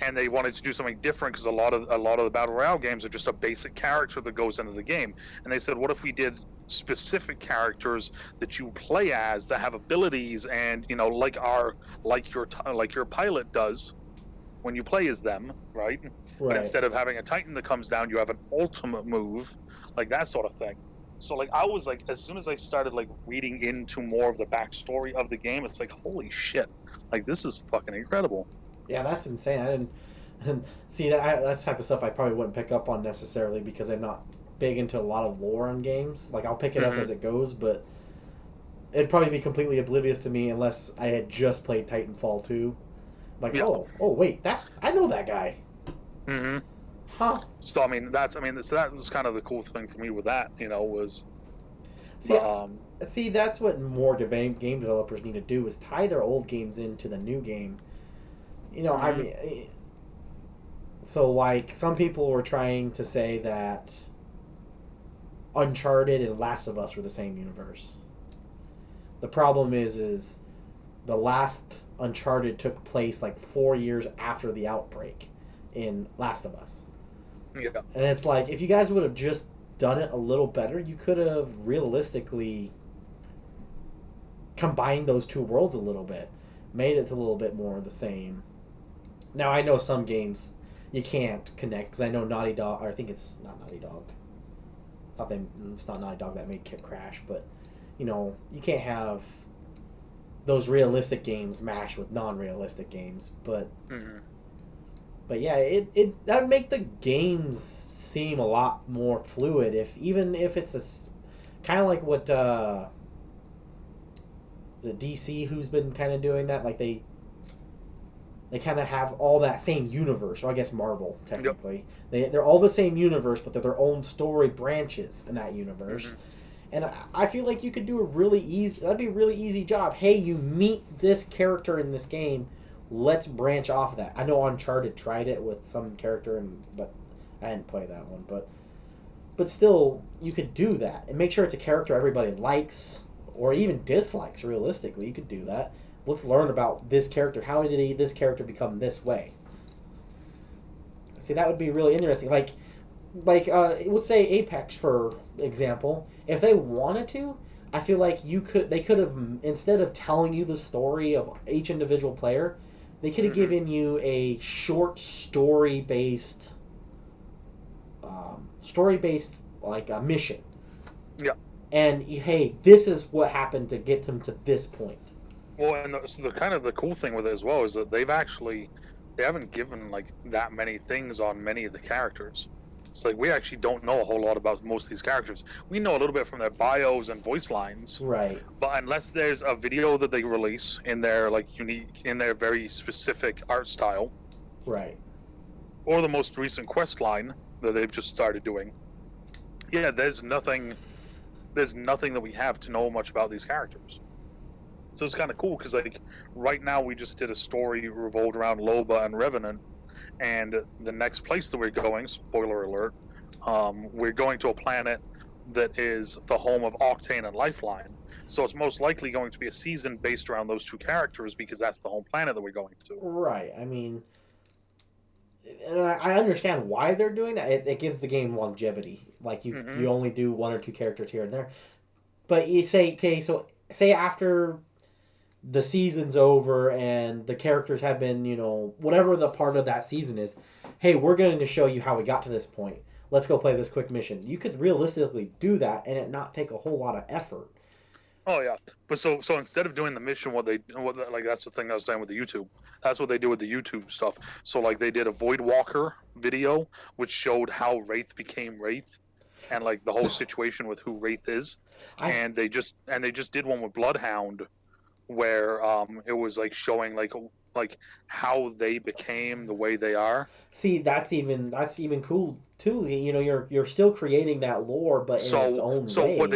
And they wanted to do something different because a lot of the battle royale games are just a basic character that goes into the game. And they said, "What if we did specific characters that you play as that have abilities, and like your pilot does when you play as them, right? But instead of having a Titan that comes down, you have an ultimate move, like that sort of thing." So like I was like, as soon as I started like reading into more of the backstory of the game, it's like, holy shit, like this is fucking incredible. Yeah, that's insane. I didn't see that's the type of stuff I probably wouldn't pick up on necessarily because I'm not big into a lot of lore on games. Like I'll pick it up as it goes, but it'd probably be completely oblivious to me unless I had just played Titanfall 2. Like, Yeah. oh, wait, I know that guy. Mm-hmm. Huh. So so that was kind of the cool thing for me with that, was See, that's what more game developers need to do is tie their old games into the new game. I mean, so like some people were trying to say that Uncharted and Last of Us were the same universe. The problem is the last Uncharted took place like 4 years after the outbreak in Last of Us. Yeah. And it's like, if you guys would have just done it a little better, you could have realistically combined those two worlds a little bit, made it a little bit more the same. Now, I know some games you can't connect, because I know Naughty Dog, or I think it's not Naughty Dog. It's not Naughty Dog that made Crash, but, you can't have those realistic games mash with non-realistic games, but... Mm-hmm. But yeah, that would make the games seem a lot more fluid, even if it's kind of like what is it DC who's been kind of doing that, like they kind of have all that same universe, or I guess Marvel technically. Yep. They're all the same universe, but they're their own story branches in that universe. Mm-hmm. And I feel like you could do that'd be a really easy job. Hey, you meet this character in this game, let's branch off of that. I know Uncharted tried it with some character, but I didn't play that one. But still, you could do that and make sure it's a character everybody likes or even dislikes. Realistically, you could do that. Let's learn about this character. How did this character become this way? See, that would be really interesting. Like, let's say Apex, for example. If they wanted to, I feel like they could have, instead of telling you the story of each individual player, they could have given you a short story-based like a mission. Yeah. And hey, this is what happened to get them to this point. Well, and so the cool thing with it as well is that they haven't given like that many things on many of the characters. It's like we actually don't know a whole lot about most of these characters. We know a little bit from their bios and voice lines, right? But unless there's a video that they release in their very specific art style, right, or the most recent quest line that they've just started doing, there's nothing that we have to know much about these characters. So it's kind of cool because like right now we just did a story revolved around Loba and Revenant. And the next place that we're going, spoiler alert, we're going to a planet that is the home of Octane and Lifeline. So it's most likely going to be a season based around those two characters because that's the home planet that we're going to. Right. I mean, and I understand why they're doing that. It gives the game longevity. Like you only do one or two characters here and there. But you say, okay, so say after the season's over and the characters have been, whatever the part of that season is, hey, we're going to show you how we got to this point. Let's go play this quick mission. You could realistically do that and it not take a whole lot of effort. Oh yeah, but so instead of doing the mission, that's the thing I was saying with the YouTube. That's what they do with the YouTube stuff. So like they did a Void Walker video, which showed how Wraith became Wraith, and like the whole situation with who Wraith is, and they just did one with Bloodhound, where it was like showing like how they became the way they are. See, that's even cool too. You're still creating that lore, but in its own way. What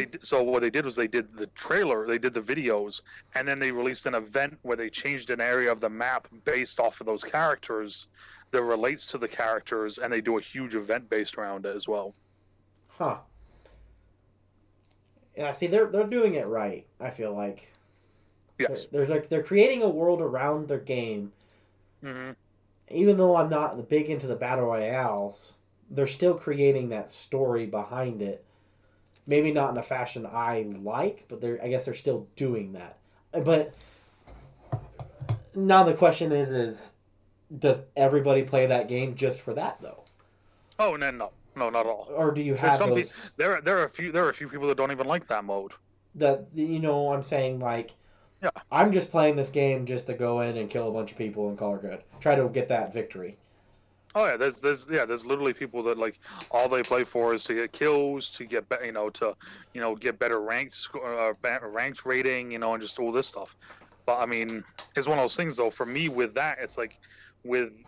they did was they did the trailer, they did the videos, and then they released an event where they changed an area of the map based off of those characters that relates to the characters, and they do a huge event based around it as well. Huh. Yeah, see, they're doing it right, I feel like. Yes. They're creating a world around their game. Mm-hmm. Even though I'm not big into the battle royales, they're still creating that story behind it. Maybe not in a fashion I like, but I guess they're still doing that. But now the question is does everybody play that game just for that though? Oh no, not at all. Or do you have those? There are a few people that don't even like that mode. That I'm saying like. Yeah. I'm just playing this game just to go in and kill a bunch of people and call her good. Try to get that victory. Oh yeah, there's literally people that like all they play for is to get kills, to get get better ranked rating, and just all this stuff. But I mean, it's one of those things though. For me, with that, it's like with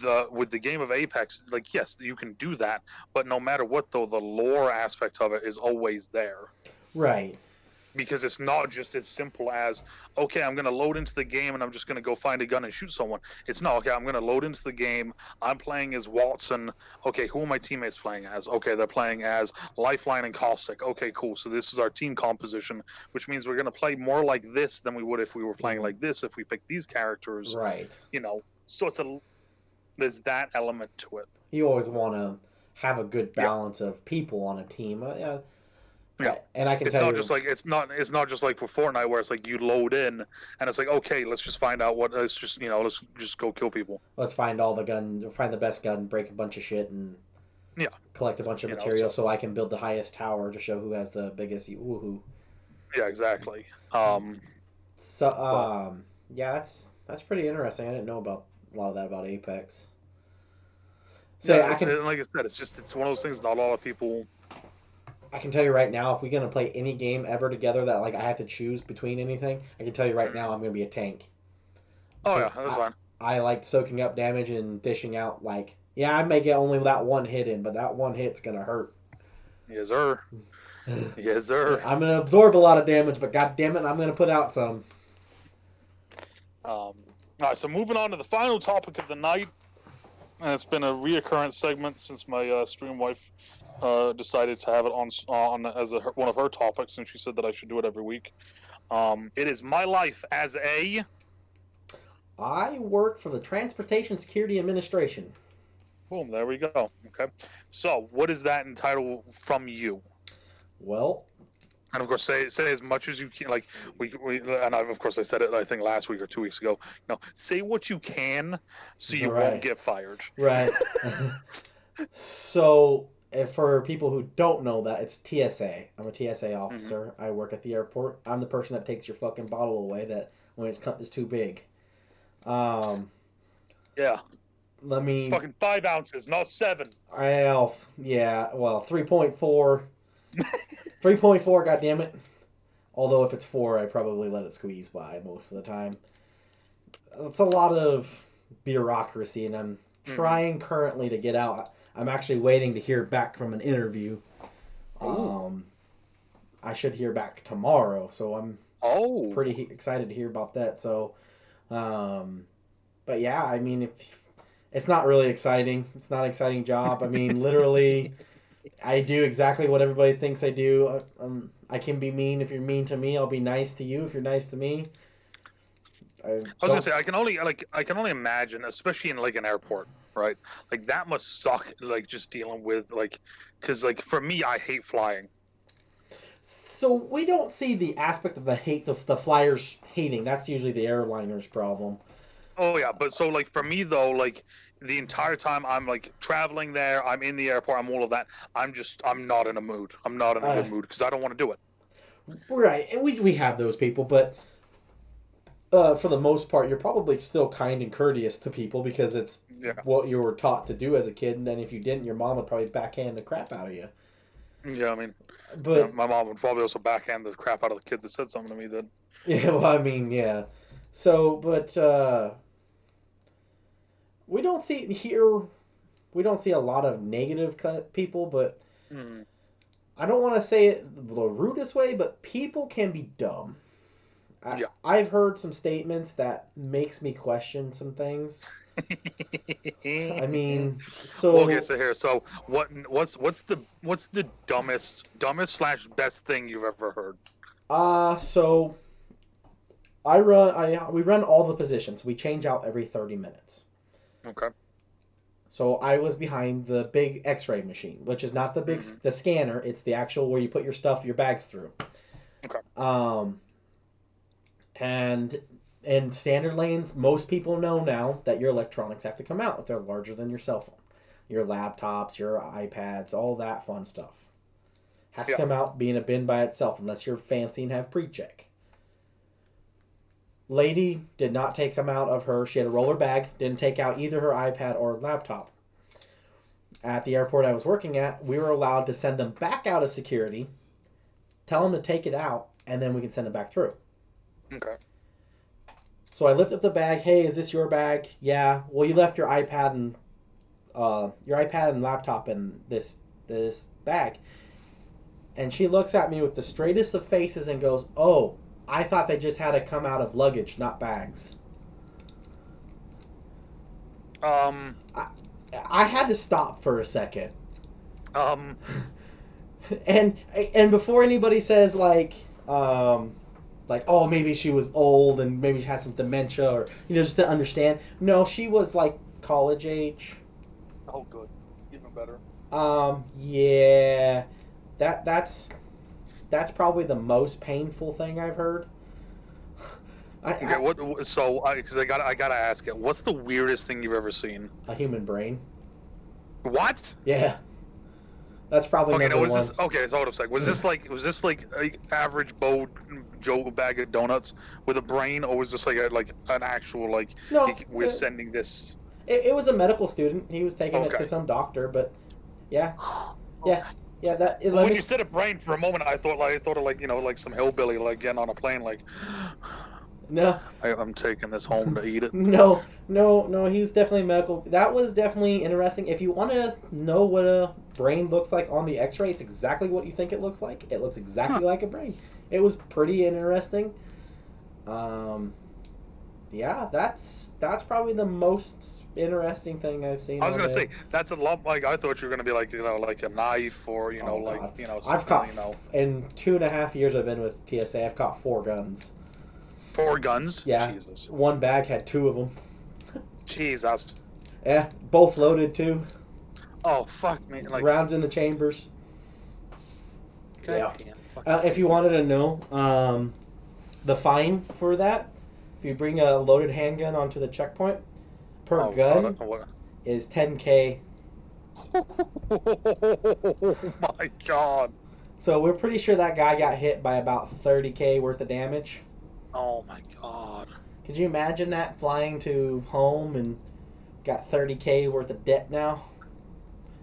the game of Apex, like yes, you can do that, but no matter what though, the lore aspect of it is always there. Right. Because it's not just as simple as, okay, I'm going to load into the game and I'm just going to go find a gun and shoot someone. It's not, okay, I'm going to load into the game. I'm playing as Watson. Okay, who are my teammates playing as? Okay, they're playing as Lifeline and Caustic. Okay, cool. So this is our team composition, which means we're going to play more like this than we would if we were playing like this, if we picked these characters. Right. So there's that element to it. You always want to have a good balance of people on a team. Yeah, and I can it's tell not you, just like it's not just like for Fortnite where it's like you load in and it's like, okay, let's just find out let's just go kill people. let's find all the guns, find the best gun, break a bunch of shit, and Yeah, collect a bunch of material so I can build the highest tower to show who has the biggest woohoo. Yeah, exactly. Yeah, that's pretty interesting. I didn't know about a lot of that about Apex. So yeah, like I said, it's one of those things. Not a lot of people. I can tell you right now, if we're gonna play any game ever together that like I have to choose between anything, I can tell you right now I'm gonna be a tank. Oh yeah, that's fine. I like soaking up damage and dishing out. Like, yeah, I may get only that one hit in, but that one hit's gonna hurt. Yes, sir. Yes, sir. I'm gonna absorb a lot of damage, but god damn it, I'm gonna put out some. All right, so moving on to the final topic of the night, and it's been a reoccurrent segment since my stream wife decided to have it on as one of her topics, and she said that I should do it every week. It is my life as a. I work for the Transportation Security Administration. Boom, there we go. Okay. So, what is that entitled from you? Well, and of course, say as much as you can. Like of course I said it. I think last week or 2 weeks ago. Say what you can, so you won't get fired. Right. So, for people who don't know that, it's TSA. I'm a TSA officer. Mm-hmm. I work at the airport. I'm the person that takes your fucking bottle away that when it's too big. Yeah. It's fucking 5 ounces, not 7. Well, yeah. Well, 3.4. 3.4, goddammit. Although if it's 4, I probably let it squeeze by most of the time. It's a lot of bureaucracy, and I'm trying currently to get out. I'm actually waiting to hear back from an interview. I should hear back tomorrow, so I'm pretty excited to hear about that. So, but yeah, I mean, it's not really exciting. It's not an exciting job. I mean, literally, I do exactly what everybody thinks I do. I can be mean. If you're mean to me, I'll be nice to you. If you're nice to me, I was gonna say I can only imagine, especially in like an airport, right? Like that must suck. Like just dealing with because for me, I hate flying. So we don't see the aspect of the flyers hating. That's usually the airliner's problem. Oh yeah, but so for me though, the entire time I'm traveling there, I'm in the airport, I'm all of that. I'm not in a mood. I'm not in a good mood because I don't want to do it. Right, and we have those people, but for the most part, you're probably still kind and courteous to people because it's what you were taught to do as a kid, and then if you didn't, your mom would probably backhand the crap out of you. Yeah, I mean, but my mom would probably also backhand the crap out of the kid that said something to me that. Yeah, well, I mean, yeah. So, but we don't see a lot of negative people, but I don't want to say it the rudest way, but people can be dumb. I've heard some statements that makes me question some things. I mean, so okay. So here, what's the dumbest / best thing you've ever heard? So we run all the positions. We change out every 30 minutes. Okay. So I was behind the big X-ray machine, which is not the big the scanner. It's the actual where you put your bags through. Okay. And in standard lanes, most people know now that your electronics have to come out if they're larger than your cell phone. Your laptops, your iPads, all that fun stuff. Has to come out being a bin by itself unless you're fancy and have pre-check. Lady did not take them out of her. She had a roller bag. Didn't take out either her iPad or laptop. At the airport I was working at, we were allowed to send them back out of security, tell them to take it out, and then we can send them back through. Okay. So I lift up the bag. Hey, is this your bag? Yeah. Well, you left your iPad and laptop in this bag. And she looks at me with the straightest of faces and goes, "Oh, I thought they just had to come out of luggage, not bags." I had to stop for a second. And before anybody says like, oh, maybe she was old and maybe she had some dementia or, just to understand. No, she was like college age. Oh, good. Even better. Yeah. That's probably the most painful thing I've heard. Because I gotta ask it. What's the weirdest thing you've ever seen? A human brain. What? Yeah. That's probably okay. number No, was one. this okay? So what I'm saying was this like average Joe bag of donuts with a brain, or was this like an actual No, we're sending this? It was a medical student. He was taking it to some doctor, but yeah. That. When you said a brain for a moment, I thought of some hillbilly getting on a plane No. I'm taking this home to eat it. No, he was definitely medical. That was definitely interesting. If you want to know what a brain looks like on the x-ray, it's exactly what you think it looks like. It looks exactly like a brain. It was pretty interesting. Yeah, that's probably the most interesting thing I've seen. I was gonna say that's a lot. I thought you were gonna be like a knife or I've caught in 2.5 years I've been with TSA. I've caught 4 guns. 4 guns? Yeah. Jesus. One bag had 2 of them. Jesus. Yeah, both loaded too. Oh, fuck me. Rounds in the chambers. God yeah. If you wanted to know, the fine for that, if you bring a loaded handgun onto the checkpoint, per gun is $10,000. Oh my God. So we're pretty sure that guy got hit by about $30,000 worth of damage. Oh my God. Could you imagine that, flying to home and got $30,000 worth of debt now?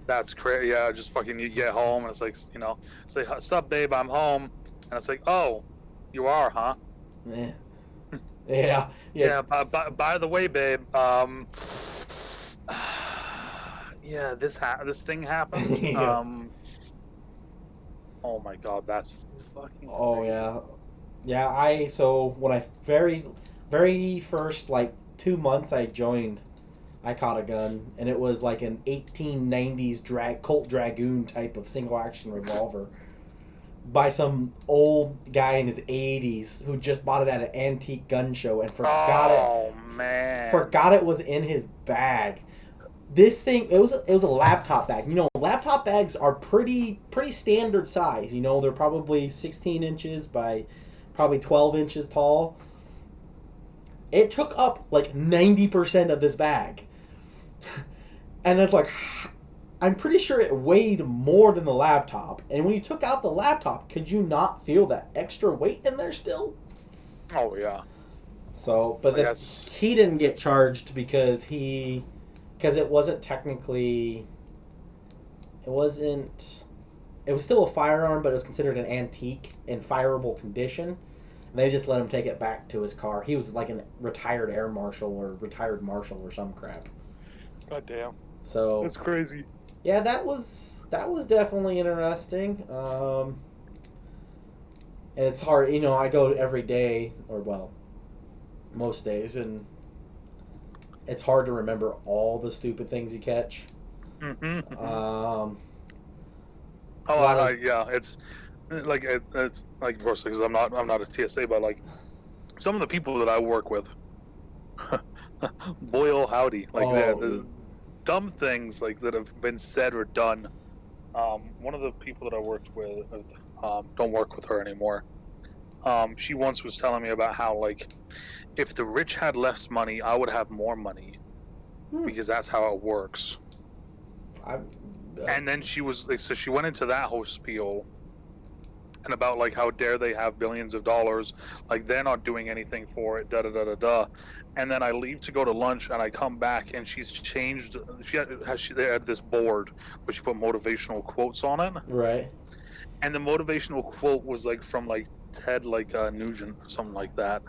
That's crazy. Yeah, just fucking you get home and it's like, say, "What's up, babe? I'm home." And it's like, "Oh, you are, huh?" Yeah. Yeah. By the way, babe, yeah, this thing happened. Yeah. Oh my God, that's fucking crazy. Oh yeah. Yeah, so when I very first 2 months I joined, I caught a gun, and it was like an 1890s Colt Dragoon type of single action revolver by some old guy in his 80s who just bought it at an antique gun show and forgot it. Oh man. Forgot it was in his bag. This thing, it was a laptop bag. Laptop bags are pretty standard size. They're probably 16 inches by probably 12 inches tall. It took up 90% of this bag. And it's I'm pretty sure it weighed more than the laptop. And when you took out the laptop, could you not feel that extra weight in there still? Oh yeah. So, but he didn't get charged because it wasn't technically, it was still a firearm, but it was considered an antique in fireable condition. And they just let him take it back to his car. He was like a retired air marshal or retired marshal or some crap. God damn. So that's crazy. Yeah, that was definitely interesting. And it's hard, I go every day, or most days, and it's hard to remember all the stupid things you catch. Mm-hmm. Yeah, it's of course, because I'm not a TSA, but some of the people that I work with, boy oh howdy, there's dumb things that have been said or done. One of the people that I worked with, don't work with her anymore. She once was telling me about how if the rich had less money, I would have more money, because that's how it works. And then she was so she went into that whole spiel, and about like how dare they have billions of dollars, like they're not doing anything for it, da da da da da. And then I leave to go to lunch, and I come back, and she's changed. They had this board where she put motivational quotes on it, Right. and the motivational quote was like from like Ted Nugent or something like that.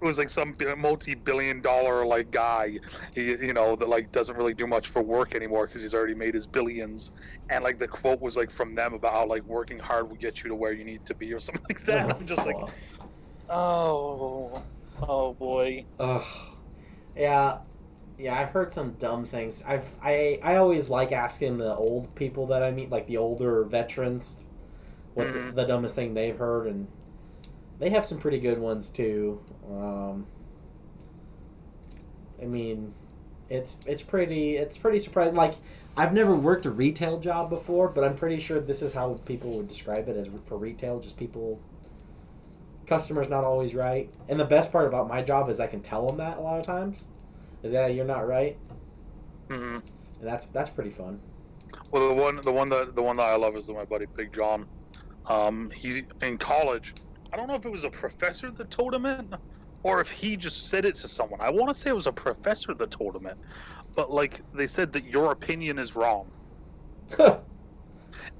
It was like some multi-billion-dollar like guy, that like doesn't really do much for work anymore because he's already made his billions. And like the quote was like from them about how like working hard will get you to where you need to be or something like that. I'm just like, oh boy. Ugh. Yeah. Yeah, I've heard some dumb things. I always like asking the old people that I meet, like the older veterans, what the dumbest thing they've heard, and they have some pretty good ones too. I mean, it's pretty surprising. Like, I've never worked a retail job before, but I'm pretty sure this is how people would describe it as for retail. Just customers not always right. And the best part about my job is I can tell them that a lot of times. Is that you're not right? Mm-hmm. And that's pretty fun. Well, the one that I love is my buddy Big John. He's in college. I don't know if it was a professor that told him it, or if he just said it to someone. I want to say it was a professor that told him it, but like they said that your opinion is wrong.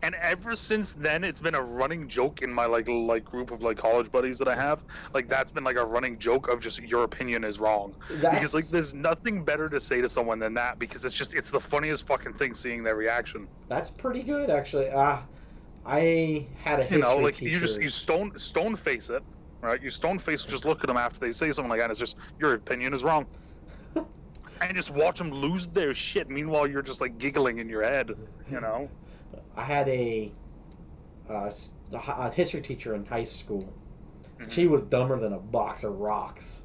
And ever since then, it's been a running joke in my like group of like college buddies that I have. Like that's been like a running joke of just your opinion is wrong. Because like there's nothing better to say to someone than that, because it's the funniest fucking thing seeing their reaction. That's pretty good actually. I had a history teacher. You stone face it, right? You stone face just look at them after they say something like that. And it's just your opinion is wrong. And just watch them lose their shit. Meanwhile, you're just like giggling in your head, I had a history teacher in high school. Mm-hmm. She was dumber than a box of rocks.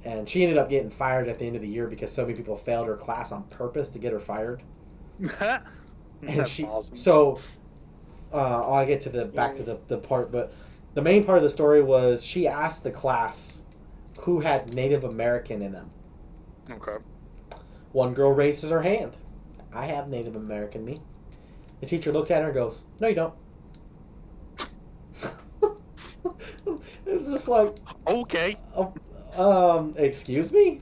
And she ended up getting fired at the end of the year because so many people failed her class on purpose to get her fired. That's awesome. So, I'll get to back to the part, but the main part of the story was she asked the class who had Native American in them. Okay. One girl raises her hand. I have Native American in me. The teacher looked at her and goes, "No, you don't." It was just like, okay. Excuse me?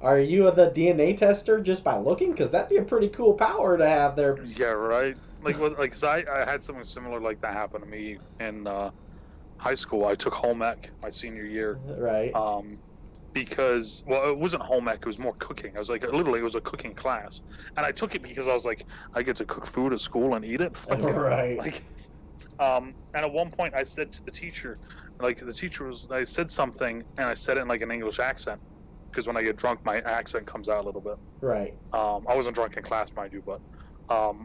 Are you the DNA tester just by looking? Because that'd be a pretty cool power to have there. Yeah, right. Cause I had something similar like that happen to me in high school. I took home ec my senior year. Right. Because, well, it wasn't home ec, it was more cooking. I was like, literally, it was a cooking class. And I took it because I was like, I get to cook food at school and eat it. Right. And at one point I said to the teacher, I said something, and I said it in like an English accent. Because when I get drunk, my accent comes out a little bit. Right. I wasn't drunk in class, mind you, but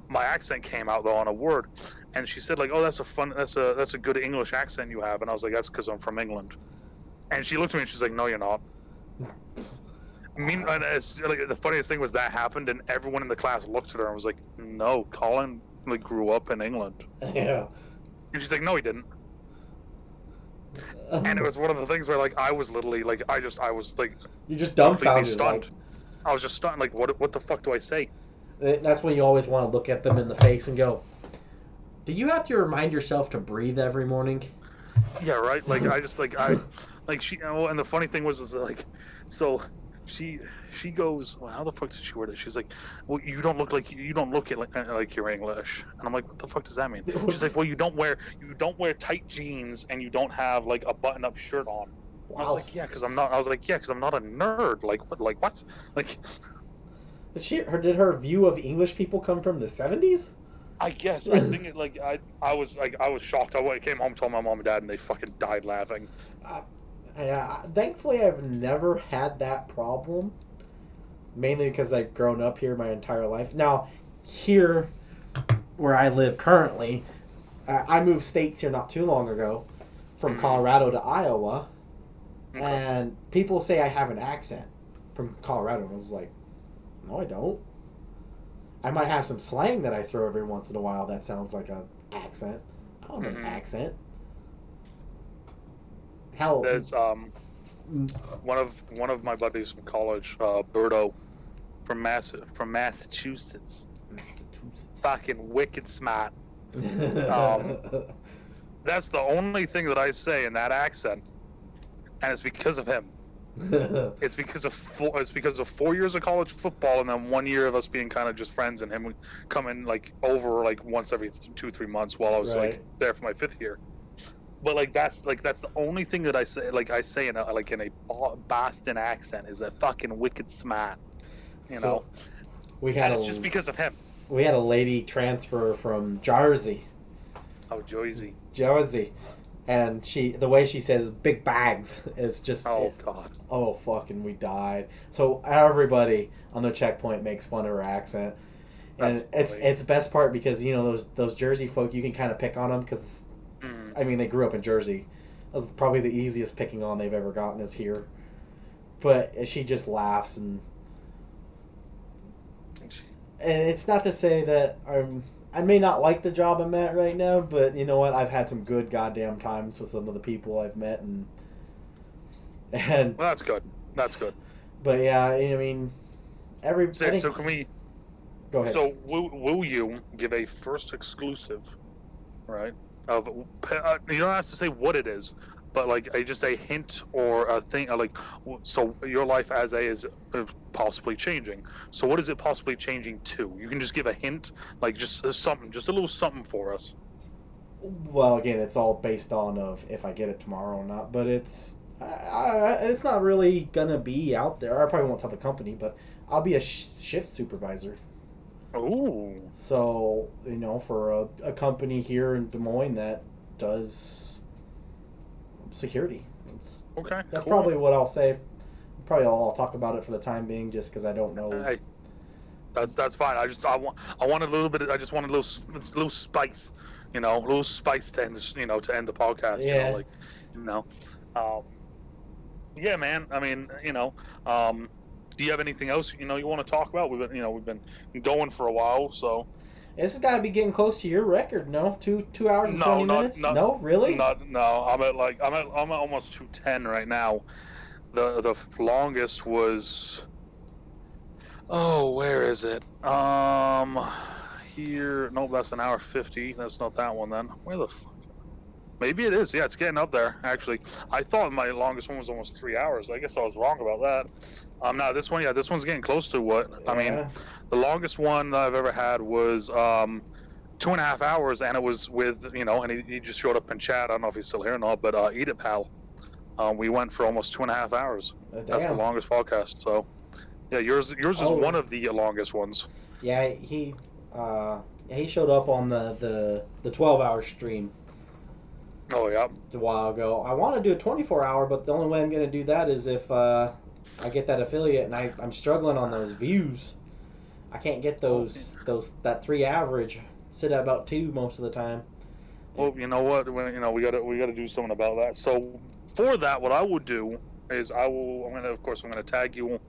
my accent came out though on a word. And she said like, oh, that's a good English accent you have. And I was like, that's because I'm from England. And she looked at me and she's like, no, you're not. I mean, the funniest thing was that happened, and everyone in the class looked at her and was like, "No, Colin grew up in England." Yeah. And she's like, "No, he didn't." And it was one of the things where I was literally I was you're just dumbfounded. Stunned. I was just stunned. Like, what the fuck do I say? That's when you always want to look at them in the face and go, "Do you have to remind yourself to breathe every morning?" Yeah, right. She. And the funny thing was so she goes, well, how the fuck did she word it? She's like, well, you don't look like you're English. And I'm like, what the fuck does that mean? She's like, well, you don't wear tight jeans and you don't have like a button-up shirt on. I was like, yeah, because I'm not. I was like, yeah, because I'm not a nerd. Like what? Like what? Like. Did her view of English people come from the 70s? I guess. I think I was shocked. I came home, told my mom and dad, and they fucking died laughing. Yeah, thankfully I've never had that problem. Mainly because I've grown up here my entire life. Now, here where I live currently, I moved states here not too long ago, from Colorado to Iowa, and people say I have an accent from Colorado, and I was like, no, I don't. I might have some slang that I throw every once in a while that sounds like an accent. I don't have an accent. Hell, there's one of my buddies from college, Berto, from Massachusetts. Massachusetts. Fucking wicked smart. That's the only thing that I say in that accent, and it's because of him. It's because of 4 years of college football, and then 1 year of us being kind of just friends, and him coming like over like once every 2-3 months while I was like there for my 5th year. But that's the only thing that I say in a Boston accent is a fucking wicked smart, you know. And it's just because of him. We had a lady transfer from Jersey. Oh, Jersey. And the way she says big bags is just... God. Oh, fucking, we died. So everybody on the checkpoint makes fun of her accent. And it's the best part because, you know, those Jersey folk, you can kind of pick on them because, I mean, they grew up in Jersey. That's probably the easiest picking on they've ever gotten is here. But she just laughs and it's not to say that I may not like the job I'm at right now, but you know what? I've had some good goddamn times with some of the people I've met, and well, that's good. But yeah, I mean, so can we? Go ahead. So will you give a first exclusive, right? Of you don't have to say what it is, but like just a hint or a thing, like so your life as is possibly changing. So what is it possibly changing to? You can just give a hint, like just something, just a little something for us. Well, again, it's all based on of if I get it tomorrow or not, but it's not really gonna be out there. I probably won't tell the company, but I'll be a shift supervisor. Oh. So, you know, for a company here in Des Moines that does security. Okay. That's cool. probably what I'll say. Probably I'll talk about it for the time being, just because I don't know. Hey, that's fine. I wanted a little bit. I just wanted a little spice, you know, a little spice to end the podcast. Yeah. Yeah, man. I mean, do you have anything else you want to talk about? We've been going for a while, so. This has got to be getting close to your record, no? 2 hours and 20 minutes? No, really? No. I'm at almost 2:10 right now. The longest was. Oh, where is it? Here. Nope, that's an hour 50. That's not that one then. Where the fuck? Maybe it is. Yeah, it's getting up there. Actually, I thought my longest one was almost 3 hours. I guess I was wrong about that. No, this one. Yeah, this one's getting close to what? Yeah. I mean, the longest one that I've ever had was 2.5 hours, and it was with and he just showed up in chat. I don't know if he's still here or not, but Eat It Pal. We went for almost 2.5 hours. That's the longest podcast. So, yeah, yours is one of the longest ones. Yeah, he showed up on the 12-hour stream. Oh yeah. A while ago. I want to do a 24-hour, but the only way I'm going to do that is if I get that affiliate, and I'm struggling on those views. I can't get that 3 average. Sit at about 2 most of the time. Well, you know what? We gotta do something about that. So for that, what I will do is I'm gonna tag you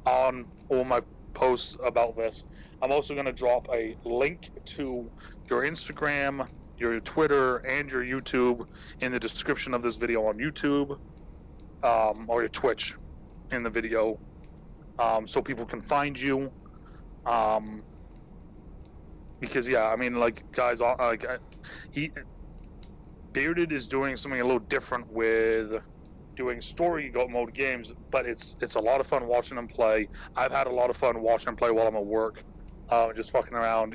on all my posts about this. I'm also gonna drop a link to your Instagram, your Twitter, and your YouTube in the description of this video on YouTube, or your Twitch in the video, so people can find you. Because I mean, like guys, Bearded is doing something a little different with doing story mode games, but it's a lot of fun watching them play. I've had a lot of fun watching them play while I'm at work, just fucking around,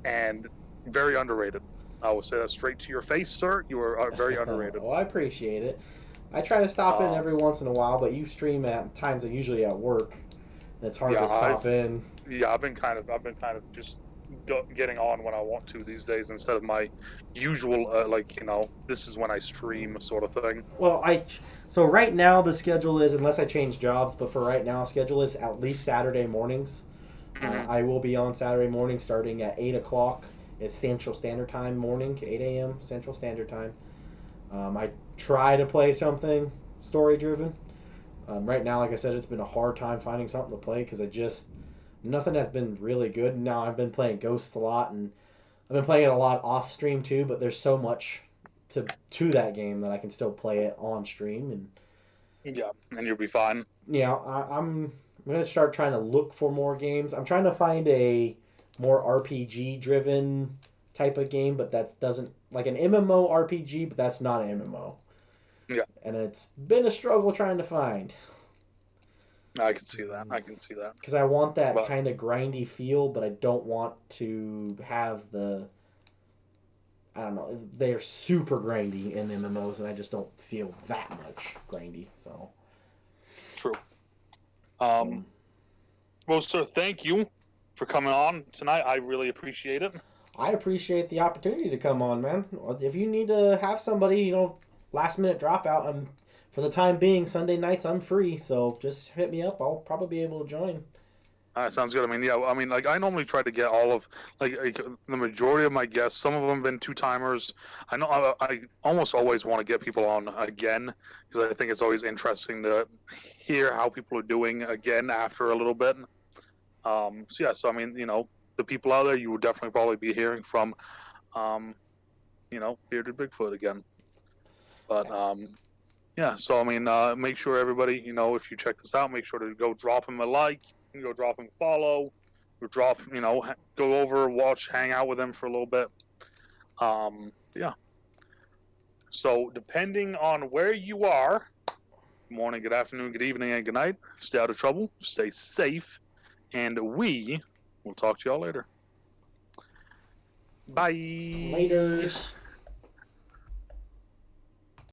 and very underrated. I will say that straight to your face, sir. You are very underrated. Well, I appreciate it. I try to stop in every once in a while, but you stream at times I'm usually at work, and it's hard to stop in. Yeah, I've been kind of just getting on when I want to these days instead of my usual this is when I stream sort of thing. Well, so right now the schedule is, unless I change jobs, but for right now schedule is at least Saturday mornings. Mm-hmm. I will be on Saturday morning starting at 8 o'clock. It's Central Standard Time morning, 8 a.m. Central Standard Time. I try to play something story-driven. Right now, like I said, it's been a hard time finding something to play because nothing has been really good. Now, I've been playing Ghosts a lot, and I've been playing it a lot off-stream too, but there's so much to that game that I can still play it on stream. And you'll be fine. Yeah, I'm going to start trying to look for more games. I'm trying to find a more RPG-driven type of game, but that doesn't like an MMO RPG, but that's not an MMO. Yeah. And it's been a struggle trying to find. I can see that. I can see that. Because I want that kind of grindy feel, but I don't want to have the. I don't know. They're super grindy in MMOs, and I just don't feel that much grindy. So. True. Well, sir, thank you for coming on tonight. I really appreciate it. I appreciate the opportunity to come on, man. If you need to have somebody, last minute dropout, for the time being, Sunday nights I'm free, so just hit me up. I'll probably be able to join. Sounds good. I mean, yeah. I mean, like I normally try to get all of like the majority of my guests. Some of them have been 2-timers. I know I almost always want to get people on again because I think it's always interesting to hear how people are doing again after a little bit. So yeah. So I mean, the people out there, you will definitely probably be hearing from, Bearded Bigfoot again. But yeah. So I mean, make sure everybody, if you check this out, make sure to go drop him a like. Go drop him a follow, or go over, watch, hang out with him for a little bit. Yeah. So depending on where you are, good morning, good afternoon, good evening, and good night. Stay out of trouble, stay safe, and we will talk to y'all later. Bye. Laters.